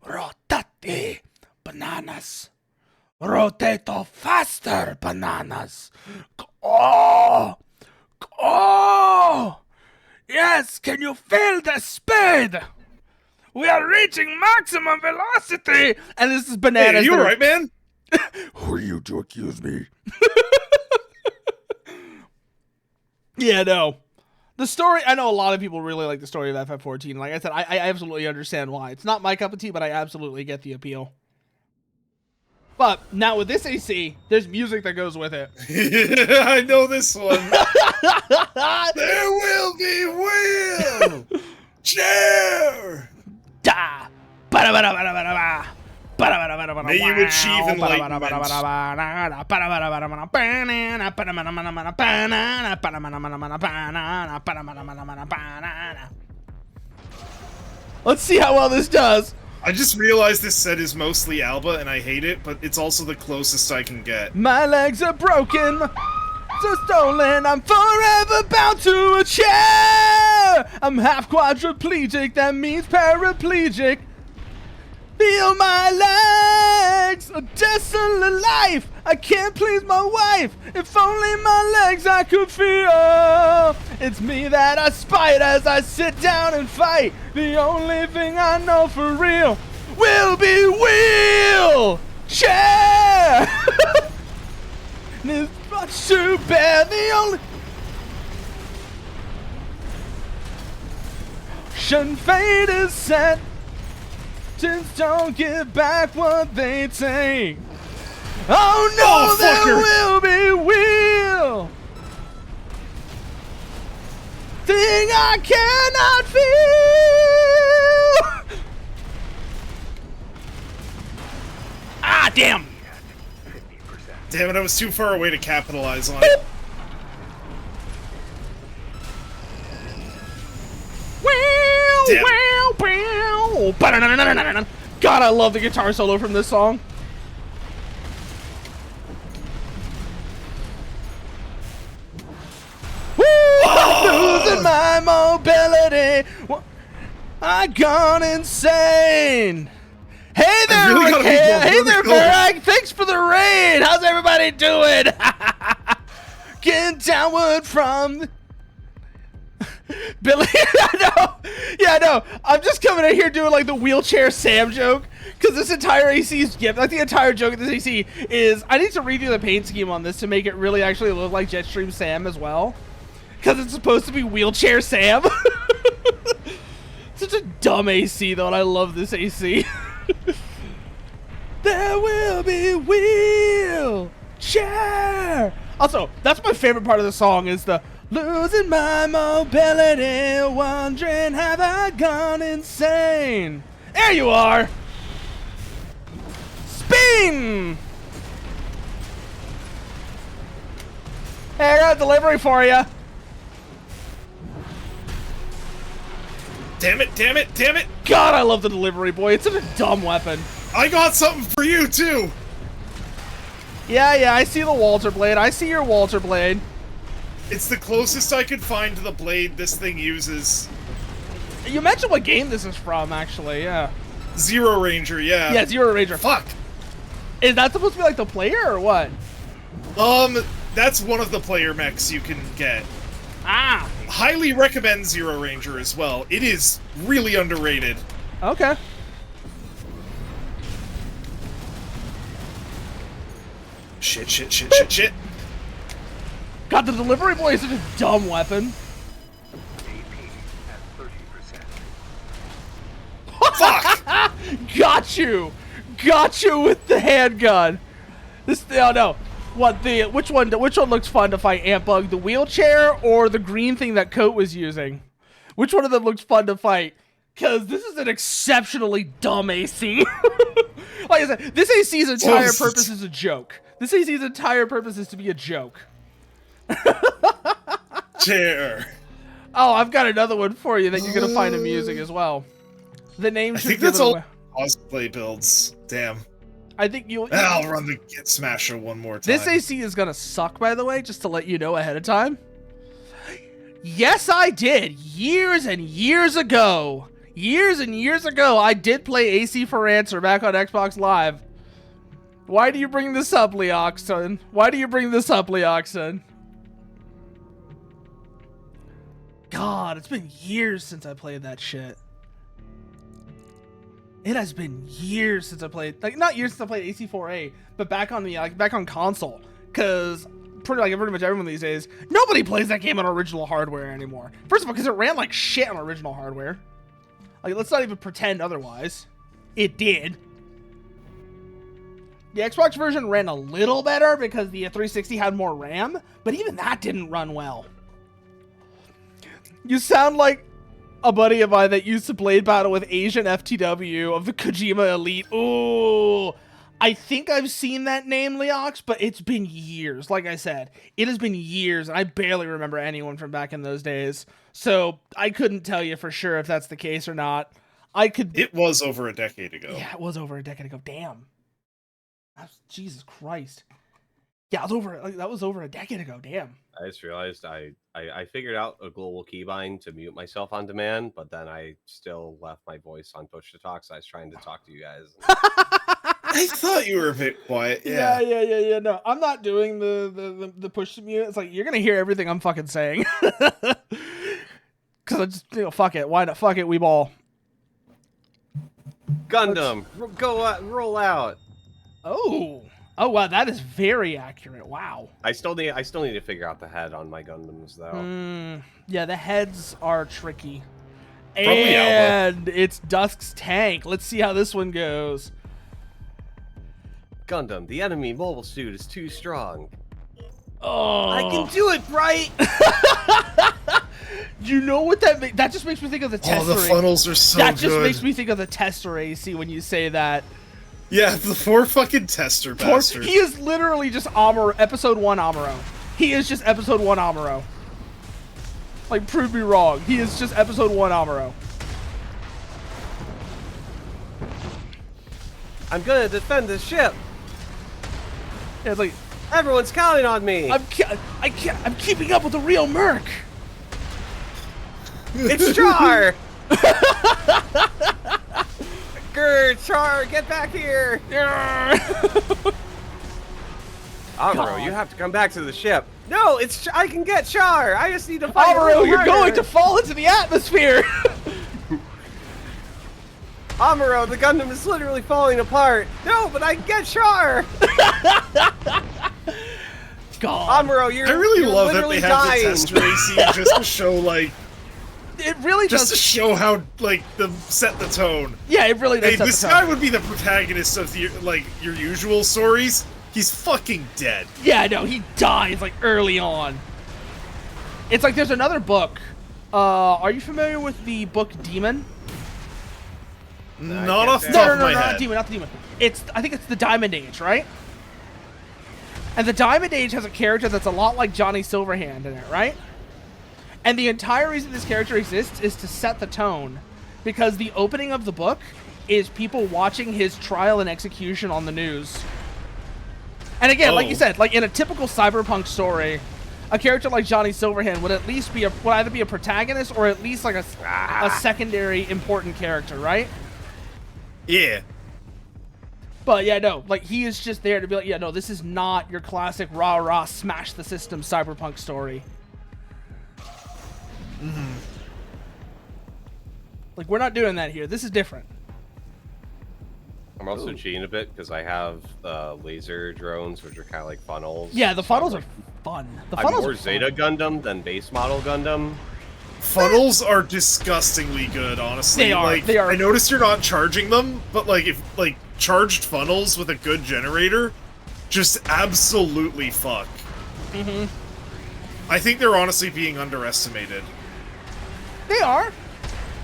Rotate. Bananas. Rotato faster, bananas. Oh! Oh! Yes, can you feel the speed? We are reaching maximum velocity! And this is bananas. Hey, you alright, man? Who are you to accuse me? Yeah, no. The story, I know a lot of people really like the story of FF14. Like I said, I absolutely understand why. It's not my cup of tea, but I absolutely get the appeal. But now with this AC, there's music that goes with it. I know this one. There will be will. Chair. Da! May you achieve enlightenment. Let's see how well this does. I just realized this set is mostly Alba, and I hate it, but it's also the closest I can get. My legs are broken, so stolen. I'm forever bound to a chair. I'm half quadriplegic, that means paraplegic. Feel my legs, a desolate life. I can't please my wife. If only my legs I could feel. It's me that I spite as I sit down and fight. The only thing I know for real will be wheelchair. It's much too bad. The only fate is set. Just don't give back what they take. Oh no, Oh, there fucker. will be wheel. Thing I cannot feel. Ah, damn. 50%. Damn it, I was too far away to capitalize on it. Wow, Damn. wow, wow. Woo! God, I love the guitar solo from this song. Woo! I'm losing my mobility. I gone insane. Hey there, really gotta be Rick. more Hey there, vertical. Varag. Thanks for the raid. How's everybody doing? Getting downward from Billy. I know. Yeah, I know. I'm just coming in here doing like the wheelchair Sam joke because this entire AC's gift, like the entire joke of this AC is I need to redo the paint scheme on this to make it really actually look like Jetstream Sam as well because it's supposed to be wheelchair Sam. Such a dumb AC though, and I love this AC. There will be wheelchair. Also, that's my favorite part of the song is the losing my mobility, wondering have I gone insane. There you are. Spin. Hey, I got a delivery for you. Damn it, damn it, damn it! God, I love the delivery boy. It's such a dumb weapon. I got something for you, too! Yeah, I see the Walter Blade. I see your Walter Blade. It's the closest I could find to the blade this thing uses. You mentioned what game this is from, actually, yeah. Zero Ranger, yeah. Yeah, Zero Ranger. Fuck! Is that supposed to be like the player or what? That's one of the player mechs you can get. Ah! Highly recommend Zero Ranger as well. It is really underrated. Okay. Shit. God, the delivery boy is such a dumb weapon. AP at 30%. Fuck! Got you! Got you with the handgun! This, oh no. Which one looks fun to fight, Ant Bug? The wheelchair or the green thing that Coat was using? Which one of them looks fun to fight? Because this is an exceptionally dumb AC. Like I said, this AC's entire purpose is a joke. This AC's entire purpose is to be a joke. Chair. Oh, I've got another one for you that you're going to find amusing as well. The name I should think give that's it all away. cosplay builds. Damn. I think you'll... I'll run the Get Smasher one more time. This AC is going to suck, by the way, just to let you know ahead of time. Yes, I did. Years and years ago. I did play AC for Answer back on Xbox Live. Why do you bring this up, Leoxon? Why do you bring this up, Leoxon? God, it's been years since I played that shit. It has been years since I played, like, not years since I played AC4A, but back on the, back on console. Because pretty much everyone these days, nobody plays that game on original hardware anymore. First of all, because it ran like shit on original hardware. Like, let's not even pretend otherwise. It did. The Xbox version ran a little better because the 360 had more RAM, but even that didn't run well. You sound like a buddy of mine that used to blade battle with Asian FTW of the Kojima Elite. Ooh, I think I've seen that name, Leox, but it's been years. Like I said, it has been years, and I barely remember anyone from back in those days. So I couldn't tell you for sure if that's the case or not. It was over a decade ago. Yeah, it was over a decade ago. Damn. Jesus Christ. Yeah, that was over a decade ago. Damn. I just realized I figured out a global keybind to mute myself on demand, but then I still left my voice on push to talk, so I was trying to talk to you guys. I thought you were a bit quiet. Yeah. No, I'm not doing the push to mute. It's like you're gonna hear everything I'm fucking saying. Cause I just fuck it. Why not? Fuck it. We ball. Gundam, roll out. Oh wow, that is very accurate. Wow. I still need to figure out the head on my Gundams though. Yeah, the heads are tricky. Probably And it's Dusk's tank. Let's see how this one goes. Gundam, the enemy mobile suit is too strong. Oh, I can do it, right? You know what that just makes me think of the Tester. Oh, the funnels are so That good. just makes me think of the Tester AC when you say that. Yeah, the poor fucking Tester bastard. He is literally just episode 1 Amuro. He is just episode 1 Amuro. Like, prove me wrong. He is just episode 1 Amuro. I'm gonna defend this ship. Yeah, it's like Everyone's counting on me. I'm keeping up with the real Merc. It's Char. Grr, Char, get back here. Amuro, you have to come back to the ship. No, I can get Char. I just need to fight. Amuro, you're going to fall into the atmosphere. Amuro, the Gundam is literally falling apart. No, but I can get Char. God. Amuro, you're I really you're love that they literally have dying. the test racing just to show, like, It really just does. to show how, like, set the tone. Yeah, it really does. Hey, set this the guy tone. would be the protagonist of the, like, your usual stories. He's fucking dead. Yeah, no, he dies like early on. It's like there's another book. Are you familiar with the book Demon? Not off the No, top no, of no, my not head. Demon, not the Demon. I think it's the Diamond Age, right? And the Diamond Age has a character that's a lot like Johnny Silverhand in it, right? And the entire reason this character exists is to set the tone, because the opening of the book is people watching his trial and execution on the news. And again, like you said, like in a typical cyberpunk story, a character like Johnny Silverhand would at least be would either be a protagonist or at least like a secondary important character, right? Yeah. But yeah, no, like he is just there to be like, yeah, no, this is not your classic rah-rah smash the system cyberpunk story. Mm-hmm. Like, we're not doing that here. This is different. I'm also cheating a bit because I have laser drones, which are kind of like funnels. Yeah, the funnels So are fun. The I'm funnels more are fun. Zeta Gundam than base model Gundam. Funnels are disgustingly good, honestly. They are, Like, they are. I noticed you're not charging them, but like if like charged funnels with a good generator, just absolutely fuck. Mm-hmm. I think they're honestly being underestimated. They are,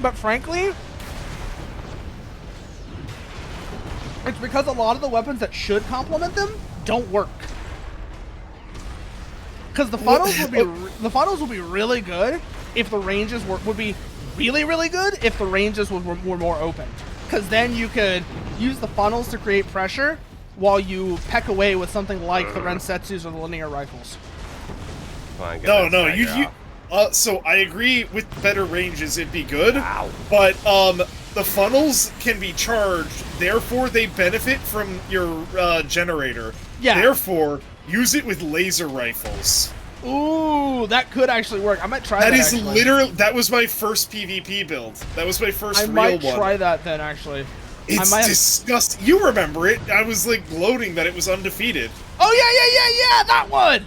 but frankly, it's because a lot of the weapons that should complement them don't work. Because the funnels would be really good if the ranges would be really good if the ranges were more open. Because then you could use the funnels to create pressure while you peck away with something like the Rensetsus or the linear rifles. Come on, get No, that no, stagger off. so I agree with better ranges, it'd be good. Ow. But the funnels can be charged, therefore they benefit from your generator. Yeah. Therefore, use it with laser rifles. Ooh, that could actually work. I might try that. That is actually. literally that was my first PvP build. That was my first I real might one. try that then, actually. It's disgusting. You remember it? I was like gloating that it was undefeated. Oh yeah, that one.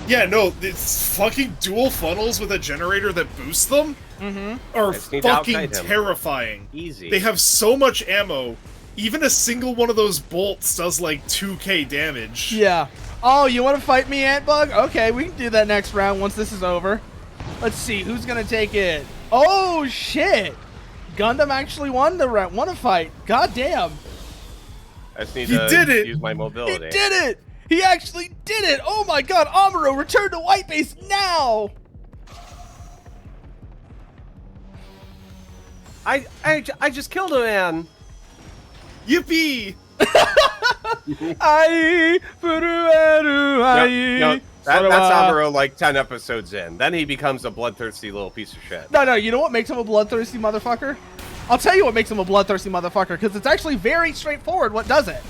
Yeah, no, it's fucking dual funnels with a generator that boosts them are just need to fucking outkite him. terrifying. Easy. They have so much ammo. Even a single one of those bolts does like 2k damage. Yeah. Oh, you want to fight me, Antbug? Okay, we can do that next round once this is over. Let's see, who's gonna take it? Oh shit! Gundam actually won a fight. God damn! I just need He to did it! use my He mobility. did it! He actually did it! Oh my god, Amuro, return to White Base now! I just killed a man. Yippee! Ai, furueru, ai. No, that's Amuro like 10 episodes in. Then he becomes a bloodthirsty little piece of shit. No, you know what makes him a bloodthirsty motherfucker? I'll tell you what makes him a bloodthirsty motherfucker, because it's actually very straightforward what does it.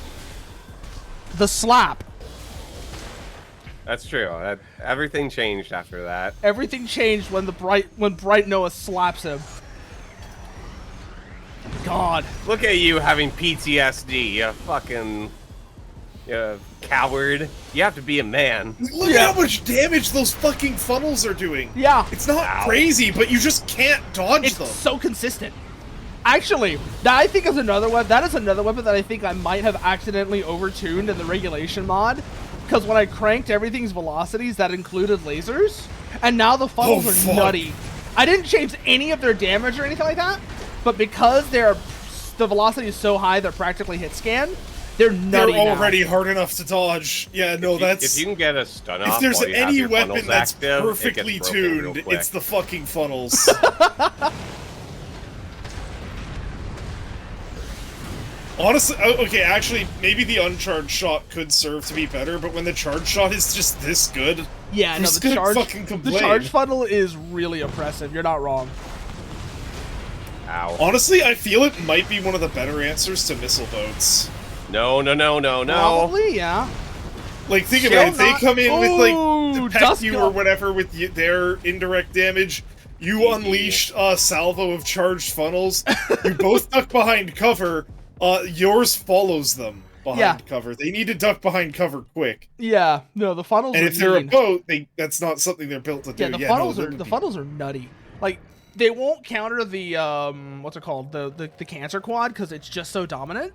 The slap. That's true. Everything changed after that. Everything changed when Bright Noah slaps him. God. Look at you having PTSD, you fucking coward. You have to be a man. Look at how much damage those fucking funnels are doing. Yeah. It's not crazy, but you just can't dodge It's them. so consistent. Actually, that I think is another weapon. That is another weapon that I think I might have accidentally overtuned in the regulation mod. Because when I cranked everything's velocities, that included lasers. And now the funnels are fuck. nutty. I didn't change any of their damage or anything like that. But because the velocity is so high, they're practically hit scan. They're nutty They're now. already hard enough to dodge. Yeah, no, that's... If you can get a stun off If there's while you have any your weapon funnels that's active, it gets perfectly broken real tuned, quick. it's the fucking funnels. Honestly, okay, actually, maybe the uncharged shot could serve to be better, but when the charged shot is just this good, Yeah, no, who's the gonna charge, fucking the complain? charge funnel is really oppressive. You're not wrong. Ow. Honestly, I feel it might be one of the better answers to missile boats. No. Probably, yeah. Like, think Still about it, they not- come in with, Ooh, like, to peck you or whatever with their indirect damage. You unleash a salvo of charged funnels. You both duck behind cover. Yours follows them behind cover. They need to duck behind cover quick. Yeah, no, the funnels And are if they're a mean. boat, that's not something they're built to do. Yeah, the funnels are nutty. Like, they won't counter the, what's it called? The cancer quad, because it's just so dominant.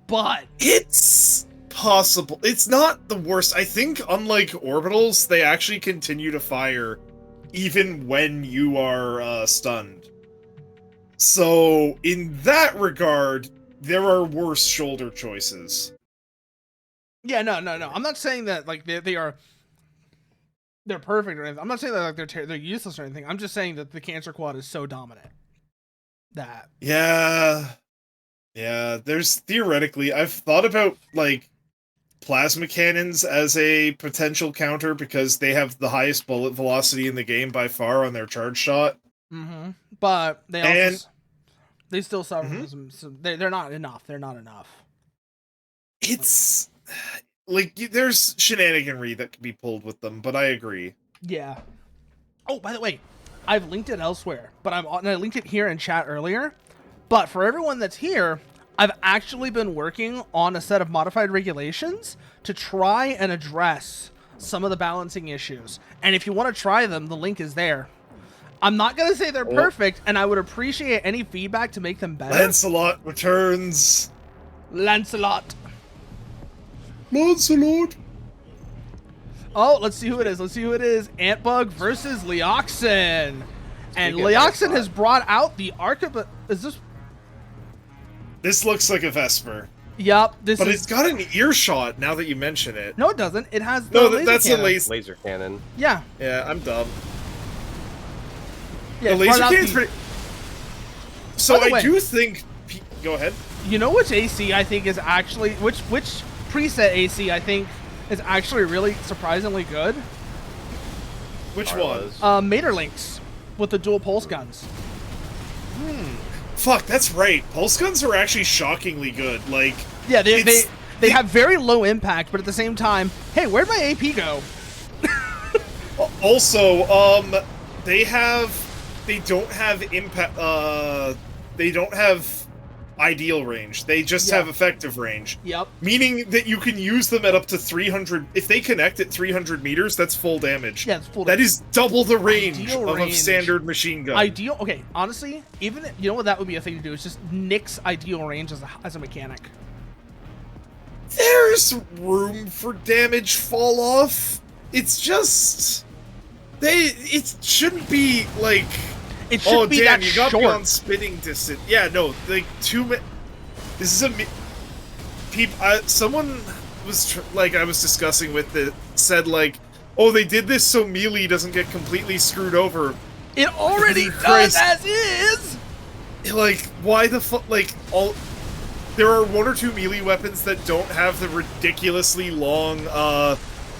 But It's possible. It's not the worst. I think, unlike orbitals, they actually continue to fire even when you are stunned. So, in that regard, there are worse shoulder choices. yeah, no. I'm not saying that like they're perfect or anything. I'm not saying that like they're useless or anything. I'm just saying that the cancer quad is so dominant that Yeah, there's theoretically, I've thought about, like, plasma cannons as a potential counter because they have the highest bullet velocity in the game by far on their charge shot. but they also And- they still suffer from some they're not enough. They're not enough. It's like there's shenaniganry that can be pulled with them, but I agree. Yeah. Oh, by the way, I've linked it elsewhere, but I linked it here in chat earlier. But for everyone that's here, I've actually been working on a set of modified regulations to try and address some of the balancing issues. And if you want to try them, the link is there. I'm not going to say they're perfect, and I would appreciate any feedback to make them better. Lancelot returns. Lancelot. Lancelot. Oh, let's see who it is. Antbug versus Leoxin. And Speaking of Leoxin Lancelot. has brought out the Archibald. Is this? This looks like a Vesper, Yup. This but is. it's got an earshot now that you mention it. No, it doesn't. It has the No, laser that's cannon. a laser. Laser cannon. Yeah. Yeah, I'm dumb. Yeah. The it's brought laser out cannon's the- pretty. So By the way- I do think. Go ahead. You know which AC I think is actually which preset AC I think is actually really surprisingly good? Which Carlos. one? Materlinks with the dual pulse guns. Fuck, that's right. Pulse guns are actually shockingly good. Like, Yeah, It's- they have very low impact, but at the same time, hey, where'd my AP go? also, they don't have impact. They don't have ideal range. They just Yeah. have effective range. Yep. Meaning that you can use them at up to 300. If they connect at 300 meters, that's full damage. Yeah, it's full. That is double the range Ideal of a range. standard machine gun. Ideal. Okay, honestly, even you know what that would be a thing to do is just nix ideal range as a mechanic. There's room for damage fall off. It's just it shouldn't be like, It should oh be damn, that you got short. beyond spitting distance. Yeah, no, like this is a someone was like I was discussing with it said like, oh, they did this so melee doesn't get completely screwed over. It already does Christ. as is. Like, why the fuck? Like, there are one or two melee weapons that don't have the ridiculously long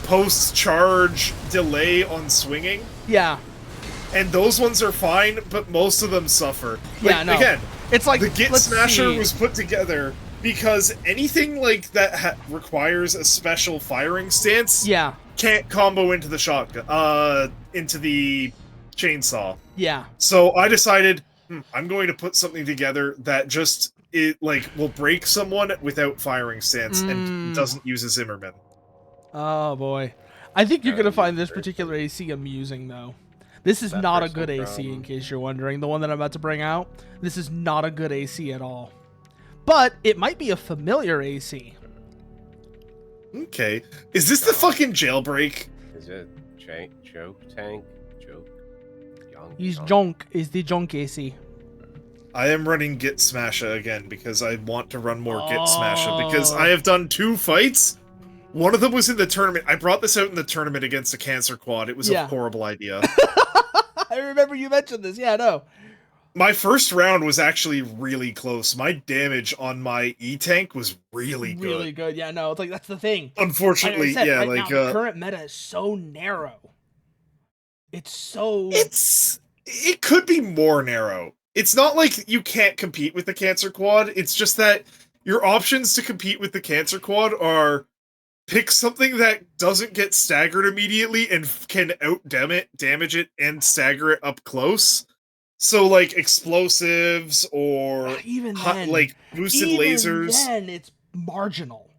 post-charge delay on swinging, Yeah. and those ones are fine, but most of them suffer. Like, Yeah, no. Again, It's like the Git let's Smasher see. was put together because anything like that requires a special firing stance Yeah. can't combo into the shotgun, into the chainsaw. Yeah. So I decided I'm going to put something together that just will break someone without firing stance and doesn't use a Zimmerman. Oh boy. I think you're Yeah, gonna find this very particular AC amusing though. This is That not a person good AC, from- in case you're wondering. The one that I'm about to bring out. This is not a good AC at all. But it might be a familiar AC. Okay, is this the fucking jailbreak? Is it joke tank? Joke? Young? He's young? junk. Is the junk AC. I am running Git Smasher again because I want to run more Git Smasher because I have done 2 fights. One of them was in the tournament. I brought this out in the tournament against a cancer quad. It was Yeah. a horrible idea. I remember you mentioned this. Yeah, no. My first round was actually really close. My damage on my E-Tank was really good. Really good. Yeah, no, it's like that's the thing. Unfortunately, like I said, yeah, right like now the current meta is so narrow. It's so it could be more narrow. It's not like you can't compete with the Cancer Quad. It's just that your options to compete with the Cancer Quad are pick something that doesn't get staggered immediately and can damage it and stagger it up close. So like explosives or even then, like boosted even lasers. then it's marginal.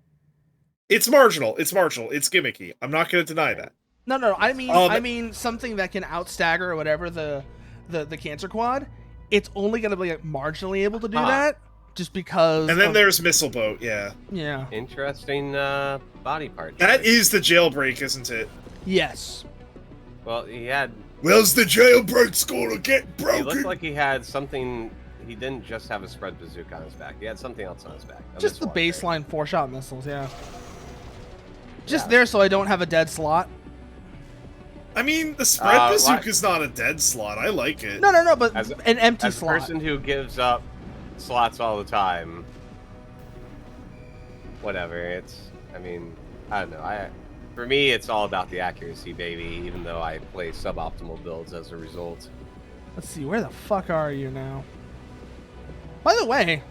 It's marginal. It's marginal. It's gimmicky. I'm not going to deny that. No. I mean something that can outstagger or whatever the Cancer Quad. It's only going to be like marginally able to do that, just because. And then there's Missile Boat. Yeah. Yeah. Interesting body part. That is the jailbreak, isn't it? Yes. Well, he had. Where's the jailbreak's gonna get broken? He looked like he had something. He didn't just have a spread bazooka on his back. He had something else on his back. Just the baseline 4-shot missiles, yeah. Just there so I don't have a dead slot. I mean, the spread bazooka's not a dead slot. I like it. No, but an empty slot. As a person who gives up slots all the time, whatever. I mean, I don't know. For me, it's all about the accuracy, baby, even though I play suboptimal builds as a result. Let's see, where the fuck are you now? By the way,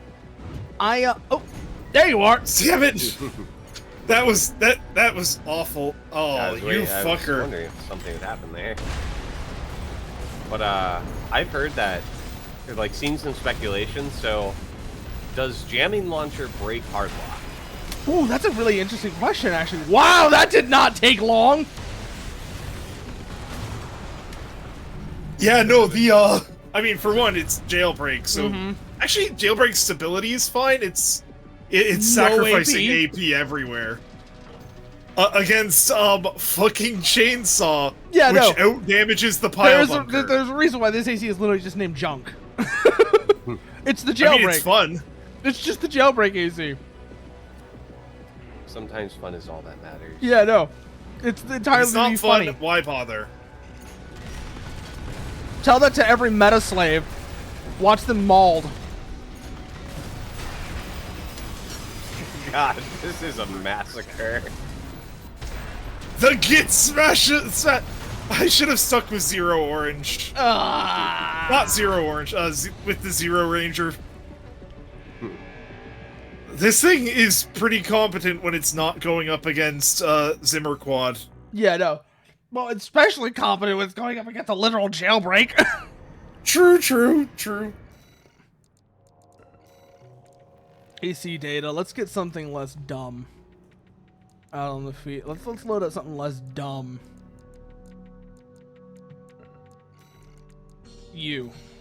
oh, there you are. Damn it! that was awful. Oh, you fucker! I was wondering if something had happened there. But I've heard that, like, seen some speculation. So, does jamming launcher break hard lock? Ooh, that's a really interesting question, actually. Wow, that did not take long. Yeah, no, I mean, for one, it's jailbreak, so actually, jailbreak stability is fine. It's sacrificing AP everywhere against fucking chainsaw, which out damages the pile bunker. There's a reason why this AC is literally just named junk. It's the jailbreak. I mean, it's fun. It's just the jailbreak AC. Sometimes fun is all that matters. Yeah, no, it's entirely it's not funny. Fun. Why bother? Tell that to every meta slave. Watch them mauled. God, this is a massacre. The Git Smash! I should have stuck with Zero Orange. Not Zero Orange, with the Zero Ranger. This thing is pretty competent when it's not going up against Zimmer Quad. Yeah, no. Well, it's especially competent when it's going up against a literal jailbreak. True. AC data. Let's get something less dumb out on the feet. Let's load up something less dumb.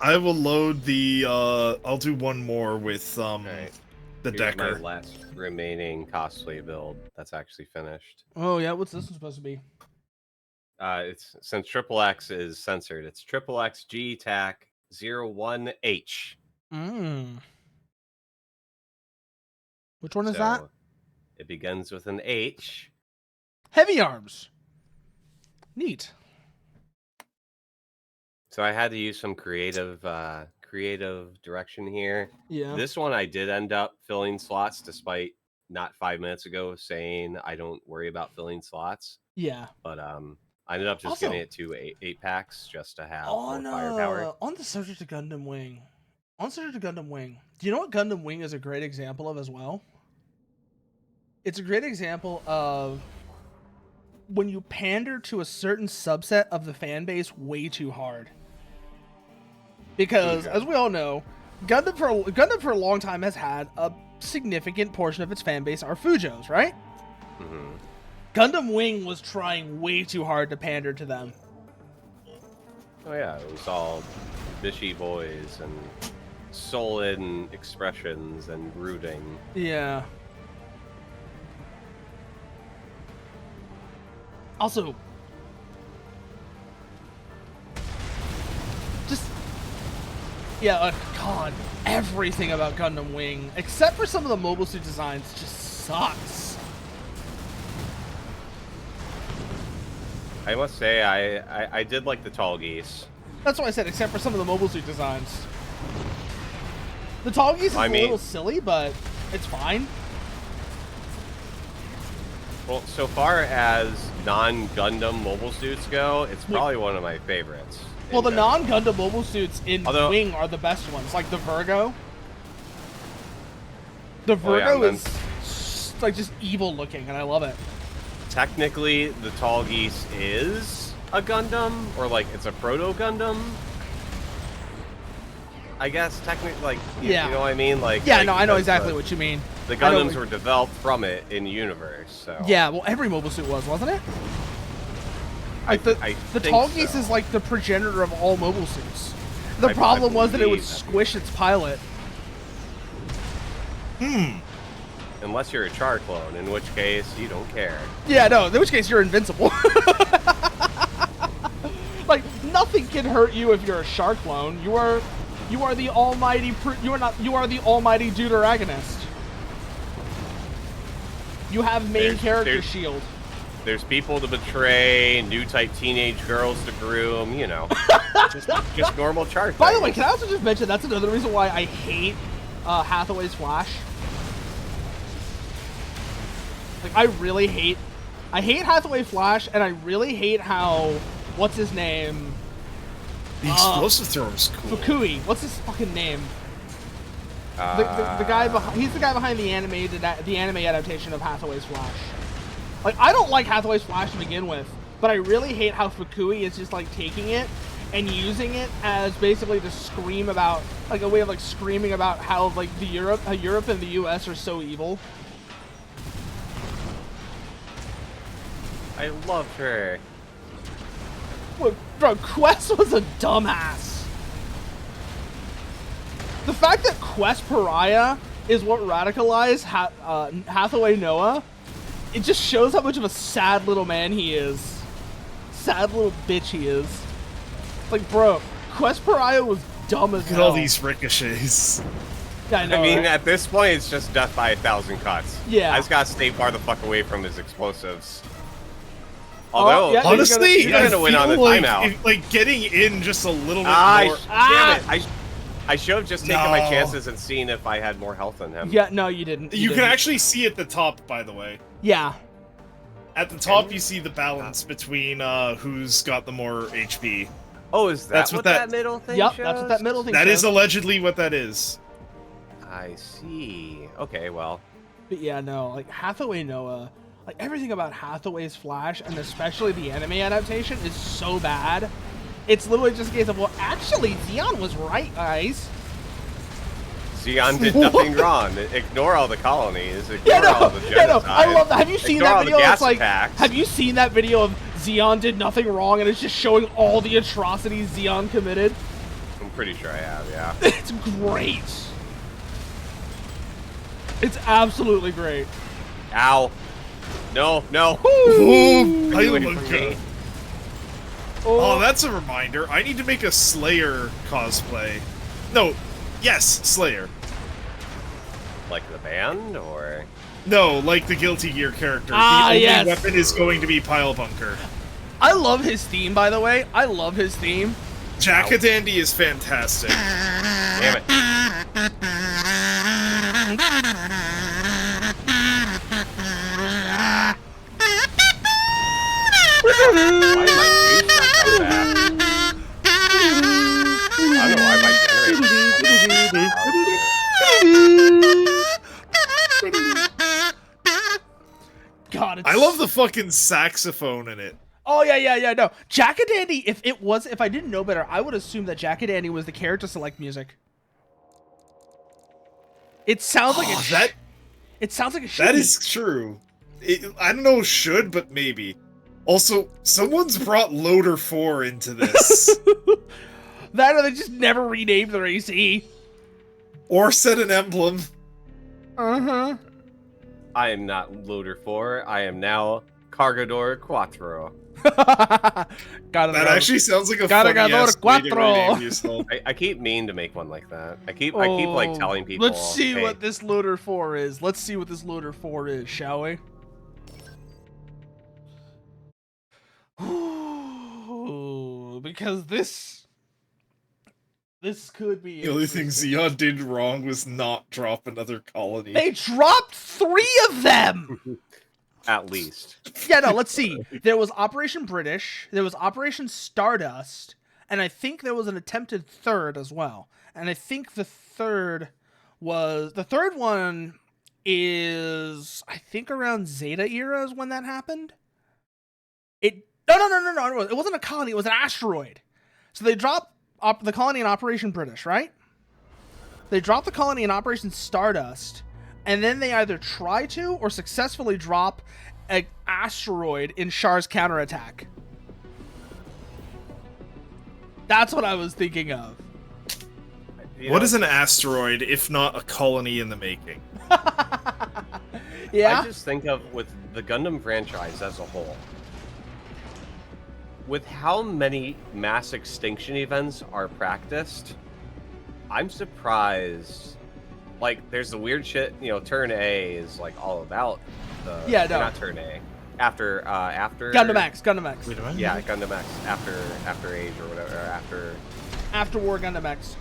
I will load the. I'll do one more with the Here's Decker. my last remaining cosplay build that's actually finished. Oh yeah, what's this one supposed to be? It's since XXX is censored. It's XXX TAC 01H. Which one is that? It begins with an H. Heavy arms. Neat. So I had to use some creative direction here. Yeah. This one I did end up filling slots, despite not 5 minutes ago saying I don't worry about filling slots. Yeah. But I ended up just getting it to eight packs just to have more firepower. On the subject of Gundam Wing. Do you know what Gundam Wing is a great example of as well? It's a great example of when you pander to a certain subset of the fan base way too hard. Because, as we all know, Gundam for a long time has had a significant portion of its fan base are Fujos, right? Mm-hmm. Gundam Wing was trying way too hard to pander to them. Oh yeah, it was all bishy boys and solid expressions and brooding. Yeah. Also, God, everything about Gundam Wing, except for some of the mobile suit designs, just sucks. I must say, I did like the tall geese. That's what I said, except for some of the mobile suit designs. The tall geese is I a mean- little silly, but it's fine. Well, so far as non-Gundam mobile suits go, it's probably one of my favorites. Well, the in general. non-Gundam mobile suits in Although- Wing are the best ones, like the Virgo. The Oh, yeah, Virgo and is like just evil looking, and I love it. Technically, the tall geese is a Gundam, or like it's a proto Gundam. I guess technically, like, Yeah. you know what I mean? Like, Yeah, like, no, I know because exactly what you mean. the I know Gundams what- were developed from it in the universe. So Yeah, well, every mobile suit was, wasn't it? Like I the think tall geese so. is like the progenitor of all mobile suits. The I problem was that it would believe that. squish its pilot. Unless you're a Char clone, in which case you don't care. Yeah, no, in which case you're invincible. Like nothing can hurt you if you're a shark clone. You are the almighty. You are the almighty deuteragonist. You have main character there's- shield. There's people to betray, new type teenage girls to groom, you know. just normal Char By the things. way, can I also just mention that's another reason why I hate Hathaway's Flash. Like I hate Hathaway Flash, and I really hate how what's his name? The explosive thrower's cool. Fukui. What's his fucking name? The guy behind, he's the guy behind the anime adaptation of Hathaway's Flash. Like I don't like Hathaway's Flash to begin with, but I really hate how Fukui is just like taking it and using it as basically to scream about, like a way of like screaming about how like Europe and the US are so evil. I loved her. Look, bro, Quest was a dumbass. The fact that Quest Pariah is what radicalized Hathaway Noah, it just shows how much of a sad little man he is. Sad little bitch he is. Like, bro, Quest Pariah was dumb as Look at hell. all these ricochets. Yeah, I know, I mean, right? at this point, it's just death by 1,000 cuts. Yeah. I just gotta stay far the fuck away from his explosives. Although, yeah, Honestly, you're gonna win on the feel like, timeout. like getting in just a little bit more. Damn it! I should have just taken my No. chances and seen if I had more health than him. Yeah, no, you didn't. You can didn't. actually see at the top, by the way. Yeah. At the top, you see the balance between who's got the more HP. Oh, is that That's what what that that- middle thing Yep, shows? that's what that middle thing That shows. is allegedly what that is. I see. Okay, well. But yeah, no, like Hathaway Noah, like everything about Hathaway's Flash, and especially the anime adaptation, is so bad. It's literally just a case of, well, actually, Zeon was right, guys. Zeon did nothing wrong. Ignore all the colonies. Ignore Yeah, no, all the genocide. yeah, no, I love that. Have you seen Ignore that all the video? gas It's like, attacks. have you seen that video of Zeon did nothing wrong, and it's just showing all the atrocities Zeon committed? I'm pretty sure I have, yeah. It's great. It's absolutely great. Ow. No, no. Ooh, Get away from Hailuka. me. Oh, that's a reminder. I need to make a Slayer cosplay. No, yes, Slayer. Like the band, or? No, like the Guilty Gear character. Ah, the only yes. weapon is going to be Pile Bunker. I love his theme, by the way. I love his theme. Jack-a-Dandy is fantastic. Damn it. Why am I juice not coming back? I don't know why my generator. God, it's I love the fucking saxophone in it. Oh yeah, no. Jack-a-Dandy, if I didn't know better, I would assume that Jack-a-Dandy was the character select music. It sounds like Oh, a it sounds like a That shitty- is true. I don't know, should, but maybe. Also, someone's brought Loader 4 into this. that, or they just never renamed their AC. Or set an emblem. Uh-huh. I am not Loader 4. I am now Cargador Quattro. Got That actually sounds like a funny Cargador ass way to Quattro. rename yourself. I keep meaning to make one like that. I keep like telling people. Let's see hey, what this loader 4 is. Let's see what this loader 4 is, shall we? Ooh, because this This could be. The only thing interesting. Xeon did wrong was not drop another colony. They dropped 3 of them! At least. Yeah, no, let's see. There was Operation British, there was Operation Stardust, and I think there was an attempted third as well. And I think the third one is, I think around Zeta era is when that happened. No, it wasn't a colony, it was an asteroid. So they dropped the colony in Operation British, right? They dropped the colony in Operation Stardust, and then they either try to or successfully drop an asteroid in Char's counterattack. That's what I was thinking of. What is an asteroid if not a colony in the making? Yeah? I just think of with the Gundam franchise as a whole. With how many mass extinction events are practiced, I'm surprised. Like, there's the weird shit, you know, Turn A is like all about the not Turn A. After Gundam X. Wait a minute. Yeah, Gundam X. After Age or whatever, or After War Gundam X.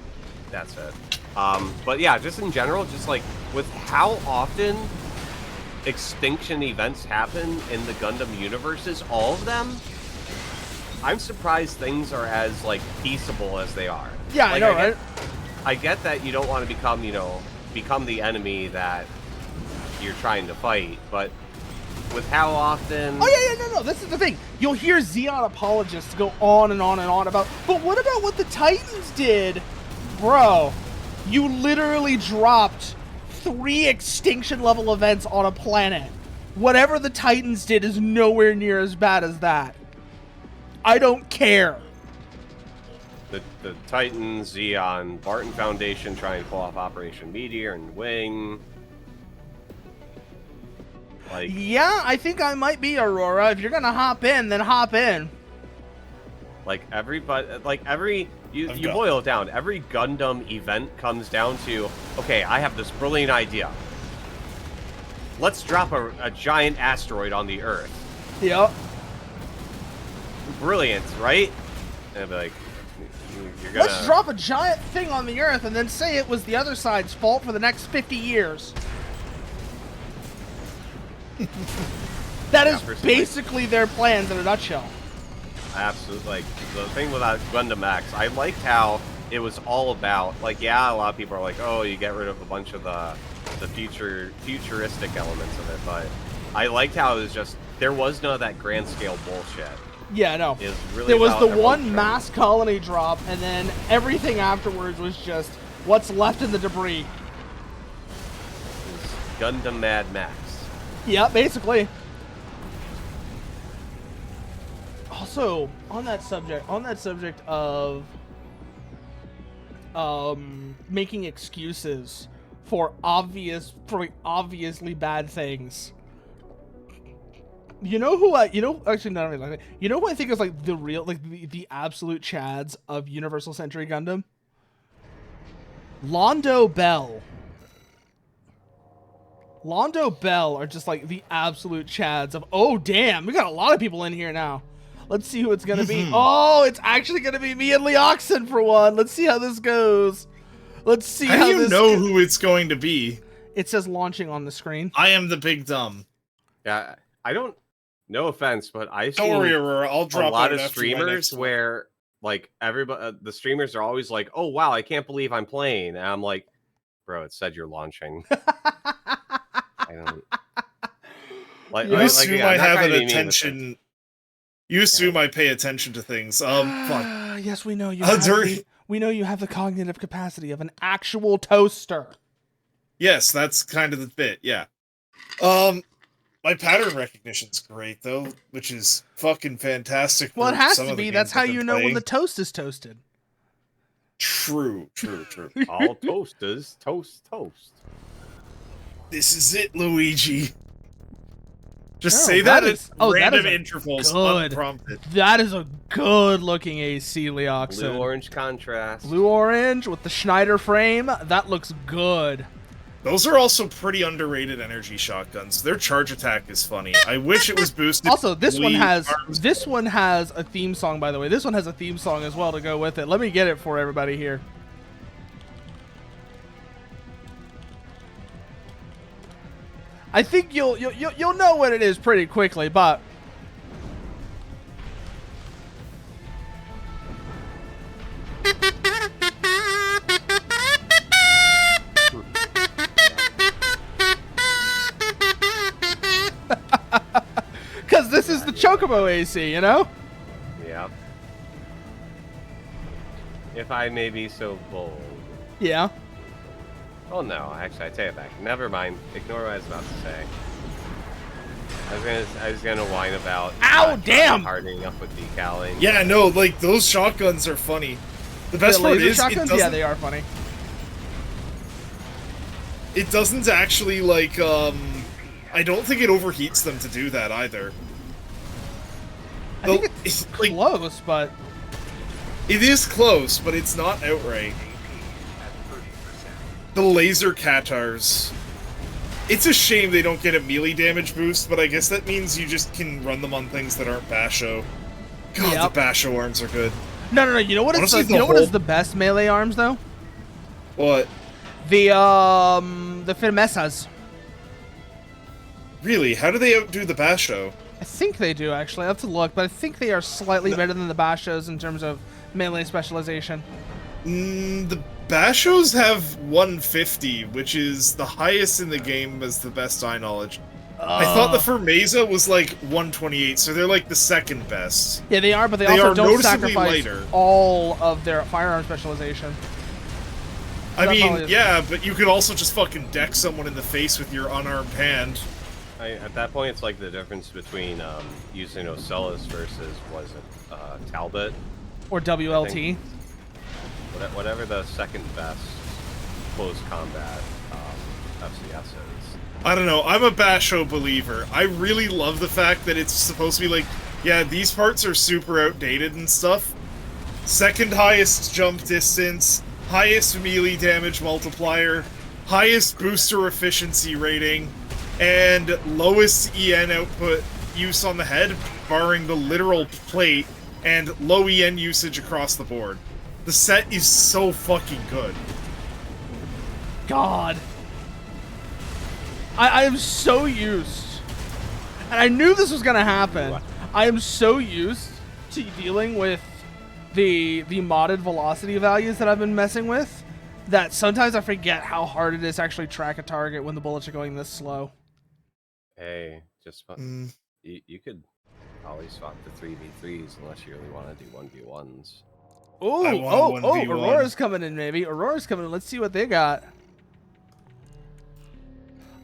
that's it. But yeah, just in general, just like with how often extinction events happen in the Gundam universes, all of them, I'm surprised things are as like peaceable as they are. Yeah, like, I know, right? I get that you don't want to become the enemy that you're trying to fight, but with how often... Oh, yeah, no, this is the thing. You'll hear Xeon apologists go on and on and on about, but what about what the Titans did? Bro, you literally dropped 3 extinction-level events on a planet. Whatever the Titans did is nowhere near as bad as that. I don't care. The Titans, Xeon, Barton Foundation trying to pull off Operation Meteor and Wing. Like, Yeah, I think I might be Aurora. If you're gonna hop in, then hop in. like everybody, you I've got- boil it down. Every Gundam event comes down to, okay, I have this brilliant idea. Let's drop a giant asteroid on the Earth. Yep. Brilliant, right? And I'd be like, you're gonna... Let's drop a giant thing on the Earth and then say it was the other side's fault for the next 50 years. That is basically their plans in a nutshell. Absolutely. Like, the thing with Gundam X, I liked how it was all about, like, yeah, a lot of people are like, oh, you get rid of a bunch of the futuristic elements of it, but I liked how it was just, there was none of that grand scale bullshit. Yeah, no. It was really There was about the everyone one trying- mass colony drop, and then everything afterwards was just what's left in the debris. It was Gundam Mad Max. Yeah, basically. Also, on that subject of making excuses for obviously bad things. You know who actually not even like that. You know who I think is like the real, like the absolute chads of Universal Century Gundam? Londo Bell. Londo Bell are just like the absolute chads of, oh damn, we got a lot of people in here now. Let's see who it's gonna be. Oh, it's actually gonna be me and Leoxin for one. Let's see how this goes. Let's see How how do you this know who it's going to be? It says launching on the screen. I am the big dumb. Yeah, I don't, no offense, but I've Don't seen worry, Aurora. I'll drop a lot out of after my streamers next one. where, like, everybody, the streamers are always like, oh wow, I can't believe I'm playing. And I'm like, bro, it said you're launching. I don't... Like, You You assume yeah, I I'm not have trying an to be mean with it. attention. You assume I pay attention to things. Fuck. Yes, we know you. During- We know you have the cognitive capacity of an actual toaster. Yes, that's kind of the bit, yeah. My pattern recognition's great, though, which is fucking fantastic. Well, it for has some to of the be. That's games how I've you been know when playing. the toast is toasted. True. All toasters toast. This is it, Luigi. Just Oh, say that that is- at oh, that random is a intervals, good- unprompted. That is a good-looking AC, Leoxin. Blue orange contrast. Blue orange with the Schneider frame. That looks good. Those are also pretty underrated energy shotguns. Their charge attack is funny. I wish it was boosted. Also, this one Bleed has arms. a theme song, by the way. This one has a theme song as well to go with it. Let me get it for everybody here. I think you'll know what it is pretty quickly, but because this is the Chocobo AC, you know? Yep. If I may be so bold. Yeah. Oh no, actually, I take it back. Never mind. Ignore what I was about to say. I was gonna whine about. Ow! Damn! Hardening up with decaling. Yeah, no, like those shotguns are funny. The best The part laser is shotguns? Yeah, they are funny. it doesn't actually like I don't think it overheats them to do that either. I think it's like, close, but it is close, but it's not outright. The laser Katars. It's a shame they don't get a melee damage boost, but I guess that means you just can run them on things that aren't Basho. God, Yep. the Basho arms are good. no. You know what is Honestly, what is the best melee arms though? What? The Firmezas. Really? How do they outdo the Basho? I think they do actually. I have to look, but I think they are slightly better than the Bashos in terms of melee specialization. The Bashos have 150, which is the highest in the game as the best eye knowledge. I thought the Firmeza was like 128, so they're like the second best. Yeah, they are, but they They also are don't noticeably sacrifice lighter. all of their firearm specialization. I That probably mean, is- yeah, but you could also just fucking deck someone in the face with your unarmed hand. At that point, it's like the difference between using Ocellus versus, was it Talbot? Or WLT. Whatever the second best close combat FCS is. I don't know, I'm a Basho believer. I really love the fact that it's supposed to be like, yeah, these parts are super outdated and stuff. Second highest jump distance, highest melee damage multiplier, highest booster efficiency rating, and lowest EN output use on the head, barring the literal plate, and low EN usage across the board. The set is so fucking good. God. I am so used. And I knew this was going to happen. What? I am so used to dealing with the modded velocity values that I've been messing with that sometimes I forget how hard it is to actually track a target when the bullets are going this slow. Hey, just you could always swap to 3v3s unless you really want to do 1v1s. I want a 1v1. Aurora's coming in, maybe. Aurora's coming in. Let's see what they got.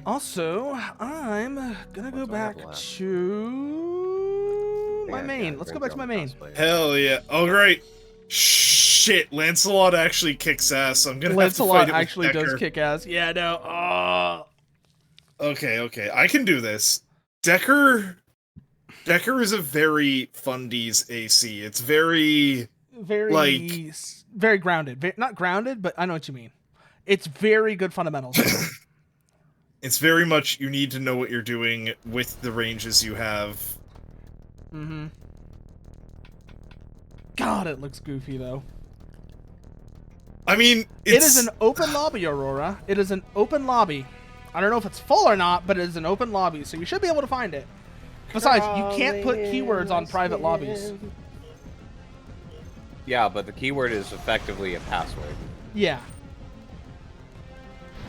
Also, I'm gonna go What do I have back left? to my Yeah, main. yeah, Let's go Green back to my Girl main. cosplay. Hell yeah. Oh, great. Shit, Lancelot actually kicks ass. I'm gonna have to Lancelot fight it with actually does Decker. kick ass. Yeah, no. Oh. Okay, I can do this. Decker is a very fundies AC. It's very... Very, very grounded. Not grounded, but I know what you mean. It's very good fundamentals. It's very much you need to know what you're doing with the ranges you have. Mm-hmm. God, it looks goofy, though. I mean, It is an open lobby, Aurora. It is an open lobby. I don't know if it's full or not, but it is an open lobby, so you should be able to find it. Besides, you can't put keywords on private lobbies. Yeah, but the keyword is effectively a password. Yeah.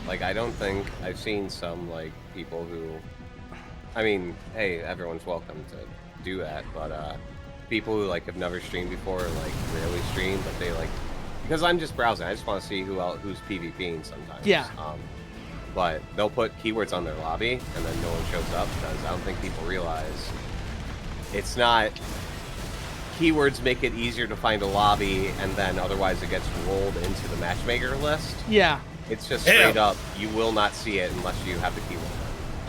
Like, I don't think I've seen some like people who, I mean, hey, everyone's welcome to do that, but people who like have never streamed before, or like rarely stream, but they like, because I'm just browsing, I just want to see who's PvPing sometimes. Yeah. But they'll put keywords on their lobby, and then no one shows up because I don't think people realize it's not. Keywords make it easier to find a lobby, and then otherwise it gets rolled into the matchmaker list. Yeah. It's just Damn. straight up, you will not see it unless you have the keyword.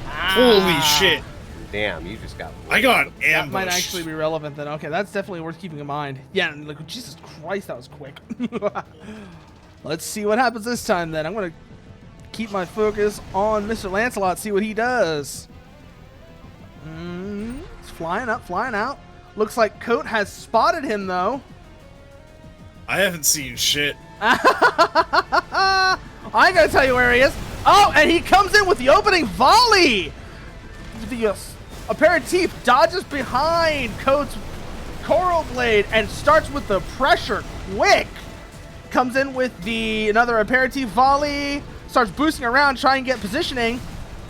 Holy shit. Damn, you just got... I got That ambushed. might actually be relevant then. Okay, that's definitely worth keeping in mind. Yeah, and like, Jesus Christ, that was quick. Let's see what happens this time then. I'm going to keep my focus on Mr. Lancelot, see what he does. It's flying up, flying out. Looks like Coat has spotted him, though. I haven't seen shit. I gotta tell you where he is. Oh, and he comes in with the opening volley. Aperitif dodges behind Code's Coral Blade and starts with the pressure quick. Comes in with another Aperitif volley. Starts boosting around, trying to get positioning.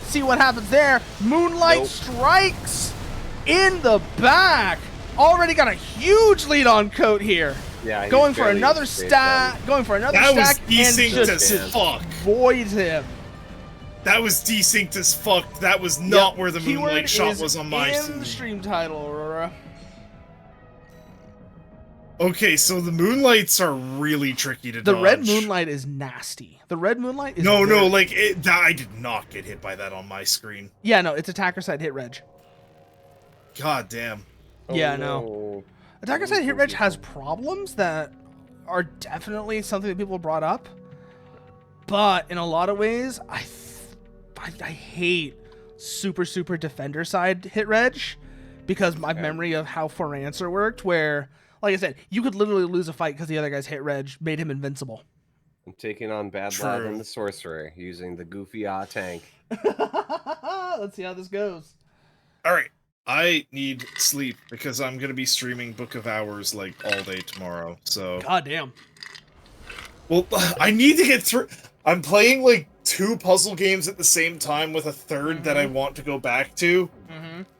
See what happens there. Moonlight strikes in the back. Already got a huge lead on Coat here. Yeah, going for another stack. Going for another That stack was desynced and as just fuck. voids him. That was desynced as fuck. That was not where the Keyword Moonlight shot is was on my in screen. the stream title, Aurora. Okay, so the Moonlights are really tricky to The dodge. red Moonlight is nasty. The red Moonlight is No, very- like I did not get hit by that on my screen. Yeah, no, it's attacker side hit reg. God damn. Yeah, no. Attacker side hit reg has problems that are definitely something that people brought up, but in a lot of ways, I hate super defender side hit reg because my memory of how For Answer worked, where, like I said, you could literally lose a fight because the other guy's hit reg made him invincible. I'm taking on Bad Lad and the Sorcerer using the Goofy tank. Let's see how this goes. All right. I need sleep because I'm going to be streaming Book of Hours like all day tomorrow. So God damn. Well, I need to get through. I'm playing like 2 puzzle games at the same time with a third that I want to go back to.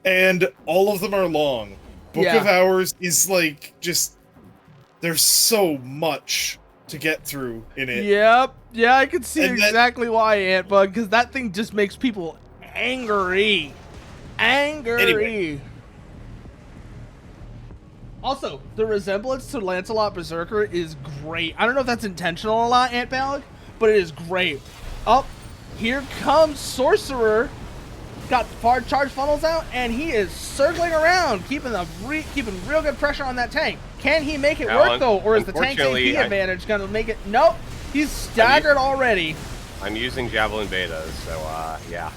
And all of them are long. Book of Hours is like just there's so much to get through in it. Yep. Yeah, I can see And exactly why, Antbug, because that thing just makes people angry. Anyway. Also, the resemblance to Lancelot Berserker is great. I don't know if that's intentional a lot, Antbug, but it is great. Up, here comes Sorcerer. Got far charge funnels out, and he is circling around, keeping real good pressure on that tank. Can he make it work though, or is the tank's AP advantage gonna make it? Nope, he's staggered already. I'm using Javelin Betas, so yeah.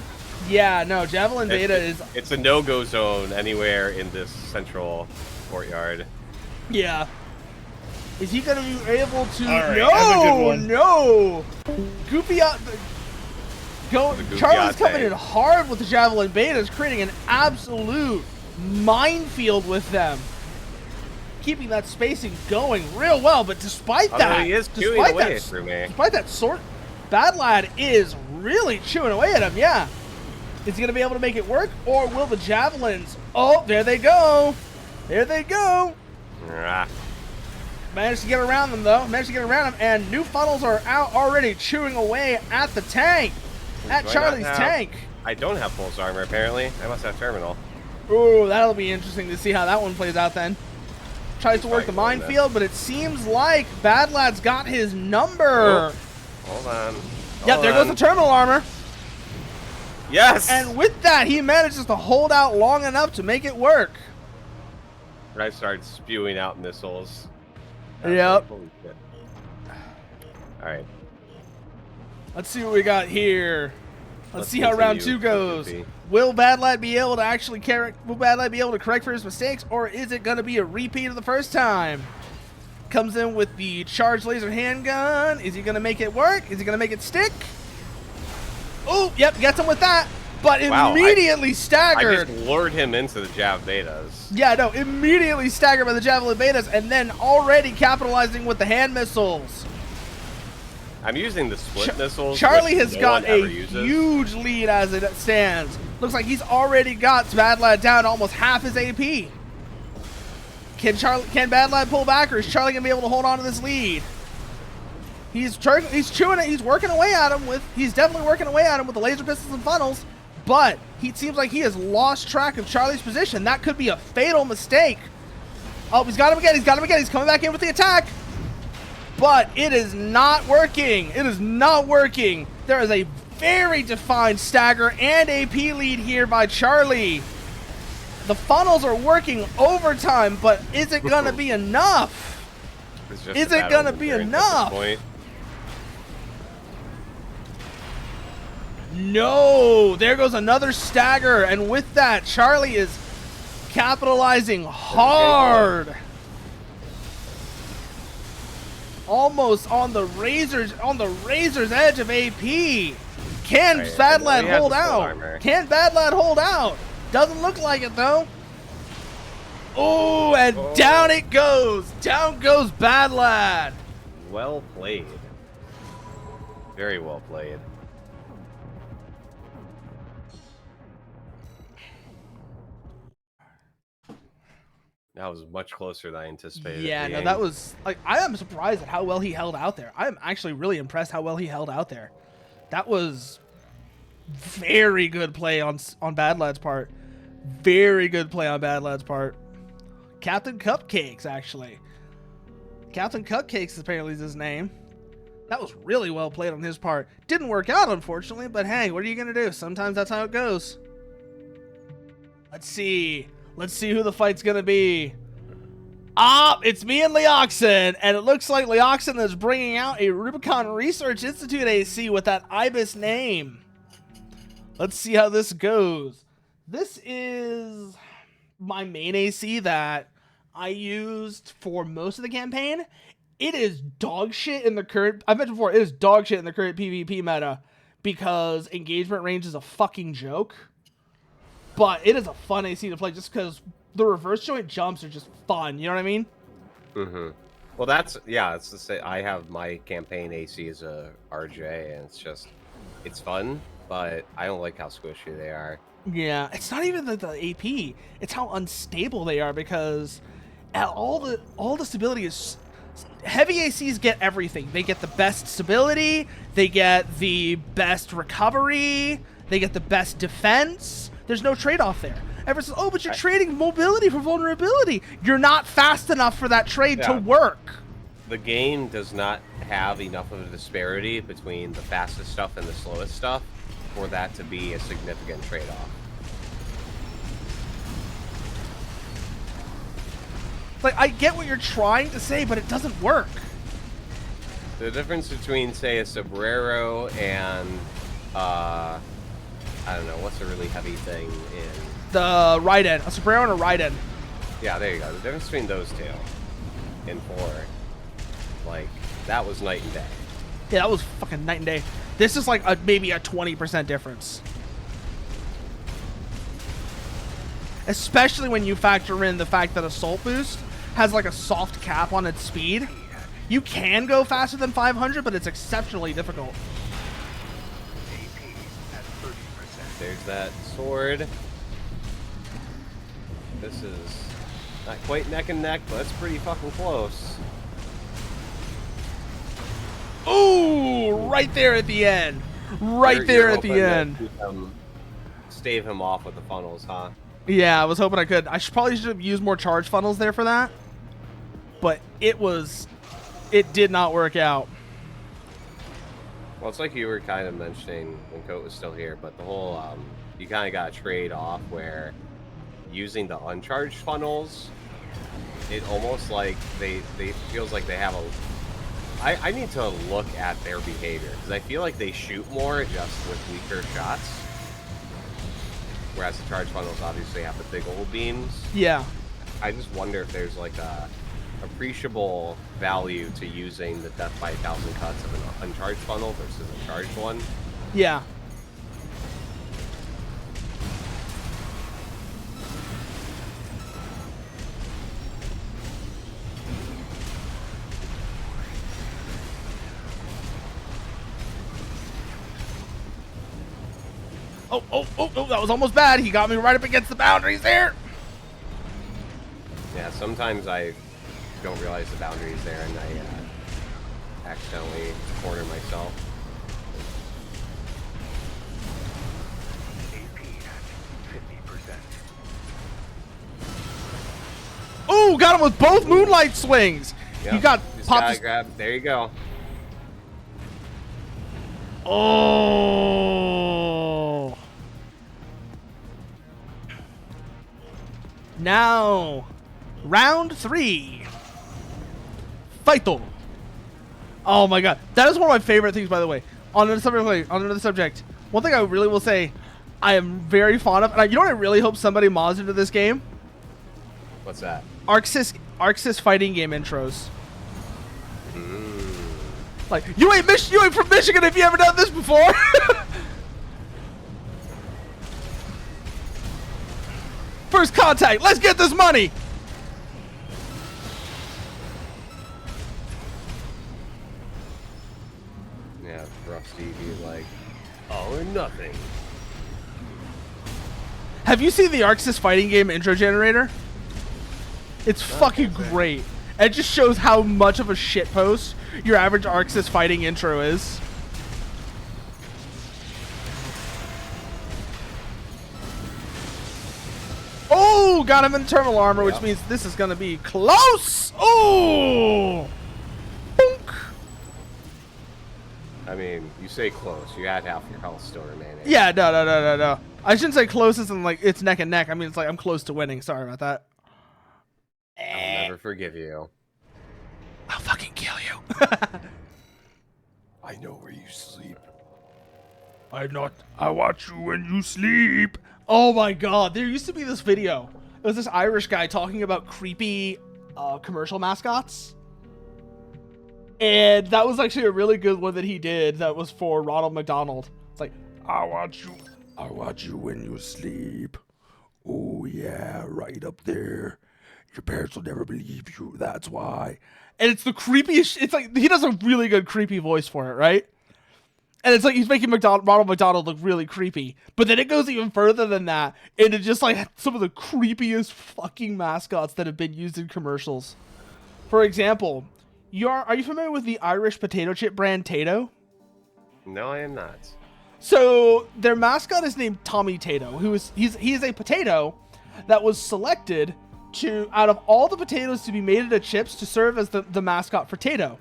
Yeah, no, Javelin Beta is... It's a no-go zone anywhere in this central courtyard. Yeah. Is he gonna be able to... Right, no! No! Goofy... Charlie's coming in hard with the Javelin Betas, creating an absolute minefield with them. Keeping that spacing going real well, but despite that... he is chewing away through me. Despite that Bad Lad is really chewing away at him, yeah. Is he going to be able to make it work, or will the javelins... Oh, there they go. There they go. Managed to get around them, though. Managed to get around them, and new funnels are out already chewing away at the tank. At Charlie's tank. I don't have pulse armor, apparently. I must have terminal. Ooh, that'll be interesting to see how that one plays out then. Tries to work the minefield, but it seems like Bad Lad's got his number. Hold on. Yep, there goes the terminal armor. Yes! And with that, he manages to hold out long enough to make it work. I started spewing out missiles. Yep. Holy shit. Alright. Let's see what we got here. Let's see how round 2 goes. Goofy. Will Bad Lad be able to actually correct for his mistakes, or is it going to be a repeat of the first time? Comes in with the charged laser handgun. Is he going to make it work? Is he going to make it stick? Oh, yep, gets him with that, but immediately staggered. I just lured him into the Jav Betas. Yeah, no, immediately staggered by the Javelin Betas, and then already capitalizing with the hand missiles. I'm using the split missiles. Charlie has got a huge lead as it stands. Looks like he's already got Bad Lad down to almost half his AP. Can Bad Lad pull back, or is Charlie gonna be able to hold on to this lead? He's chewing it. He's working away at him with. He's definitely working away at him with the laser pistols and funnels. But he seems like he has lost track of Charlie's position. That could be a fatal mistake. Oh, he's got him again. He's got him again. He's coming back in with the attack. But it is not working. It is not working. There is a very defined stagger and AP lead here by Charlie. The funnels are working overtime, but is it going to be enough? Is it going to be enough? No, there goes another stagger, and with that, Charlie is capitalizing hard. Almost on the razor's edge of AP. Can Right, Bad I know Lad he has hold the full out? armor. Can Bad Lad hold out? Doesn't look like it, though. Oh, and Oh. down it goes. Down goes Bad Lad. Well played. Very well played. That was much closer than I anticipated. Yeah, it no, being. that was like I am surprised at how well he held out there. I am actually really impressed how well he held out there. That was very good play on Bad Lad's part. Very good play on Bad Lad's part. Captain Cupcakes, actually. Captain Cupcakes apparently is his name. That was really well played on his part. Didn't work out, unfortunately, but hey, what are you gonna do? Sometimes that's how it goes. Let's see. Let's see who the fight's gonna be. Ah, it's me and Leoxin, and it looks like Leoxin is bringing out a Rubicon Research Institute AC with that Ibis name. Let's see how this goes. This is my main AC that I used for most of the campaign. It is dog shit in the current... I've mentioned before, it is dog shit in the current PvP meta because engagement range is a fucking joke. But it is a fun AC to play just because the reverse joint jumps are just fun. You know what I mean? Mm-hmm. Well, that's it's the same. I have my campaign AC as a RJ, and it's fun, but I don't like how squishy they are. Yeah, it's not even the AP. It's how unstable they are because all the stability is... Heavy ACs get everything. They get the best stability, they get the best recovery, they get the best defense. There's no trade-off there. Everyone says, oh, but you're trading mobility for vulnerability. You're not fast enough for that trade to work. The game does not have enough of a disparity between the fastest stuff and the slowest stuff for that to be a significant trade-off. Like, I get what you're trying to say, but it doesn't work. The difference between, say, a sombrero and, I don't know, what's a really heavy thing in... The Raiden. A sombrero and a Raiden. Yeah, there you go. The difference between those two in 4, like, that was night and day. Yeah, that was fucking night and day. This is like maybe a 20% difference. Especially when you factor in the fact that Assault Boost has like a soft cap on its speed. You can go faster than 500, but it's exceptionally difficult. There's that sword. This is not quite neck and neck, but it's pretty fucking close. Ooh, right there at the end. Right there at the end. Stave him off with the funnels, huh? Yeah, I was hoping I could. I probably should have used more charge funnels there for that. But it did not work out. Well, it's like you were kind of mentioning when Coat was still here, but the whole, you kind of got to trade off where using the uncharged funnels, it almost like they feels like they have a... I need to look at their behavior, because I feel like they shoot more just with weaker shots. Whereas the charge funnels obviously have the big old beams. Yeah. I just wonder if there's like a appreciable value to using the death by 1,000 cuts of an uncharged funnel versus a charged one. Yeah. Oh, that was almost bad. He got me right up against the boundaries there. Yeah, sometimes I don't realize the boundaries there and I accidentally corner myself. Ooh, got him with both moonlight swings. Yep, You got just popped. gotta grab. There you go. Oh. Now, round 3. Fighto. Oh my god, that is one of my favorite things, by the way. On another subject, one thing I really will say, I am very fond of, and you know what I really hope somebody mods into this game? What's that? Arxis fighting game intros. Like, you ain't from Michigan if you ever done this before. First contact. Let's get this money. Yeah, Rusty be like, all or nothing. Have you seen the Arxis fighting game intro generator? It's fucking great. It just shows how much of a shitpost your average Arxis fighting intro is. Oh, got him in terminal armor, which means this is gonna be close. Oh, boink. I mean, you say close. You had half your health still remaining. Yeah, no. I shouldn't say close as in like it's neck and neck. I mean, it's like I'm close to winning. Sorry about that. I'll never forgive you. I'll fucking kill you. I know where you sleep. I watch you when you sleep. Oh my god, there used to be this video. It was this Irish guy talking about creepy commercial mascots. And that was actually a really good one that he did that was for Ronald McDonald. It's like, I watch you when you sleep. Oh yeah, right up there. Your parents will never believe you, that's why. And it's the creepiest, it's like, he does a really good creepy voice for it, right? And it's like he's making Ronald McDonald look really creepy. But then it goes even further than that into just like some of the creepiest fucking mascots that have been used in commercials. For example, are you familiar with the Irish potato chip brand Tato? No, I am not. So their mascot is named Tommy Tato, he is a potato that was selected to, out of all the potatoes to be made into chips, to serve as the mascot for Tato.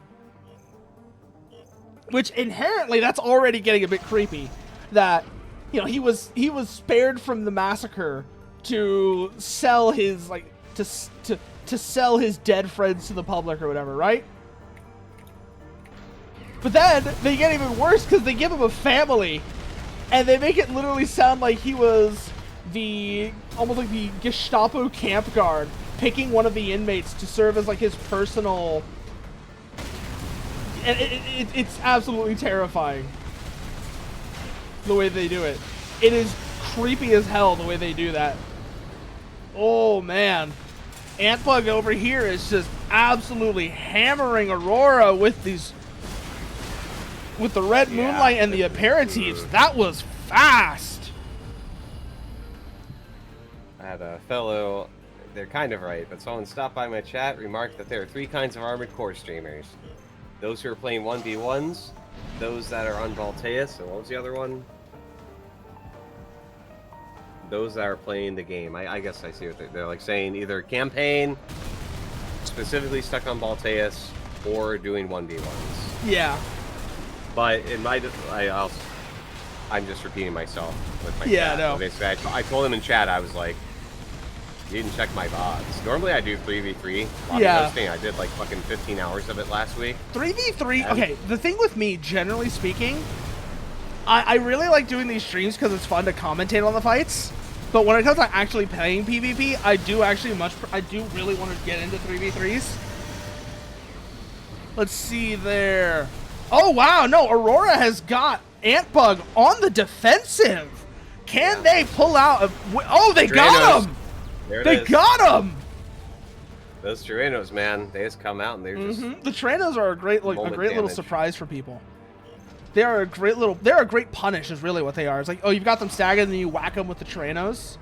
Which inherently, that's already getting a bit creepy. That, you know, he was spared from the massacre to sell his to sell his dead friends to the public or whatever, right? But then they get even worse because they give him a family, and they make it literally sound like he was almost like the Gestapo camp guard picking one of the inmates to serve as like his personal. And it's absolutely terrifying the way they do it. It is creepy as hell the way they do that. Oh man, Antbug over here is just absolutely hammering Aurora with the red moonlight and the aperitifs. That was fast. I had a fellow, they're kind of right, but someone stopped by my chat, remarked that there are 3 kinds of Armored Core streamers. Those who are playing 1v1s, those that are on Voltaeus, and what was the other one? Those that are playing the game. I guess I see what they're like saying, either campaign, specifically stuck on Voltaeus, or doing 1v1s. Yeah. But it might, I'm just repeating myself with my chat. No. So basically, I told him in chat, I was like, you didn't check my VODs. Normally I do 3v3. I did like fucking 15 hours of it last week. 3v3, okay, the thing with me, generally speaking, I really like doing these streams because it's fun to commentate on the fights. But when it comes to actually playing PvP, I do really want to get into 3v3s. Let's see there. Oh wow, no, Aurora has got Antbug on the defensive. Can they pull out oh, they got him! They got him! Those Trianos, man, they just come out and they're just... The Trianos are a great little surprise for people. They're a great punish is really what they are. It's like, oh, you've got them staggered and then you whack them with the Trianos.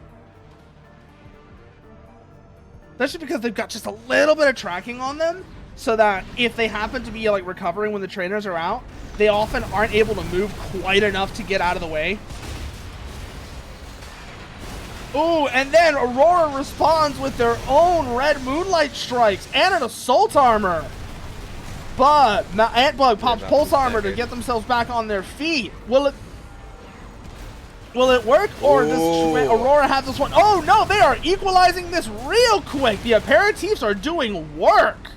That's just because they've got just a little bit of tracking on them, so that if they happen to be like recovering when the trainers are out, they often aren't able to move quite enough to get out of the way. Ooh, and then Aurora responds with their own red moonlight strikes and an assault armor. But Antbug pops pulse armor to get themselves back on their feet. Will it work, or does Aurora have this one? Oh no, they are equalizing this real quick. The aperitifs are doing work.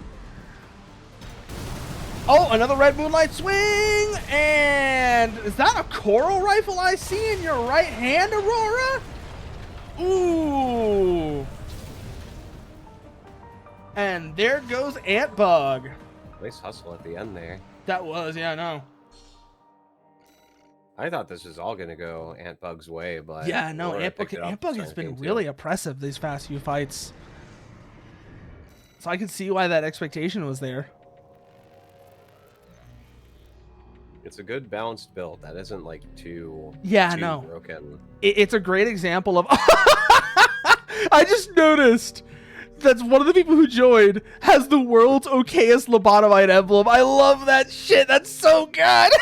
Oh, another red moonlight swing, and is that a coral rifle I see in your right hand, Aurora? Ooh. And there goes Antbug. Nice hustle at the end there. That was, yeah, I know. I thought this was all gonna go Antbug's way, but Yeah, no, Laura picked it up Antbug has second been game too. really oppressive these past few fights. So I can see why that expectation was there. It's a good balanced build that isn't like too broken. It's a great example of. I just noticed that's one of the people who joined has the world's okayest lobotomite emblem. I love that shit. That's so good.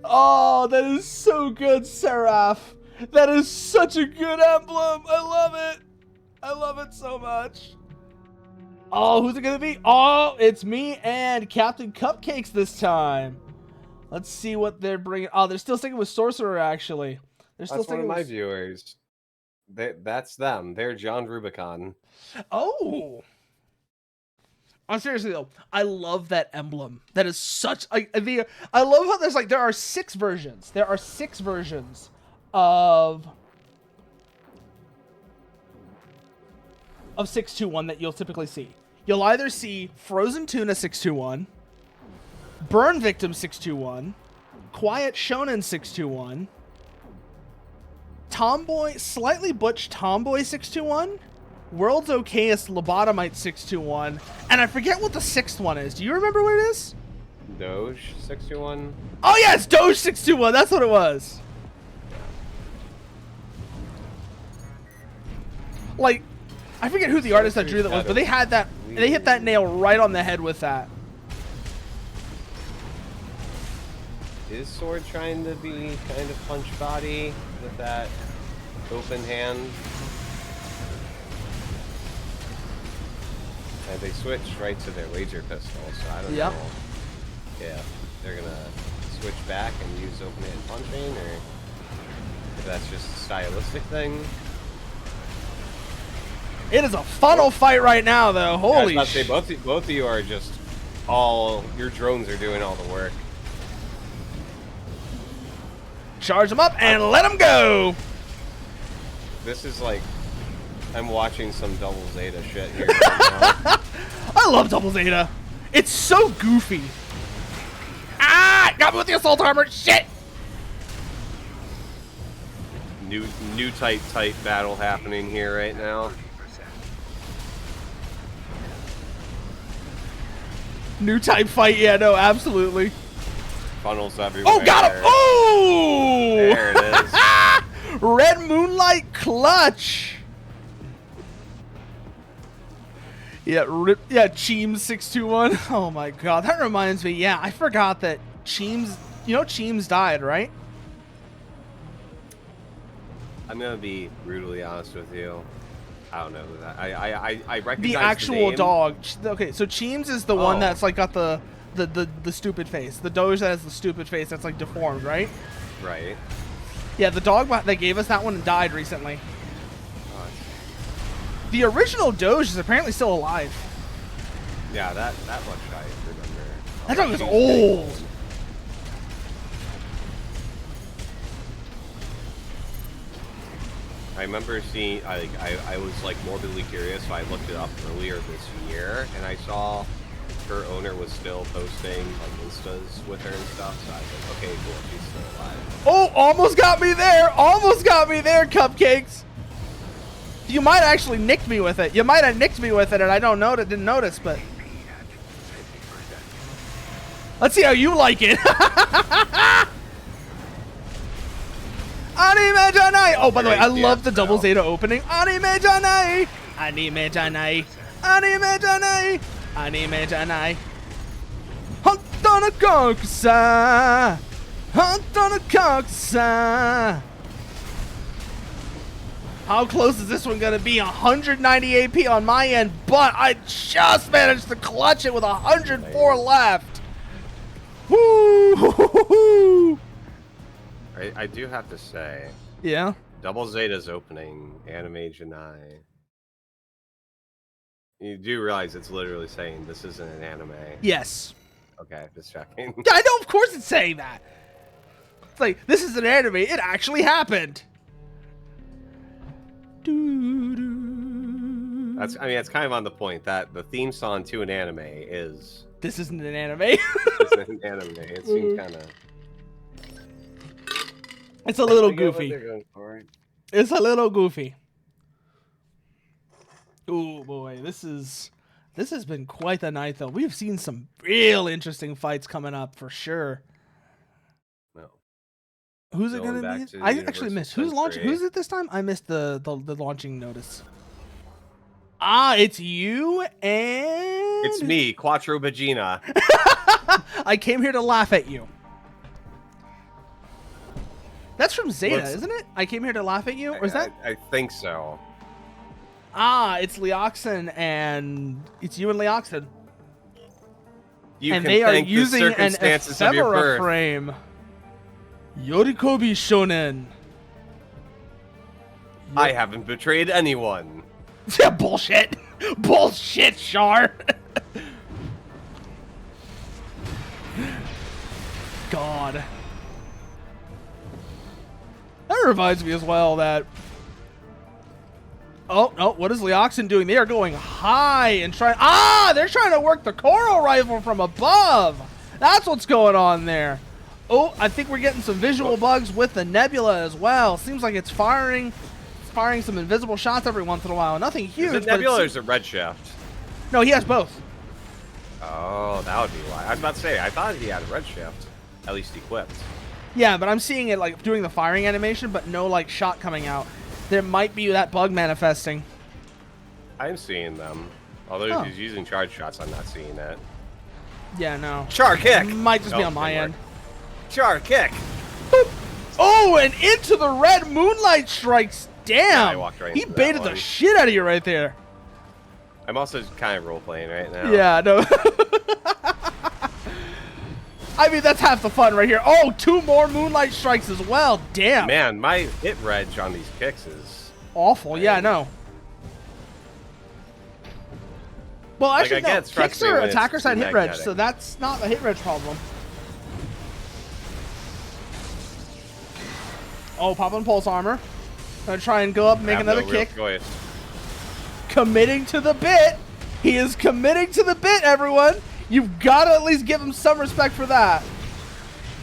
Oh, that is so good, Seraph. That is such a good emblem. I love it. I love it so much. Oh, who's it gonna be? Oh, it's me and Captain Cupcakes this time. Let's see what they're bringing. Oh, they're still sticking with Sorcerer, actually. They're still That's one sticking of my with... viewers. That's them. They're John Rubicon. Oh. Oh, seriously though, I love that emblem. That is such I love how there's like there are 6 versions. There are 6 versions of 621 that you'll typically see. You'll either see Frozen Tuna 621, Burn Victim 621, Quiet Shonen 621, Tomboy, Slightly Butch Tomboy 621, World's Okayest Lobotomite 621, and I forget what the 6th one is. Do you remember what it is? Doge 621. Oh yeah, it's Doge 621. That's what it was. Like, I forget who the artist that drew that was, but they had that. They hit that nail right on the head with that. Is Sword trying to be kind of punch body with that open hand? And they switched right to their laser pistol, so I don't know if they're gonna switch back and use open hand punching, or if that's just a stylistic thing. It is a funnel fight right now, though. Holy shit! Both of you are just all your drones are doing all the work. Charge them up and let them go. This is like I'm watching some Double Zeta shit here right now. I love Double Zeta. It's so goofy. Ah! Got me with the assault armor. Shit! New tight battle happening here right now. New type fight. Yeah, no, absolutely. Funnels everywhere. Oh, got him! Oh! There it is. Red Moonlight Clutch. Yeah, Cheems 621. Oh my god, that reminds me. Yeah, I forgot that Cheems. You know, Cheems died, right? I'm gonna be brutally honest with you. I don't know who that. I recognize the actual name. dog. Okay, so Cheems is the one that's like got the stupid face. The Doge that has the stupid face that's like deformed, right? Right. Yeah, the dog that gave us that one died recently. The original Doge is apparently still alive. Yeah, that much I remember. That dog is old. I remember seeing, I was like morbidly curious, so I looked it up earlier this year, and I saw her owner was still posting like Instas with her and stuff, so I was like, okay, cool, she's still alive. Oh, almost got me there! Almost got me there, Cupcakes! You might have actually nicked me with it. You might have nicked me with it, and I didn't notice, but... Let's see how you like it! Anime Janai! Oh, by the way, I love the Double Zeta opening. Anime Janai! Anime Janai! Anime Janai! Anime Janai! Honto no kokusa! Honto no kokusa! How close is this one gonna be? 190 AP on my end, but I just managed to clutch it with 104 left! Woo! I do have to say, Yeah? Double Zeta's opening, Anime Janai. You do realize it's literally saying this isn't an anime. Yes. Okay, just checking. Yeah, I know, of course it's saying that. It's like, this is an anime. It actually happened. That's kind of on the point that the theme song to an anime is... This isn't an anime. This isn't an anime. It seems kind of... It's a little I get what goofy. they're going for. It's a little goofy. Ooh, boy, this has been quite the night, though. We've seen some real interesting fights coming up for sure. No. Who's it Going gonna back be? to the I actually Universal missed. Who's launching? Century. Who's it this time? I missed the launching notice. Ah, it's you and It's me, Quattro Bagina. I came here to laugh at you. That's from Zeta, What's- isn't it? I came here to laugh at you. Or is that? I think so. Ah, it's Leoxin, and it's you and Leoxin. You And can they are thank the using an circumstances of your ephemera birth. frame. Yorikobi Shonen. I haven't betrayed anyone. Yeah, bullshit. Bullshit, Char. God. That reminds me as well that... Oh, no, what is Leoxin doing? They are going high and trying... Ah, they're trying to work the Coral Rifle from above. That's what's going on there. Oh, I think we're getting some visual bugs with the Nebula as well. Seems like it's firing some invisible shots every once in a while. Nothing huge, Is it but Nebula or it's... is it Redshift? No, he has both. Oh, that would be why. I was about to say, I thought he had a Redshift. At least equipped. Yeah, but I'm seeing it like doing the firing animation, but no like shot coming out. There might be that bug manifesting. I'm seeing them. Although Oh. he's using charge shots, I'm not seeing it. Yeah, no. Char kick! Might just be Oh, on my didn't end. work. Char kick! Boop. Oh, and into the red moonlight strikes. Damn! Yeah, I walked right he into that baited the one. shit out of you right there. I'm also kind of role-playing right now. Yeah, no. I mean, that's half the fun right here. Oh, 2 more moonlight strikes as well. Damn. Man, my hit reg on these kicks is... Awful. Yeah, I know. Well, Like, actually, I no. get it's Kicks frustrating are when it's attacker too side hit reg, magnetic. so that's not a hit reg problem. Oh, popping pulse armor. Gonna try and go up and make have another no real kick. choice. Committing to the bit. He is committing to the bit, everyone. You've got to at least give him some respect for that.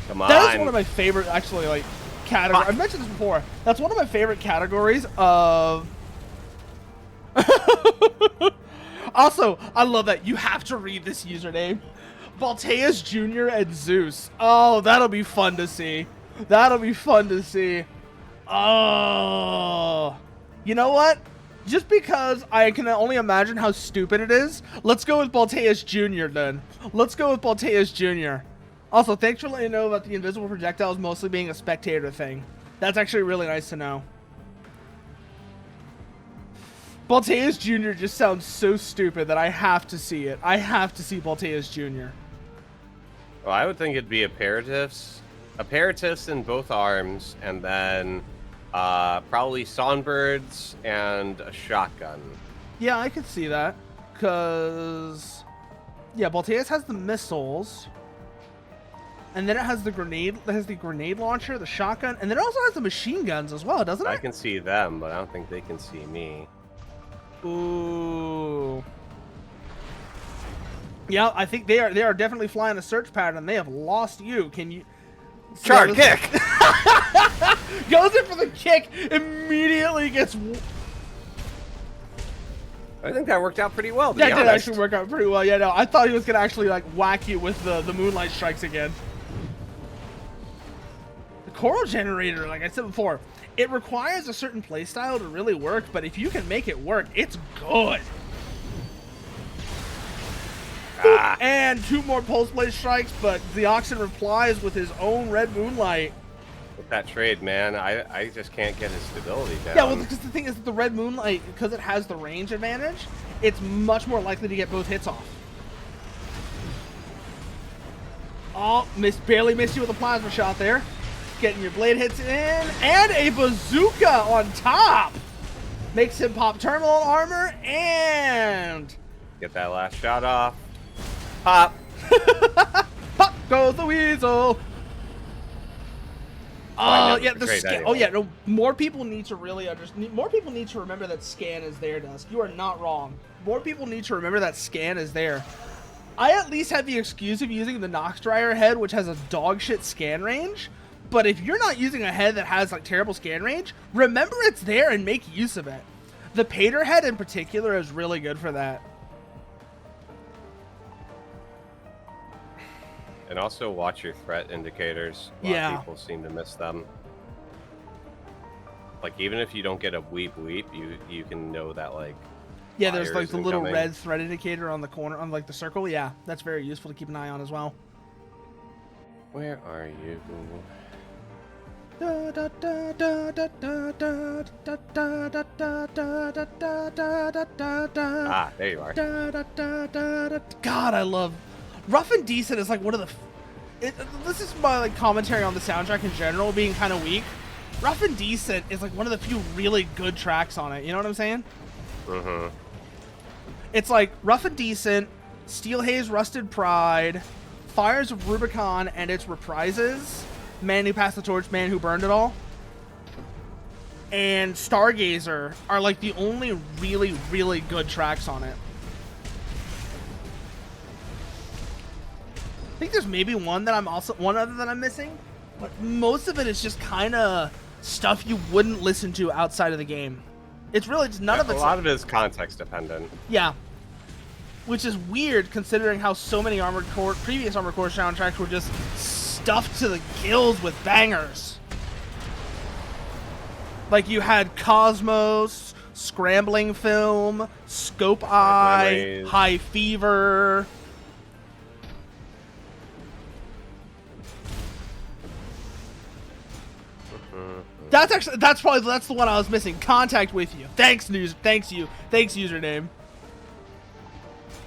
Come on. That is one of my favorite, actually, like, categories. Fuck. I've mentioned this before. That's one of my favorite categories of... Also, I love that. You have to read this username. Balteus Jr. and Zeus. Oh, that'll be fun to see. That'll be fun to see. Oh. You know what? Just because I can only imagine how stupid it is, let's go with Balteus Jr. then. Let's go with Balteus Jr. Also, thanks for letting me know about the invisible projectiles mostly being a spectator thing. That's actually really nice to know. Balteus Jr. just sounds so stupid that I have to see it. I have to see Balteus Jr. Well, I would think it'd be Aperitifs in both arms, and then probably Songbirds and a shotgun. Yeah, I could see that. Because... Yeah, Balteus has the missiles. And then it has the grenade. It has the grenade launcher, the shotgun, and then it also has the machine guns as well, doesn't it? I can see them, but I don't think they can see me. Ooh. Yeah, I think they are definitely flying a search pattern. They have lost you. Can you... Char kick! Goes in for the kick, immediately gets... I think that worked out pretty well, to That be did honest. actually work out pretty well. Yeah, no, I thought he was going to actually, like, whack you with the moonlight strikes again. The coral generator, like I said before, it requires a certain playstyle to really work, but if you can make it work, it's good. Ah. And 2 more pulse blade strikes, but the Oxen replies with his own red moonlight. With that trade, man, I just can't get his stability down. Yeah, well, because the thing is that the red moonlight, because it has the range advantage, it's much more likely to get both hits off. Oh, barely missed you with a plasma shot there. Getting your blade hits in, and a bazooka on top. Makes him pop terminal armor, and... Get that last shot off. Pop! Pop goes the weasel. Oh, never yeah, the betrayed scan. anyone. Oh, yeah, no, more people need to really understand. More people need to remember that scan is there, Dusk. You are not wrong. More people need to remember that scan is there. I at least have the excuse of using the Nox Dryer head, which has a dog shit scan range, But if you're not using a head that has like terrible scan range, remember it's there and make use of it. The Pater head in particular is really good for that. And also watch your threat indicators. A lot of people seem to miss them. Like, even if you don't get a weep, you can know that, like... Yeah, there's like the little red threat indicator on the corner, on like the circle. Yeah, that's very useful to keep an eye on as well. Where are you? Ah, there you are. God, I love... Rough and Decent is like one of the... this is my like commentary on the soundtrack in general being kind of weak. Rough and Decent is like one of the few really good tracks on it. You know what I'm saying? Mm-hmm. It's like Rough and Decent, Steel Haze, Rusted Pride, Fires of Rubicon and its reprises, Man Who Passed the Torch, Man Who Burned It All, and Stargazer are like the only really, really good tracks on it. I think there's maybe one other that I'm missing, but most of it is just kind of stuff you wouldn't listen to outside of the game. It's really just none of it's... A lot of it is context dependent. Yeah. Which is weird considering how so many previous Armored Core soundtracks were just stuffed to the gills with bangers. Like you had Cosmos, Scrambling Film, Scope Eye, High Fever... That's the one I was missing. Contact with you. Thanks username.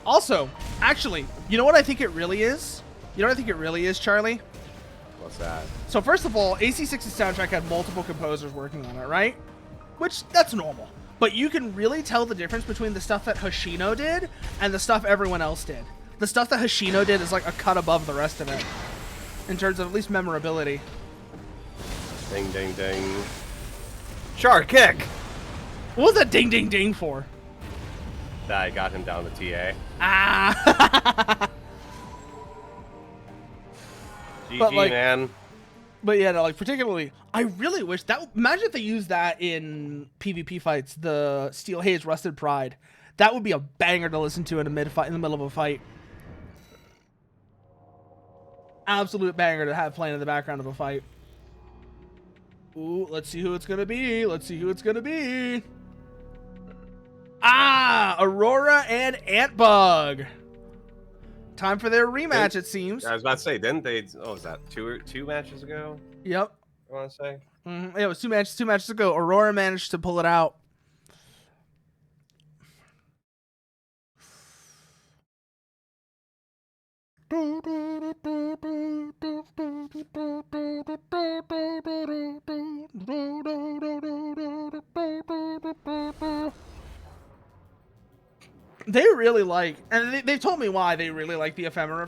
Also, actually, you know what I think it really is? You know what I think it really is, Charlie? What's that? So first of all, AC6's soundtrack had multiple composers working on it, right? Which, that's normal. But you can really tell the difference between the stuff that Hoshino did and the stuff everyone else did. The stuff that Hoshino did is like a cut above the rest of it. In terms of at least memorability. Ding, ding, ding. Shark kick! What was that ding, ding, ding for? That I got him down to TA. Ah! GG, but like, man. But yeah, no, like particularly, I really wish that... Imagine if they used that in PvP fights, the Steel Haze Rusted Pride. That would be a banger to listen to in the middle of a fight. Absolute banger to have playing in the background of a fight. Ooh, let's see who it's gonna be. Let's see who it's gonna be. Ah, Aurora and Antbug. Time for their rematch, it seems. I was about to say, didn't they? Oh, was that two matches ago? Yep. I want to say. Mm-hmm. Yeah, it was two matches ago. Aurora managed to pull it out. They really like, and they've told me why they really like the ephemera.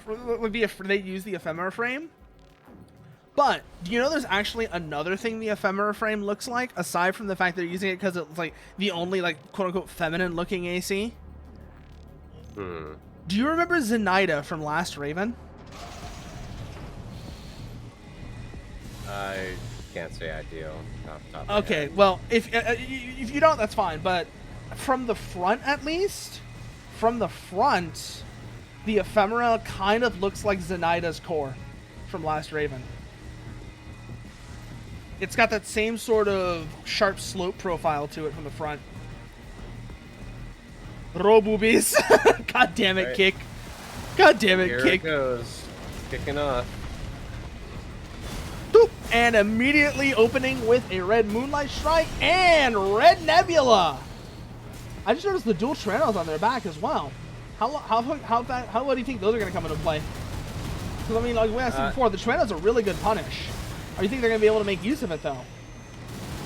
They use the ephemera frame. But do you know there's actually another thing the ephemera frame looks like, aside from the fact they're using it because it's like the only like quote unquote feminine looking AC? Do you remember Zenaida from Last Raven? I can't say I do. Off the top of my Okay, head. well, if you don't, that's fine. But from the front, at least, the ephemera kind of looks like Zenaida's core from Last Raven. It's got that same sort of sharp slope profile to it from the front. Row boobies. God damn it, right. Kick. God damn it, Here Kick. it goes. Kicking off. Boop. And immediately opening with a red Moonlight Strike and red Nebula. I just noticed the dual Tyrannos on their back as well. How do you think those are going to come into play? Because, I mean, like we asked before, the Tyrannos are really good punish. Or you think they're going to be able to make use of it, though?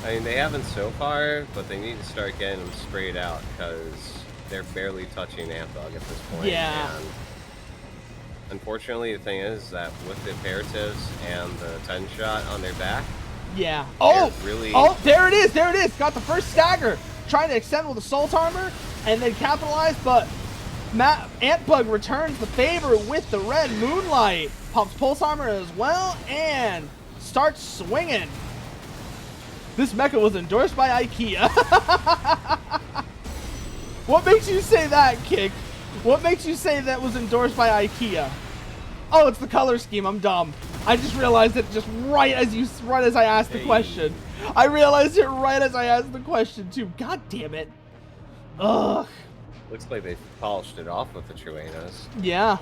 I mean, they haven't so far, but they need to start getting them sprayed out because they're barely touching Antbug at this point. Yeah. And unfortunately, the thing is that with the imperatives and the 10-shot on their back, yeah. Oh, really... oh, there it is. There it is. Got the first stagger. Trying to extend with Assault Armor and then capitalize, but Antbug returns the favor with the red Moonlight. Pops Pulse Armor as well, and starts swinging. This mecha was endorsed by IKEA. What makes you say that, Kick? What makes you say that was endorsed by IKEA? Oh, it's the color scheme. I'm dumb. I just realized it just right as I asked the question. I realized it right as I asked the question too. God damn it. Ugh. Looks like they polished it off with the Truenos. Yeah.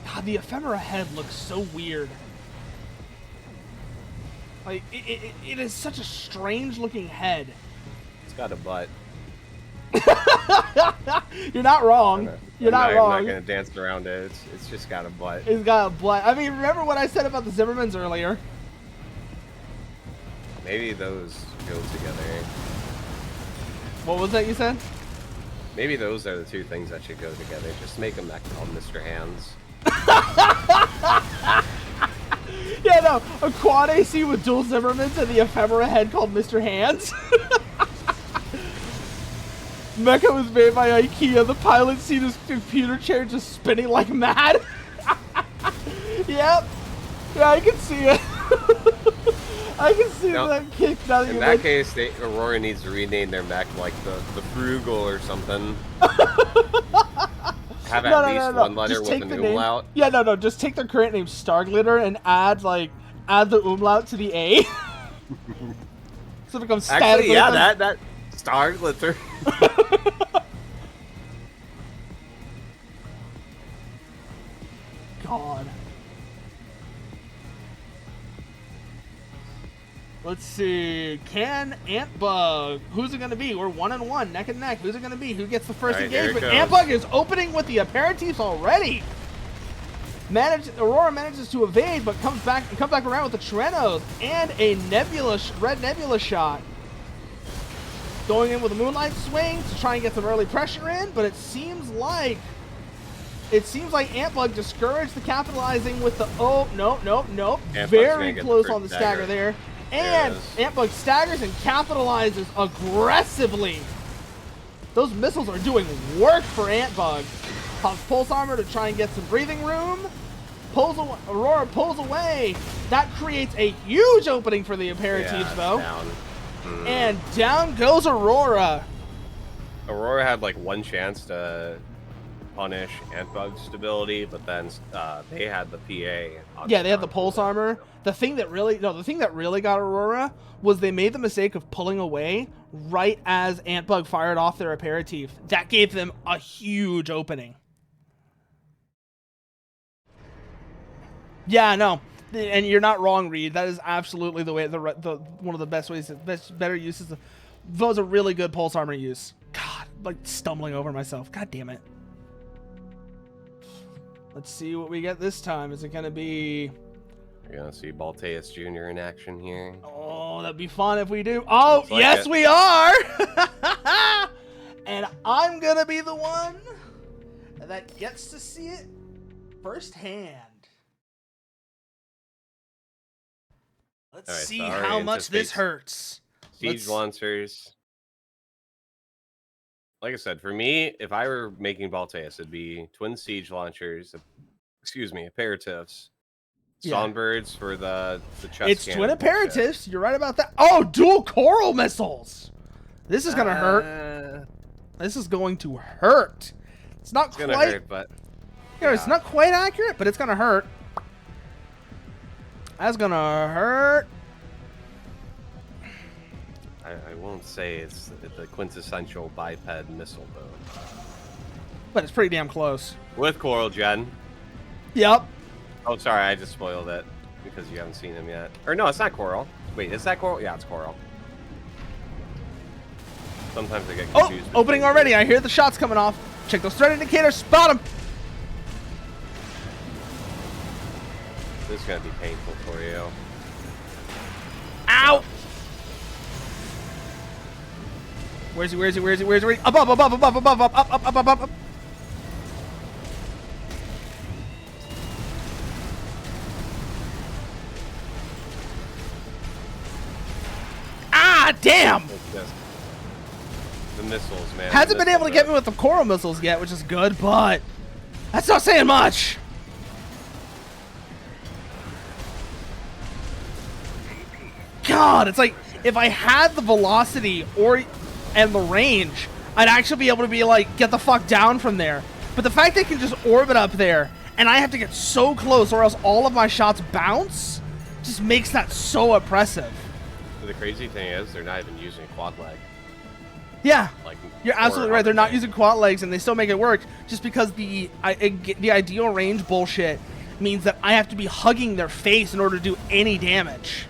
God, the ephemera head looks so weird. Like, it is such a strange looking head. It's got a butt. You're not wrong. You're not wrong. I'm not gonna dance around it. It's just got a butt. It's got a butt. I mean, remember what I said about the Zimmermans earlier? Maybe those go together. What was that you said? Maybe those are the two things that should go together. Just make a mech called Mr. Hands. Yeah, no, a quad AC with dual Zimmermans and the ephemera head called Mr. Hands. Mecha was made by IKEA. The pilot seat is computer chair just spinning like mad. Yep. Yeah, I can see it. I can see that Kick. Now that in that case, Aurora needs to rename their mech like the Frugal or something. Have at least one letter with an umlaut. Yeah, no. Just take their current name, Starglitter, and add the umlaut to the A. So it becomes Actually, Starglitter. yeah, that Starglitter. God. Let's see. Can Antbug? Who's it going to be? We're 1-1, neck and neck. Who's it going to be? Who gets the first engagement? Antbug is opening with the aperitifs already. Aurora manages to evade, but comes back around with the Truenos and a red nebula shot. Going in with a moonlight swing to try and get some early pressure in, but it seems like Antbug discouraged the capitalizing with the nope. Very close on the stagger there. And Antbug staggers and capitalizes aggressively. Those missiles are doing work for Antbug. Pops Pulse Armor to try and get some breathing room. Aurora pulls away. That creates a huge opening for the aperitifs, though. Down. And down goes Aurora. Aurora had like one chance to punish Antbug's stability, but then they had the PA. Yeah, they had the Pulse Armor. The thing that really got Aurora was they made the mistake of pulling away right as Antbug fired off their aperitif. That gave them a huge opening. Yeah, no, and you're not wrong, Reed. That is absolutely the way the one of the best ways, better uses. That was a really good Pulse Armor use. God, like stumbling over myself. God damn it. Let's see what we get this time. Is it gonna be? You're gonna see Balteus Jr. in action here. Oh, that'd be fun if we do. Oh, like yes, it. we are. And I'm gonna be the one that gets to see it firsthand. Let's see how much this hurts. Siege launchers. Like I said, for me, if I were making Balteus, it'd be twin siege launchers. Excuse me, aperitifs. Songbirds for the chest. It's twin aperitifs. You're right about that. Oh, dual coral missiles. This is gonna hurt. This is going to hurt. It's not quite. Gonna hurt, but it's not quite accurate, but it's gonna hurt. That's gonna hurt. I won't say it's the quintessential biped missile though. But it's pretty damn close. With Coral Gen. Yep. Oh, sorry, I just spoiled it because you haven't seen him yet. Or no, it's not Coral. Wait, is that Coral? Yeah, it's Coral. Sometimes I get confused. Oh, opening already. I hear the shots coming off. Check those threat indicators. Spot them. This is going to be painful for you. Ow. Where's he? Where's he? Where's he? Where's he? Up, up, up, up, up, up, up, up, up, up, up, up, up. Ah, damn! The missiles, man. Hasn't been able to get me with the coral missiles yet, which is good, but that's not saying much. God, it's like if I had the velocity and the range, I'd actually be able to be like, get the fuck down from there. But the fact they can just orbit up there and I have to get so close or else all of my shots bounce just makes that so oppressive. The crazy thing is they're not even using quad leg. Yeah, Like, you're absolutely right. They're not using quad legs and they still make it work just because the ideal range bullshit means that I have to be hugging their face in order to do any damage.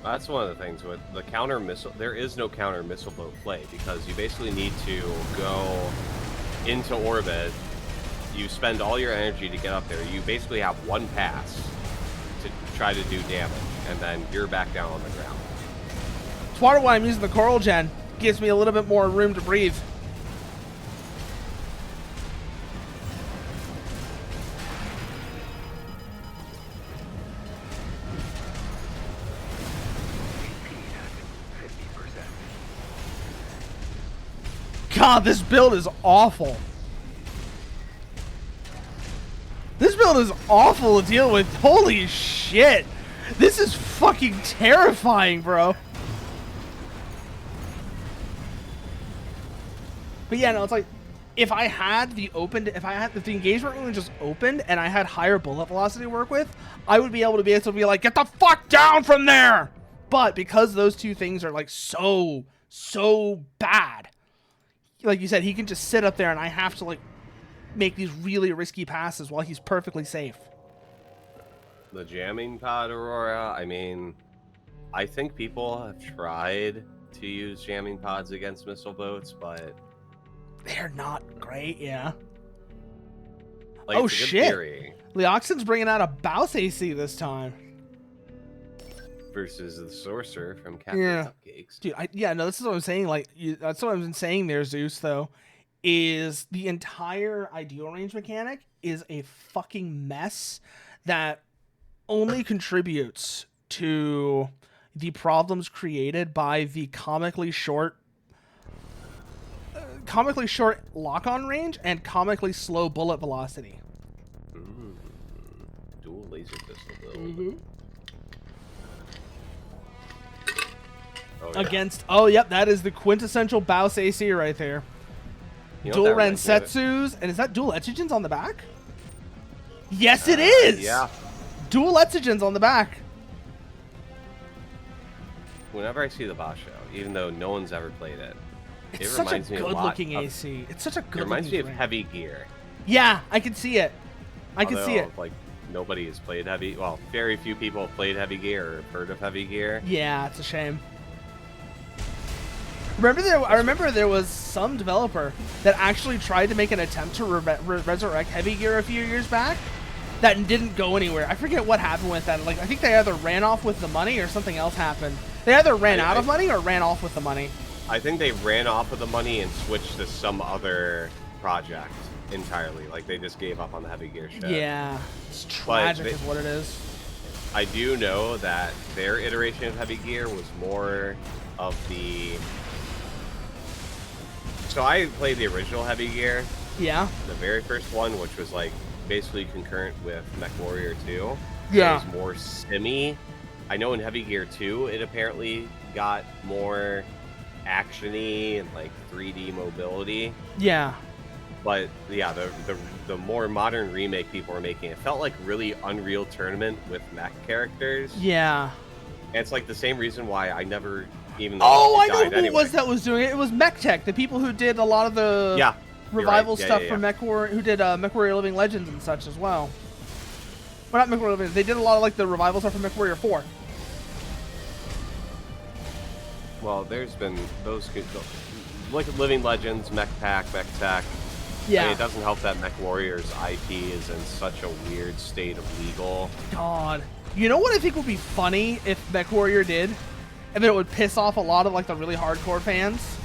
That's one of the things with the counter missile. There is no counter missile boat play because you basically need to go into orbit. You spend all your energy to get up there. You basically have one pass to try to do damage, and then you're back down on the ground. It's part of why I'm using the Coral Gen. Gives me a little bit more room to breathe. God, this build is awful. This build is awful to deal with. Holy shit. This is fucking terrifying, bro. But yeah, no, it's like if the engagement room just opened and I had higher bullet velocity to work with, I would be able to be like, get the fuck down from there. But because those two things are like so bad, like you said, he can just sit up there and I have to like make these really risky passes while he's perfectly safe. The jamming pod Aurora, I mean, I think people have tried to use jamming pods against missile boats, but they're not great, yeah. like, oh it's a good shit! theory Leoxin's bringing out a Baus AC this time. versus the sorcerer from Captain Yeah. Cupcakes. Dude, no, this is what I'm saying. Like, that's what I've been saying there, Zeus, though, is the entire ideal range mechanic is a fucking mess that only contributes to the problems created by the comically short lock-on range and comically slow bullet velocity. Dual laser pistol build. Oh, yeah. Against, oh, yep, that is the quintessential Baus AC right there. You know Dual what that reminds me of? Rensetsus, and is that dual Echigens on the back? Yes, it is! Yeah. Dual Echigens on the back. Whenever I see the boss show, even though no one's ever played it, It's it such a reminds me a lot good-looking of, AC. It's such a It good reminds me of looking Heavy Gear. Yeah, I can see it. I can see Although, it. Like, nobody has played Heavy. Well, very few people have played Heavy Gear or heard of Heavy Gear. Yeah, it's a shame. I remember there was some developer that actually tried to make an attempt to resurrect Heavy Gear a few years back that didn't go anywhere. I forget what happened with that. Like, I think they either ran off with the money or something else happened. They either ran out of money or ran off with the money. I think they ran off with the money and switched to some other project entirely. Like, they just gave up on the Heavy Gear shit. Yeah, it's tragic is what it is. I do know that their iteration of Heavy Gear was more of the... So I played the original Heavy Gear. Yeah. The very first one, which was like basically concurrent with MechWarrior 2. Yeah. It was more simmy. I know in Heavy Gear 2, it apparently got more actiony and like 3D mobility. Yeah. But yeah, the more modern remake people were making, it felt like really Unreal Tournament with mech characters. Yeah. And it's like the same reason why I never even. Oh, I know who it was that was doing it. It was MECH, the people who did a lot of the revival stuff for MechWarrior, who did MechWarrior Living Legends and such as well. Well, not MechWarrior Living. They did a lot of like the revival stuff for MechWarrior 4. Well, there's been those good. Look at Living Legends, Mech Pack, Mech Tech. Yeah. I mean, it doesn't help that MechWarrior's IP is in such a weird state of legal. God. You know what I think would be funny if MechWarrior did? And then it would piss off a lot of like the really hardcore fans?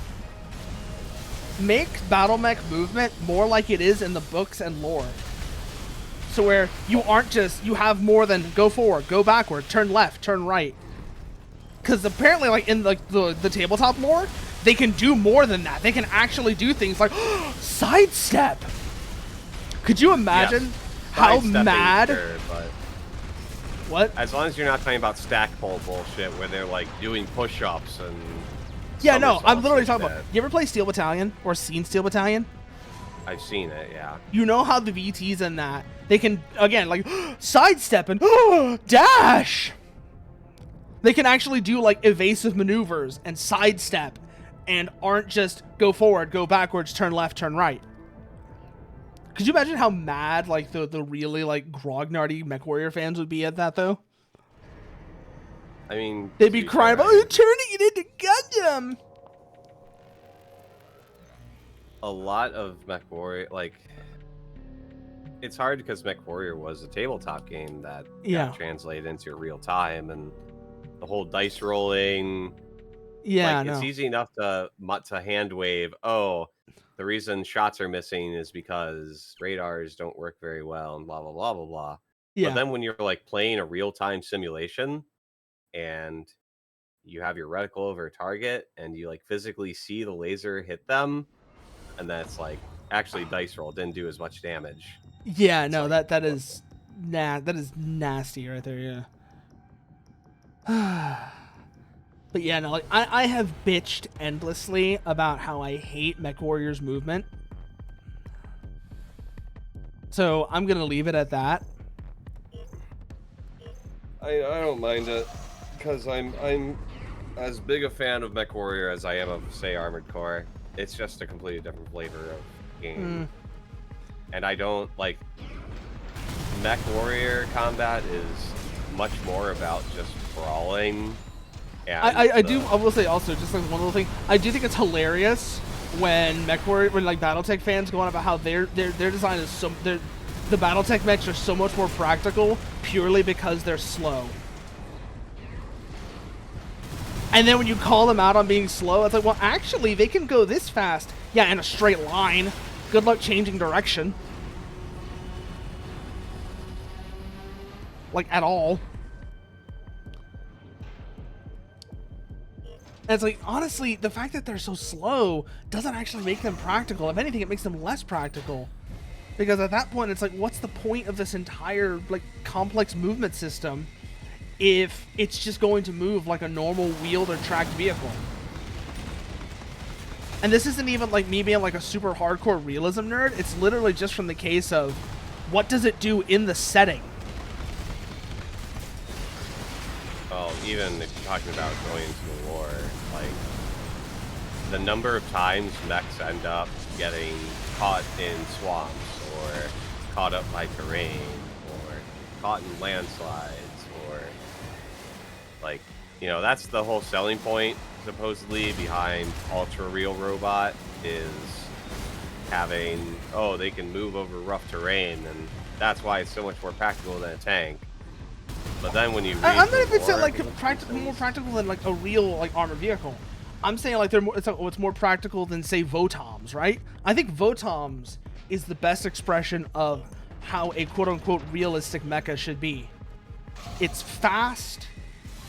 Make Battle Mech movement more like it is in the books and lore. So where you aren't just, you have more than go forward, go backward, turn left, turn right. Because apparently like in like the tabletop lore, they can do more than that. They can actually do things like sidestep. Could you imagine how mad? Sure, but What? As long as you're not talking about stack pole bullshit where they're like doing push-ups and. Yeah, no, I'm somersaults literally and talking shit. about. You ever play Steel Battalion or seen Steel Battalion? I've seen it, yeah. You know how the VTs in that they can again like sidestep and dash. They can actually do like evasive maneuvers and sidestep, and aren't just go forward, go backwards, turn left, turn right. Could you imagine how mad like the really like grognardy MechWarrior fans would be at that though? I mean, They'd be crying about "Oh, turning it into Gundam." a lot of MechWarrior, like, it's hard because MechWarrior was a tabletop game that got translated into real time, and the whole dice rolling. Yeah, like, it's easy enough to hand wave. Oh, the reason shots are missing is because radars don't work very well, and blah blah blah blah blah. Yeah. But then when you're like playing a real time simulation, and you have your reticle over a target, and you like physically see the laser hit them, and that's like actually dice roll didn't do as much damage. Yeah, It's no, like, that is that is nasty right there, yeah. But yeah, no, like I have bitched endlessly about how I hate MechWarrior's movement. So I'm gonna leave it at that. I don't mind it because I'm as big a fan of MechWarrior as I am of, say, Armored Core. It's just a completely different flavor of game. And I don't like MechWarrior combat is much more about just brawling. And I will say also, just like one little thing, I do think it's hilarious when like BattleTech fans go on about how their design is the BattleTech mechs are so much more practical purely because they're slow. And then when you call them out on being slow, it's like, well, actually, they can go this fast. Yeah, in a straight line. Good luck changing direction. Like, at all. And it's like, honestly, the fact that they're so slow doesn't actually make them practical. If anything, it makes them less practical. Because at that point, it's like, what's the point of this entire, like, complex movement system if it's just going to move like a normal wheeled or tracked vehicle? And this isn't even like me being like a super hardcore realism nerd. It's literally just from the case of what does it do in the setting? Well, even if you're talking about going into the war, like, the number of times mechs end up getting caught in swamps, or caught up by terrain, or caught in landslides, or, like, you know, that's the whole selling point, supposedly, behind Ultra Real Robot, is having, oh, they can move over rough terrain, and that's why it's so much more practical than a tank. But then when you read I'm not even saying more, like more practical than like a real like armored vehicle. I'm saying like they're more, it's more practical than say Votoms, right? I think Votoms is the best expression of how a quote-unquote realistic mecha should be. It's fast,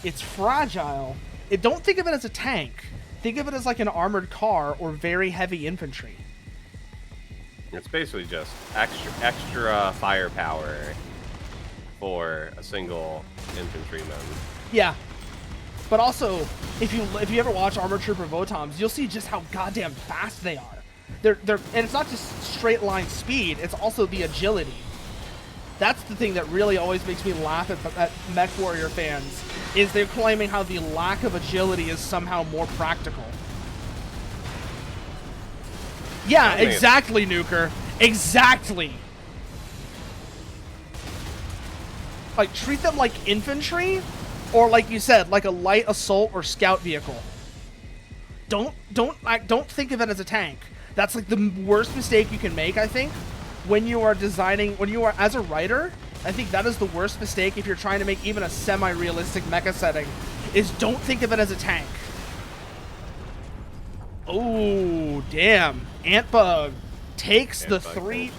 it's fragile. Don't think of it as a tank. Think of it as like an armored car or very heavy infantry. It's basically just extra firepower for a single infantryman. Yeah. But also, if you ever watch Armored Trooper Votoms, you'll see just how goddamn fast they are. They're and it's not just straight line speed, it's also the agility. That's the thing that really always makes me laugh at MechWarrior fans, is they're claiming how the lack of agility is somehow more practical. Yeah, exactly, Nuker. Exactly. Like, treat them like infantry, or like you said, like a light assault or scout vehicle. Don't think of it as a tank. That's like the worst mistake you can make, I think, when you are designing, as a writer. I think that is the worst mistake if you're trying to make even a semi-realistic mecha setting, is don't think of it as a tank. Oh, damn. Antbug takes the three.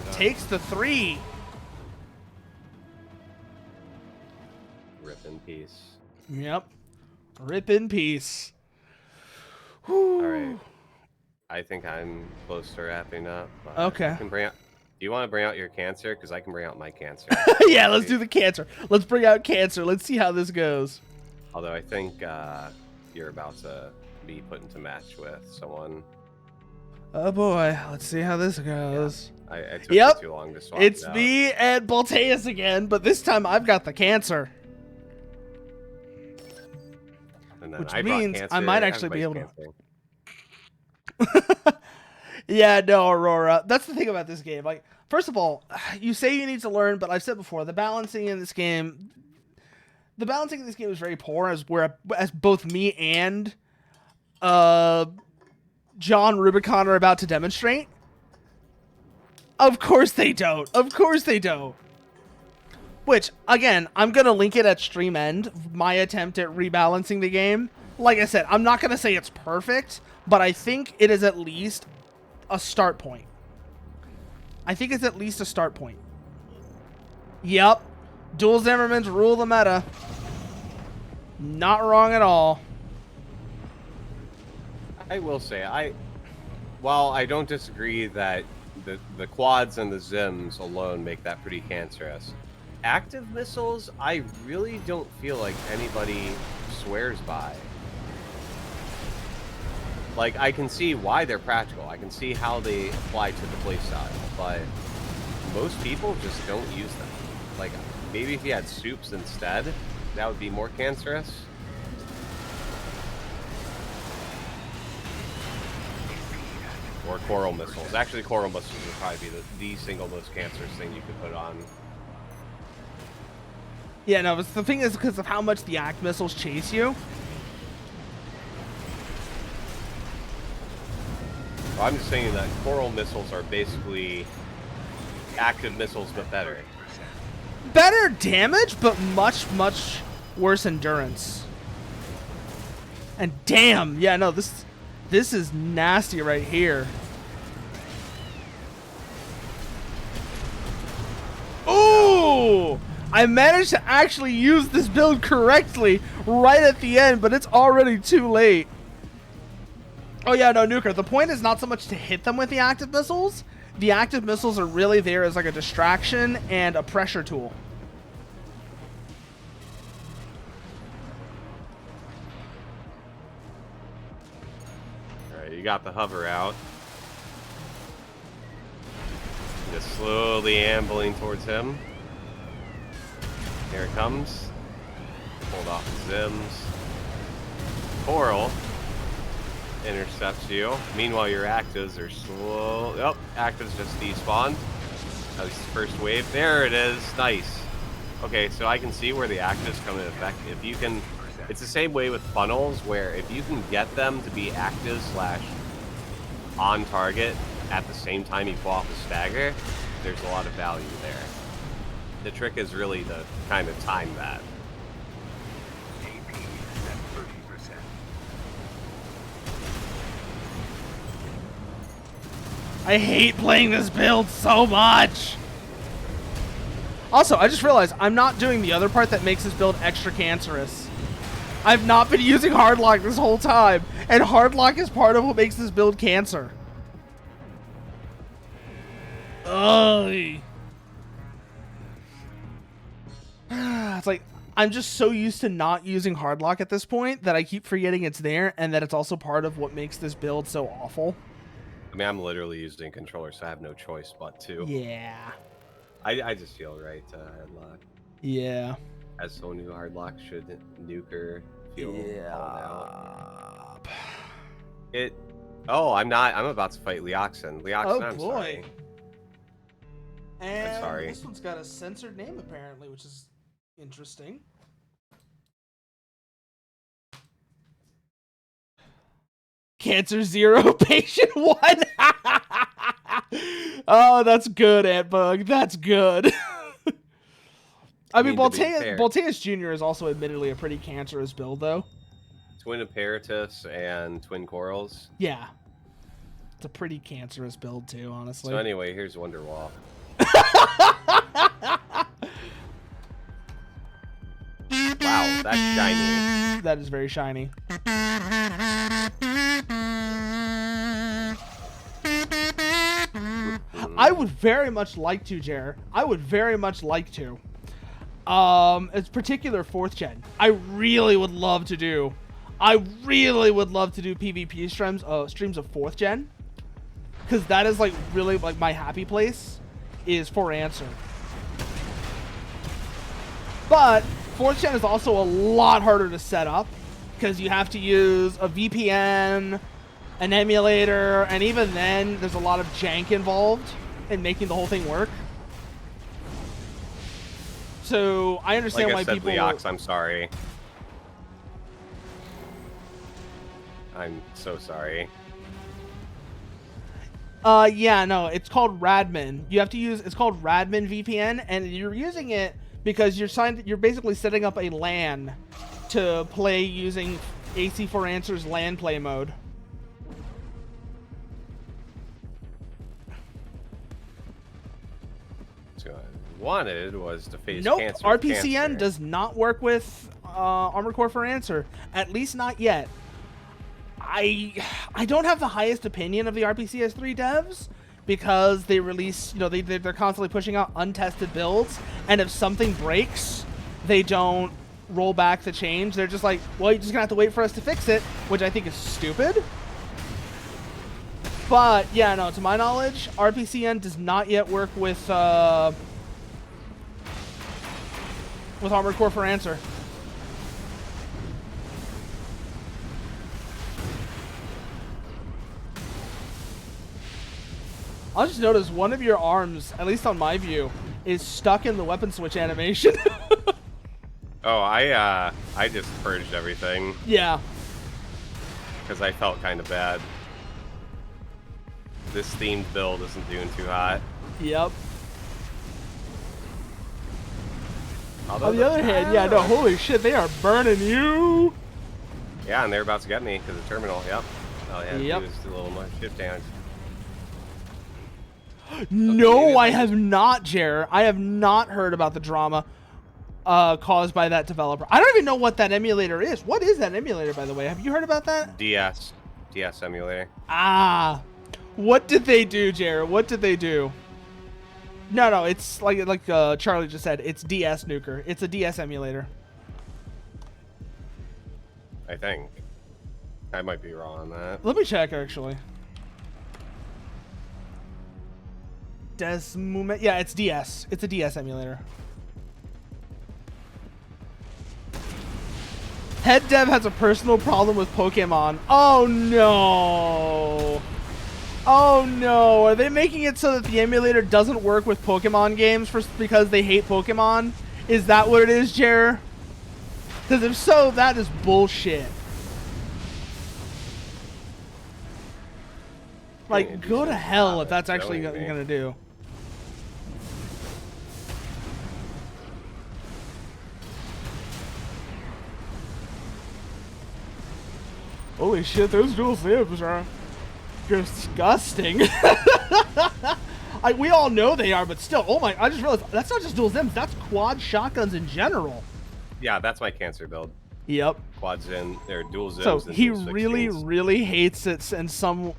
Rip in peace. Yep. Rip in peace. All right. I think I'm close to wrapping up. Okay. Do you want to bring out your cancer? Because I can bring out my cancer. Yeah, let's do the cancer. Let's bring out cancer. Let's see how this goes. Although I think you're about to be put into match with someone. Oh boy, let's see how this goes. I took Yep, me too long to swap it's it out. me and Balteus again, but this time I've got the cancer. And then Which I brought means I cancer, might actually be able everybody's to. cancering. Yeah, no, Aurora. That's the thing about this game. Like, first of all, you say you need to learn, but I've said before, the balancing in this game is very poor, as both me and John Rubicon are about to demonstrate. Of course they don't. Of course they don't. Which, again, I'm going to link it at stream end, my attempt at rebalancing the game. Like I said, I'm not going to say it's perfect, but I think it is at least a start point. I think it's at least a start point. Yep. Dual Zimmermans rule the meta. Not wrong at all. I will say, while I don't disagree that the quads and the Zims alone make that pretty cancerous, active missiles, I really don't feel like anybody swears by. Like, I can see why they're practical. I can see how they apply to the playstyle, but most people just don't use them. Like, maybe if you had soups instead, that would be more cancerous. Or coral missiles. Actually, coral missiles would probably be the single most cancerous thing you could put on. Yeah, no, the thing is because of how much the act missiles chase you. Well, I'm just saying that coral missiles are basically active missiles, but better. Better damage, but much, much worse endurance. And damn, yeah, no, this is nasty right here. Ooh! I managed to actually use this build correctly right at the end, but it's already too late. Oh yeah, no, Nuker, the point is not so much to hit them with the active missiles. The active missiles are really there as like a distraction and a pressure tool. Alright, you got the hover out. Just slowly ambling towards him. Here it comes. Hold off the Zims. Coral intercepts you. Meanwhile, your actives are slow. Oh, actives just despawned. That was the first wave. There it is. Nice. Okay, so I can see where the actives come into effect. If you can, it's the same way with funnels, where if you can get them to be active / on target at the same time you pull off a stagger, there's a lot of value there. The trick is really to kind of time that. AP at 30%. I hate playing this build so much. Also, I just realized I'm not doing the other part that makes this build extra cancerous. I've not been using Hardlock this whole time, and Hardlock is part of what makes this build cancer. Ugh. It's like, I'm just so used to not using Hardlock at this point that I keep forgetting it's there, and that it's also part of what makes this build so awful. I mean, I'm literally using controller, so I have no choice but to. Yeah. I just feel right to Hardlock. Yeah. As someone who Hardlock should nuker feel called out. It. Oh, I'm not. I'm about to fight Leoxin. Leoxin, Oh, I'm boy. sorry. And sorry. this one's got a censored name apparently, which is interesting. Cancer 0, Patient 1. Oh, that's good, Antbug. That's good. I mean, to be fair. Balteus Jr. is also admittedly a pretty cancerous build, though. Twin Imperatus and Twin Corals. Yeah. It's a pretty cancerous build, too, honestly. So anyway, here's Wonderwall. Wow, that's shiny. That is very shiny. I would very much like to, Jer. I would very much like to. It's particular 4th gen. I really would love to do PvP streams of 4th gen. Because that is like really like my happy place is for answer. But 4th gen is also a lot harder to set up because you have to use a VPN, an emulator, and even then there's a lot of jank involved in making the whole thing work. So I understand why people. Leox, I'm sorry. I'm so sorry. Yeah, no, it's called Radmin. You have to use. It's called Radmin VPN, and you're using it because you're basically setting up a LAN to play using AC4 Answer's LAN play mode. So what I wanted was to face Nope, cancer. RPCN does not work with Armored Core for Answer. At least not yet. I don't have the highest opinion of the RPCS3 devs because they release, they're constantly pushing out untested builds, and if something breaks, they don't roll back the change. They're just like, well, you're just gonna have to wait for us to fix it, which I think is stupid. But yeah, no, to my knowledge, RPCN does not yet work with Armored Core for Answer. I'll just notice one of your arms, at least on my view, is stuck in the weapon switch animation. Oh, I just purged everything. Yeah. Because I felt kind of bad. This themed build isn't doing too hot. Yep. Although On the other hand, yeah, no, holy shit, they are burning you. Yeah, and they're about to get me to the terminal. Yep. Oh yeah. Yep. Just a little more shift damage. No, I have not, Jer. I have not heard about the drama caused by that developer. I don't even know what that emulator is. What is that emulator, by the way? Have you heard about that? DS emulator. Ah. What did they do, Jer? What did they do? No, it's like Charlie just said. It's DS Nuker. It's a DS emulator. I think. I might be wrong on that. Let me check, actually. Yeah, it's DS. It's a DS emulator. Head dev has a personal problem with Pokemon. Oh no. Oh no. Are they making it so that the emulator doesn't work with Pokemon games because they hate Pokemon? Is that what it is, Jer? Because if so, that is bullshit. Like, go to hell if that's actually what you're gonna do. Holy shit, those dual zips are disgusting. We all know they are, but still, oh my, I just realized, that's not just dual zips, that's quad shotguns in general. Yeah, that's my cancer build. Yep. Quads in, they're dual zips. So and he dual really, 16s. really hates it, and some...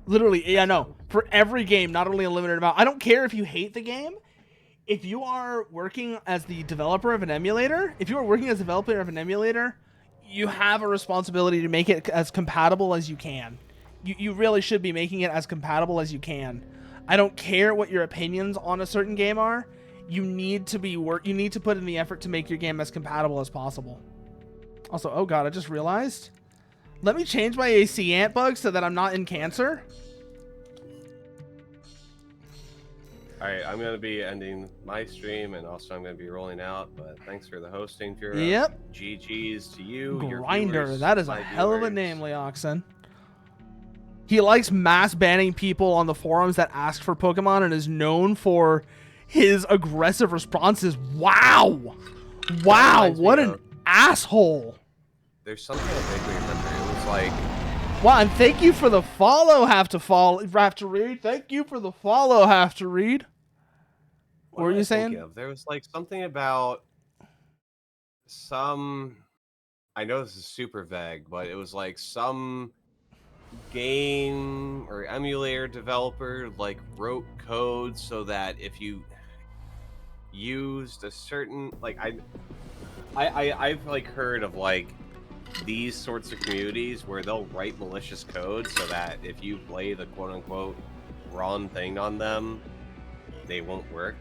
Literally, yeah, no. For every game, not only a limited amount. I don't care if you hate the game. If you are working as the developer of an emulator, you have a responsibility to make it as compatible as you can. You really should be making it as compatible as you can. I don't care what your opinions on a certain game are. You need to put in the effort to make your game as compatible as possible. Also, oh god, I just realized. Let me change my AC ant bug so that I'm not in cancer. Alright, I'm going to be ending my stream, and also I'm going to be rolling out, but thanks for the hosting, Furo. Yep. GG's to you, your Grinder, viewers, that is a my hell of a viewers. name, Leoxin. He likes mass banning people on the forums that ask for Pokemon and is known for his aggressive responses. Wow! Wow, reminds me what an of- asshole. There's something I vaguely remember. It was like, Wow, and thank you for the follow, have to read. Thank you for the follow, have to read. What were am you I thinking saying? of? There was like something about some. I know this is super vague, but it was like some game or emulator developer like wrote code so that if you used a certain like I've like heard of like these sorts of communities where they'll write malicious code so that if you play the quote-unquote wrong thing on them, they won't work.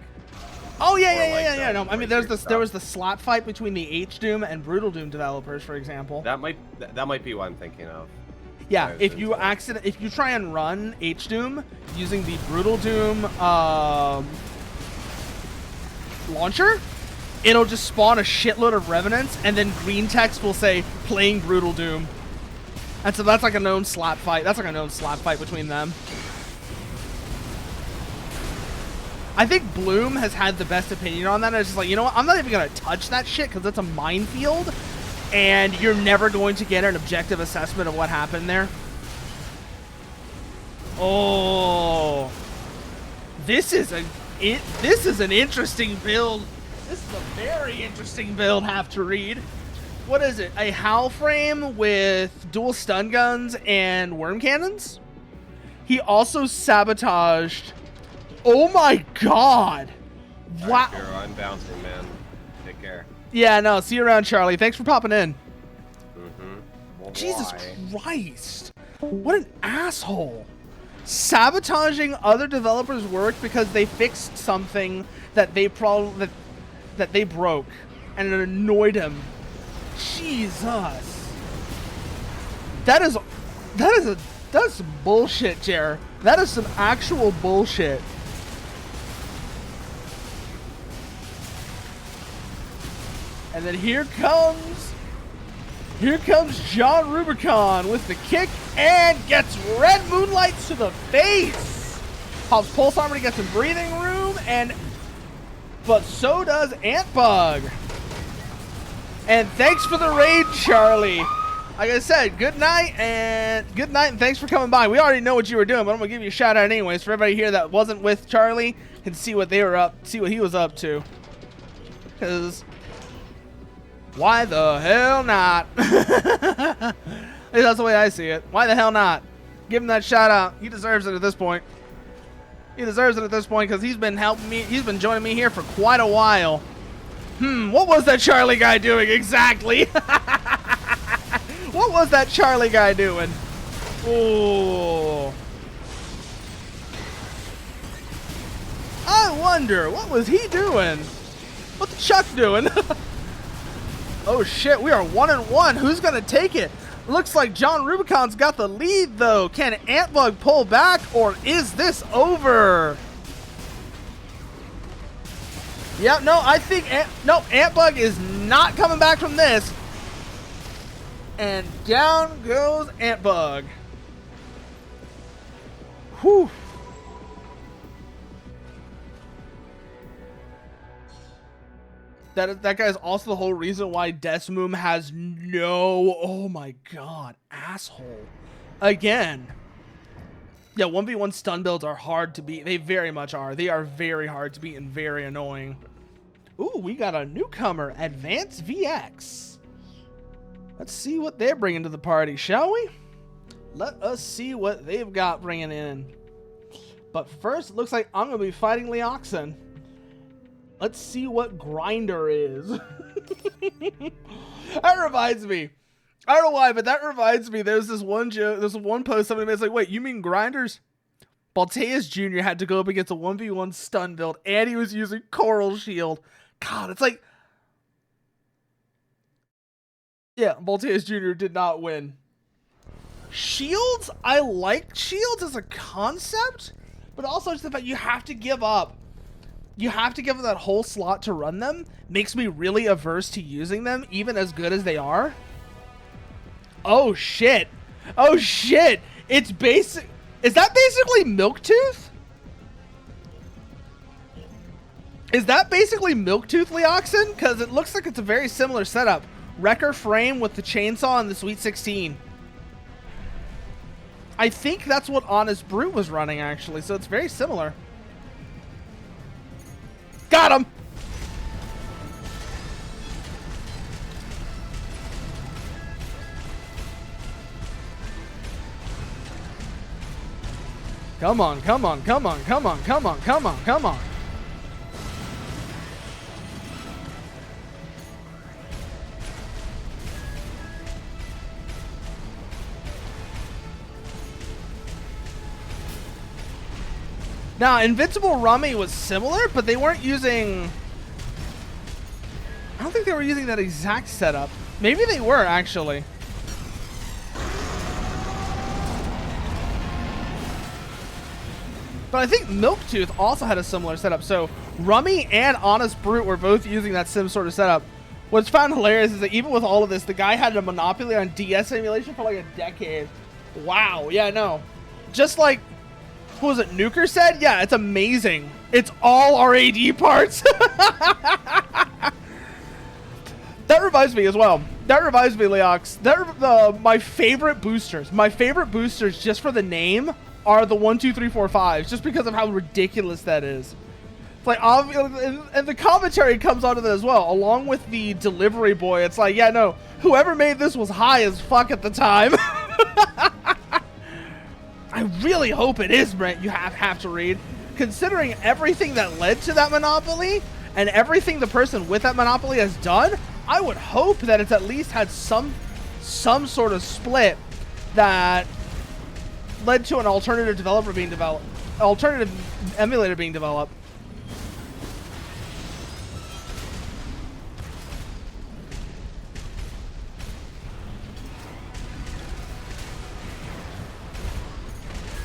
Oh yeah, Or, yeah, like, yeah, yeah. they'll No, I mean, break there your was the slap fight between the H Doom and Brutal Doom developers, for example. That might be what I'm thinking of. Yeah, I've if been you told. if you try and run H Doom using the Brutal Doom launcher, it'll just spawn a shitload of revenants, and then green text will say playing Brutal Doom. And so that's like a known slap fight. That's like a known slap fight between them. I think Bloom has had the best opinion on that. It's just like, you know what? I'm not even going to touch that shit because it's a minefield, and you're never going to get an objective assessment of what happened there. Oh, this is an interesting build. This is a very interesting build. Have to read. What is it? A Howl frame with dual stun guns and worm cannons. He also sabotaged. Oh my god! All Wow. right, Hero, I'm bouncing, man. Take care. Yeah, no. See you around, Charlie. Thanks for popping in. Well, Jesus why? Christ! What an asshole! Sabotaging other developers' work because they fixed something that they that they broke, and it annoyed him. Jesus. That's some bullshit, Jer. That is some actual bullshit. And then here comes John Rubicon with the kick and gets Red Moonlights to the face. Pops Pulse Armor to get some breathing room, but so does Antbug. And thanks for the raid, Charlie. Like I said, good night and thanks for coming by. We already know what you were doing, but I'm gonna give you a shout out anyways for everybody here that wasn't with Charlie and see what he was up to. Cause why the hell not? That's the way I see it. Why the hell not? Give him that shout out. He deserves it at this point. He deserves it at this point because he's been helping me. He's been joining me here for quite a while. What was that Charlie guy doing exactly? What was that Charlie guy doing? Oh. I wonder, what was he doing? What's Chuck doing? Oh shit, we are 1-1. Who's gonna take it? Looks like John Rubicon's got the lead though. Can Antbug pull back or is this over? Yeah, no, I think Antbug is not coming back from this. And down goes Antbug. Whew. That guy's also the whole reason why Desmoom has no... Oh my god, asshole. Again. Yeah, 1v1 stun builds are hard to beat. They very much are. They are very hard to beat and very annoying. Ooh, we got a newcomer, Advanced VX. Let's see what they're bringing to the party, shall we? Let us see what they've got bringing in. But first, it looks like I'm going to be fighting Leoxin. Let's see what Grinder is. That reminds me. I don't know why, but that reminds me. There's this one joke. There's one post somebody made. Like, wait, you mean Grinders? Balteus Jr. had to go up against a 1v1 stun build, and he was using Coral Shield. God, it's like... Yeah, Balteus Jr. did not win. Shields? I like shields as a concept, but also just the fact you have to give up. You have to give up that whole slot to run them. Makes me really averse to using them, even as good as they are. Oh, shit. Oh, shit. It's basic... Is that basically Milktooth? Is that basically Milktooth Leoxin? Because it looks like it's a very similar setup. Wrecker frame with the chainsaw and the Sweet 16. I think that's what Honest Brute was running, actually, so it's very similar. Got him! Come on, come on, come on, come on, come on, come on, come on. Now, Invincible Rummy was similar, but they weren't using... I don't think they were using that exact setup. Maybe they were, actually. But I think Milktooth also had a similar setup. So, Rummy and Honest Brute were both using that same sort of setup. What's found hilarious is that even with all of this, the guy had a monopoly on DS emulation for like a decade. Wow, yeah, no. Just like... What was it, Nuker said? Yeah, it's amazing. It's all RAD parts. That reminds me as well. That reminds me, Leox. My favorite boosters. My favorite boosters, just for the name, are the 1, 2, 3, 4, 5s, just because of how ridiculous that is. It's like, and the commentary comes onto that as well, along with the delivery boy. It's like, yeah, no, whoever made this was high as fuck at the time. I really hope it is, Brent. You have to read. Considering everything that led to that monopoly and everything the person with that monopoly has done, I would hope that it's at least had some sort of split that led to an alternative developer being developed, alternative emulator being developed.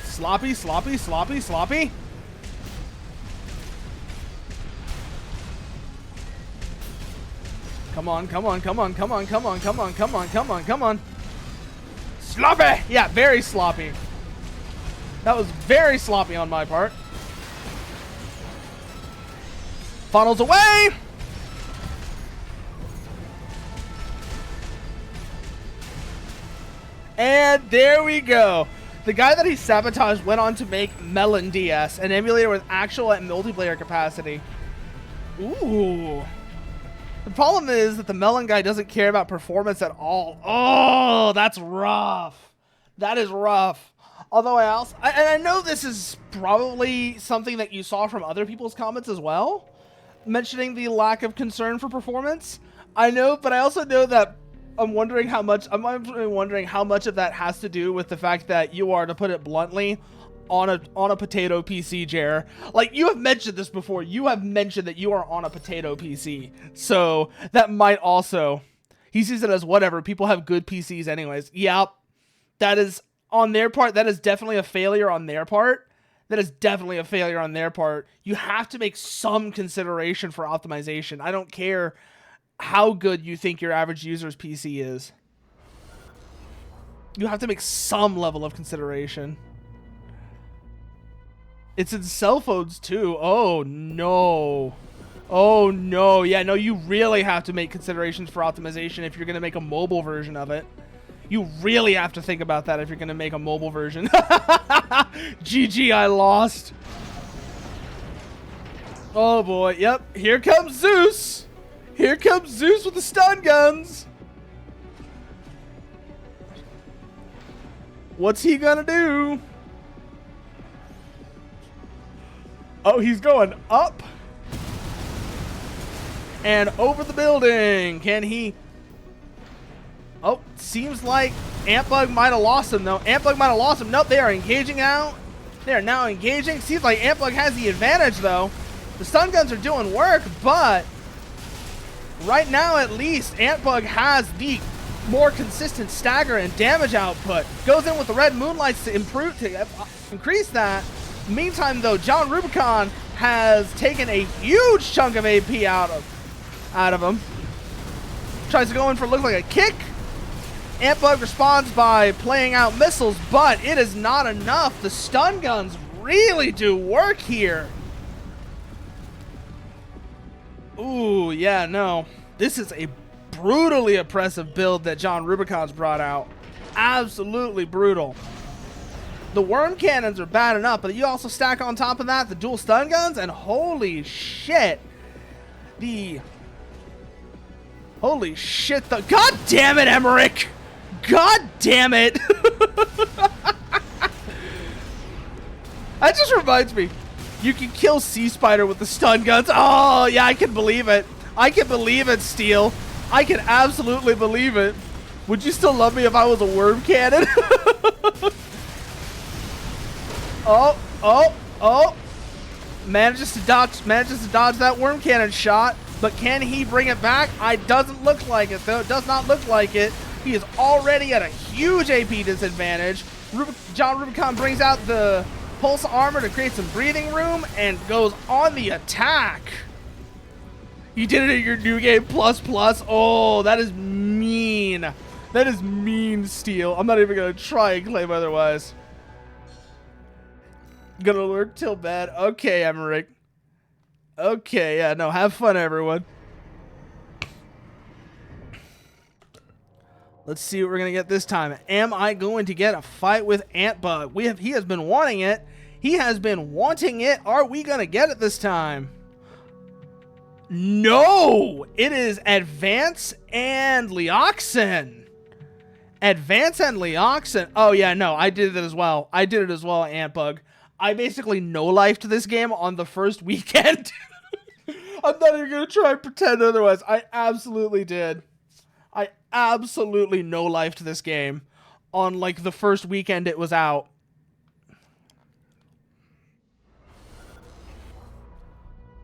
Sloppy, sloppy, sloppy, sloppy. Come on, come on, come on, come on, come on, come on, come on, come on, come on. Sloppy! Yeah, very sloppy. That was very sloppy on my part. Funnels away! And there we go. The guy that he sabotaged went on to make Melon DS, an emulator with actual multiplayer capacity. Ooh. The problem is that the Melon guy doesn't care about performance at all. Oh, that's rough. That is rough. Although I know this is probably something that you saw from other people's comments as well, mentioning the lack of concern for performance. I know, but I also know that I'm wondering how much of that has to do with the fact that you are, to put it bluntly, on a potato PC, Jer. Like, you have mentioned this before. You have mentioned that you are on a potato PC. So that might also, he sees it as whatever. People have good PCs anyways. Yep. That is on their part. That is definitely a failure on their part. That is definitely a failure on their part. You have to make some consideration for optimization. I don't care how good you think your average user's PC is. You have to make some level of consideration. It's in cell phones too. Oh no. Oh no. Yeah, no, you really have to make considerations for optimization if you're going to make a mobile version of it. You really have to think about that if you're going to make a mobile version. GG, I lost. Oh boy. Yep. Here comes Zeus. Here comes Zeus with the stun guns. What's he gonna do? Oh, he's going up and over the building. Can he? Oh, seems like Antbug might have lost him, though. Antbug might have lost him. Nope, they are engaging out. They are now engaging. Seems like Antbug has the advantage, though. The stun guns are doing work, but right now, at least, Antbug has the more consistent stagger and damage output. Goes in with the red moonlights to increase that. Meantime, though, John Rubicon has taken a huge chunk of AP out of him. Tries to go in for, looks like, a kick. Antbug responds by playing out missiles, but it is not enough. The stun guns really do work here. Ooh, yeah, no. This is a brutally oppressive build that John Rubicon's brought out. Absolutely brutal. The worm cannons are bad enough, but you also stack on top of that the dual stun guns, and holy shit. Holy shit, God damn it, Emmerich! God damn it! That just reminds me. You can kill Sea Spider with the stun guns. Oh, yeah, I can believe it. I can believe it, Steel. I can absolutely believe it. Would you still love me if I was a worm cannon? Oh. Manages to dodge that worm cannon shot, but can he bring it back? It doesn't look like it, though. It does not look like it. He is already at a huge AP disadvantage. John Rubicon brings out the pulse armor to create some breathing room and goes on the attack. You did it in your new game plus. Oh, that is mean. That is mean, Steel. I'm not even going to try and claim otherwise. Gonna lurk till bad. Okay, Emmerich. Okay, yeah, no, have fun, everyone. Let's see what we're gonna get this time. Am I going to get a fight with Antbug? He has been wanting it. He has been wanting it. Are we gonna get it this time? No! It is Advance and Leoxin. Advance and Leoxin. Oh, yeah, no, I did it as well. Antbug. I basically no-lifed this game on the first weekend. I'm not even going to try and pretend otherwise. I absolutely did. I absolutely no-lifed this game on, like, the first weekend it was out.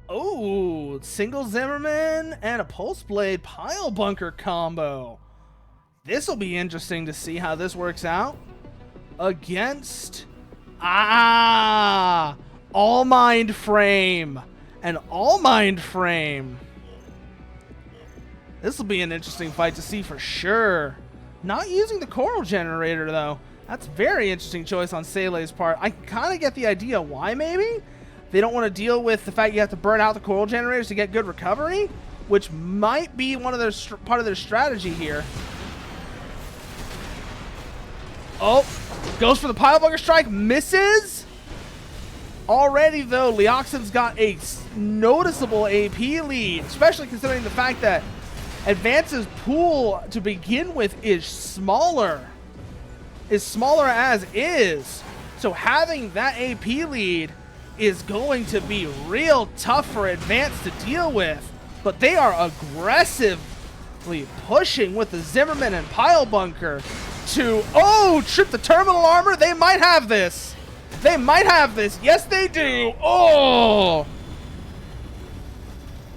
Oh, single Zimmerman and a Pulse Blade Pile Bunker combo. This will be interesting to see how this works out against... All Mind Frame. An All Mind Frame. This will be an interesting fight to see for sure. Not using the Coral Generator, though. That's a very interesting choice on Sele's part. I kind of get the idea why, maybe. They don't want to deal with the fact you have to burn out the Coral Generators to get good recovery, which might be one of their part of their strategy here. Oh, goes for the Pile Bunker Strike, misses. Already, though, Leoxin's got a noticeable AP lead, especially considering the fact that Advance's pool to begin with is smaller. As is. So having that AP lead is going to be real tough for Advance to deal with. But they are aggressively pushing with the Zimmerman and Pile Bunker to, trip the terminal armor. They might have this. Yes, they do. Oh.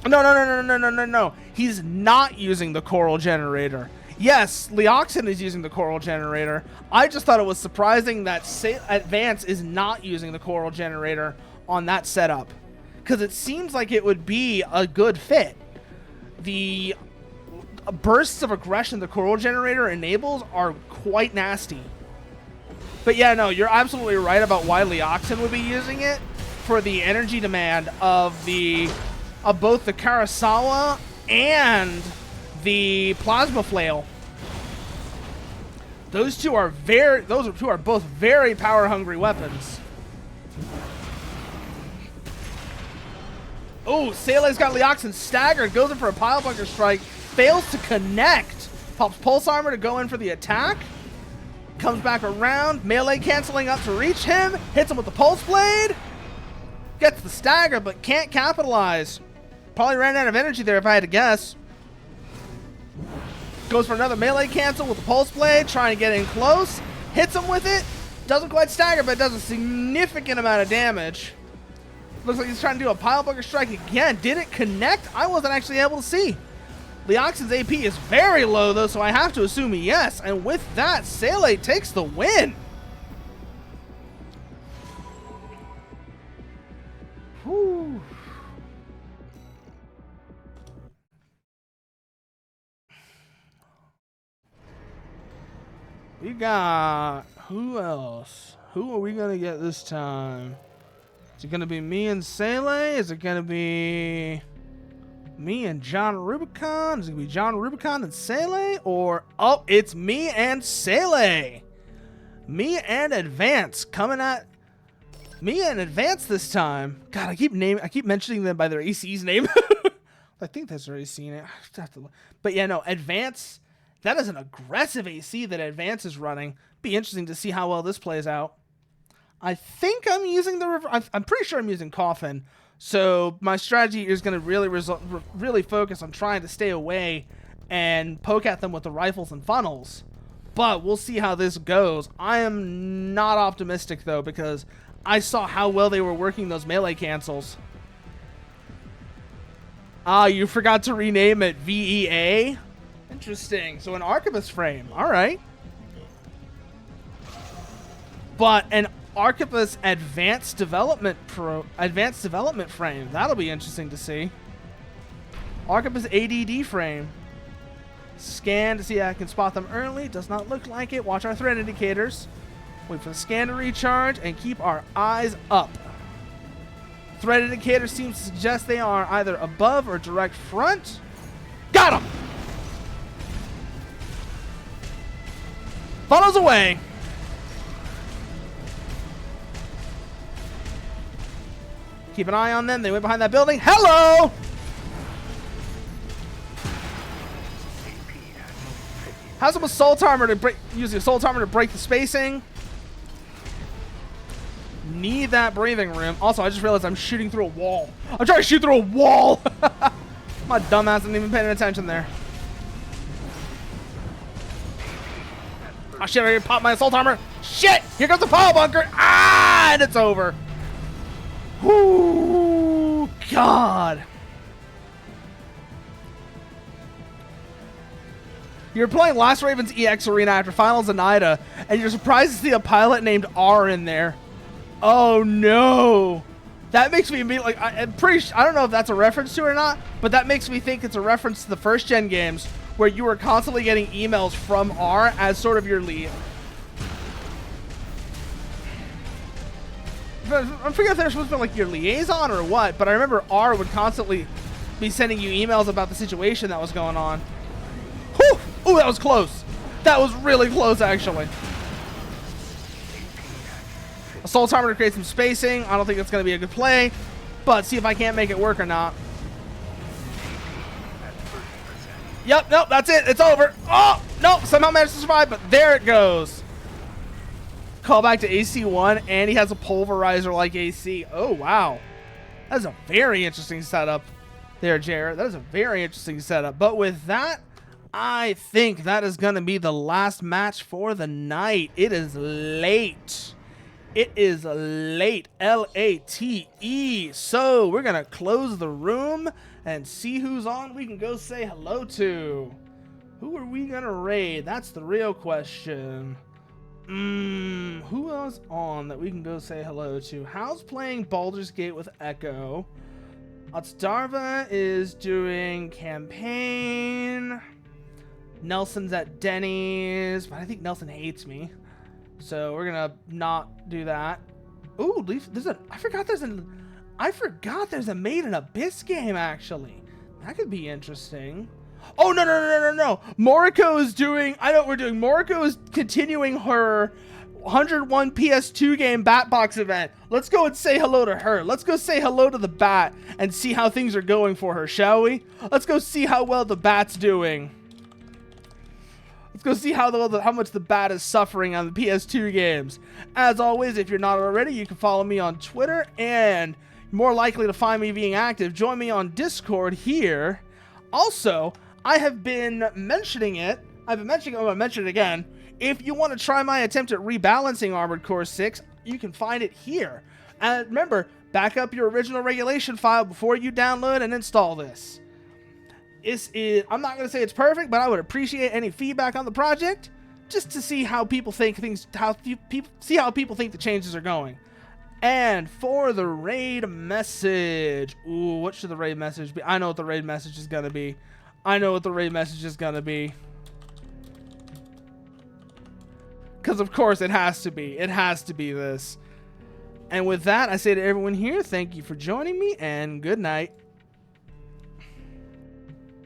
No. He's not using the Coral Generator. Yes, Leoxin is using the Coral Generator. I just thought it was surprising that Advance is not using the Coral Generator on that setup, because it seems like it would be a good fit. The bursts of aggression the Coral Generator enables are quite nasty. But yeah, no, you're absolutely right about why Leoxin would be using it, for the energy demand of both the Karasawa and the Plasma Flail. Those two are both very power hungry weapons. Oh, Sele's got Leoxin staggered, goes in for a Pile Bunker Strike, fails to connect. Pops Pulse Armor to go in for the attack. Comes back around, melee canceling up to reach him, hits him with the Pulse Blade. Gets the stagger, but can't capitalize. Probably ran out of energy there if I had to guess. Goes for another melee cancel with the Pulse Blade, trying to get in close. Hits him with it. Doesn't quite stagger, but does a significant amount of damage. Looks like he's trying to do a Pile Bunker Strike again. Did it connect? I wasn't actually able to see. Leoxin's AP is very low, though, so I have to assume yes. And with that, Sele takes the win. Whew. We got... who else? Who are we going to get this time? Is it going to be me and Sele? Is it going to be me and John Rubicon? Is it going to be John Rubicon and Sele? Or, oh, it's me and Sele. Me and Advance coming at... me and Advance this time. God, I keep mentioning them by their AC's name. I think that's their AC name. But yeah, no, Advance... that is an aggressive AC that Advance is running. Be interesting to see how well this plays out. I think I'm using the I'm pretty sure I'm using Coffin. So my strategy is going to really focus on trying to stay away and poke at them with the rifles and funnels. But we'll see how this goes. I am not optimistic, though, because I saw how well they were working those melee cancels. Ah, you forgot to rename it VEA? Interesting. So an Arquebus frame. All right. But an Arquebus advanced development frame. That'll be interesting to see. Arquebus ADD frame. Scan to see if I can spot them early. Does not look like it. Watch our threat indicators. Wait for the scan to recharge and keep our eyes up. Threat indicator seems to suggest they are either above or direct front. Got him! Funnels away. Keep an eye on them. They went behind that building. Hello! How's some assault armor to break? Use the assault armor to break the spacing. Need that breathing room. Also, I just realized I'm shooting through a wall. I'm trying to shoot through a wall. My dumbass isn't even paying attention there. Oh shit! I already popped my assault armor. Shit! Here comes the power bunker. Ah! And it's over. Ooh, God. You're playing Last Ravens EX Arena after Finals of Nida, and you're surprised to see a pilot named R in there. Oh no. That makes me like, I'm pretty sure, I don't know if that's a reference to it or not, but that makes me think it's a reference to the first gen games where you were constantly getting emails from R as sort of your lead. I forget if they're supposed to be like your liaison or what, but I remember R would constantly be sending you emails about the situation that was going on. Whew! Ooh, that was close. That was really close, actually. Assault armor to create some spacing. I don't think it's going to be a good play, but see if I can't make it work or not. Yep, nope, that's it. It's over. Oh, nope, somehow managed to survive, but there it goes. Call back to AC1, and he has a pulverizer like AC. Oh, wow. That's a very interesting setup there, Jared. That is a very interesting setup. But with that, I think that is going to be the last match for the night. It is late. It is late. L-A-T-E. So we're going to close the room and see who's on we can go say hello to. Who are we going to raid? That's the real question. Who else on that we can go say hello to? How's playing Baldur's Gate with Echo? Otsdarva is doing campaign. Nelson's at Denny's, but I think Nelson hates me. So we're gonna not do that. Ooh, I forgot there's a Made in Abyss game, actually. That could be interesting. Oh, no. Moriko is doing, I know what we're doing. Moriko is continuing her 101 PS2 game Batbox event. Let's go and say hello to her. Let's go say hello to the Bat and see how things are going for her, shall we? Let's go see how well the Bat's doing. Let's go see how much the Bat is suffering on the PS2 games. As always, if you're not already, you can follow me on Twitter, and more likely to find me being active, join me on Discord here. Also, I have been mentioning it. I'm going to mention it again. If you want to try my attempt at rebalancing Armored Core 6, you can find it here. And remember, back up your original regulation file before you download and install this. I'm not going to say it's perfect, but I would appreciate any feedback on the project just to see how people think how people think the changes are going. And for the raid message, ooh, what should the raid message be? I know what the raid message is going to be. Because of course it has to be. It has to be this. And with that, I say to everyone here, thank you for joining me, and good night.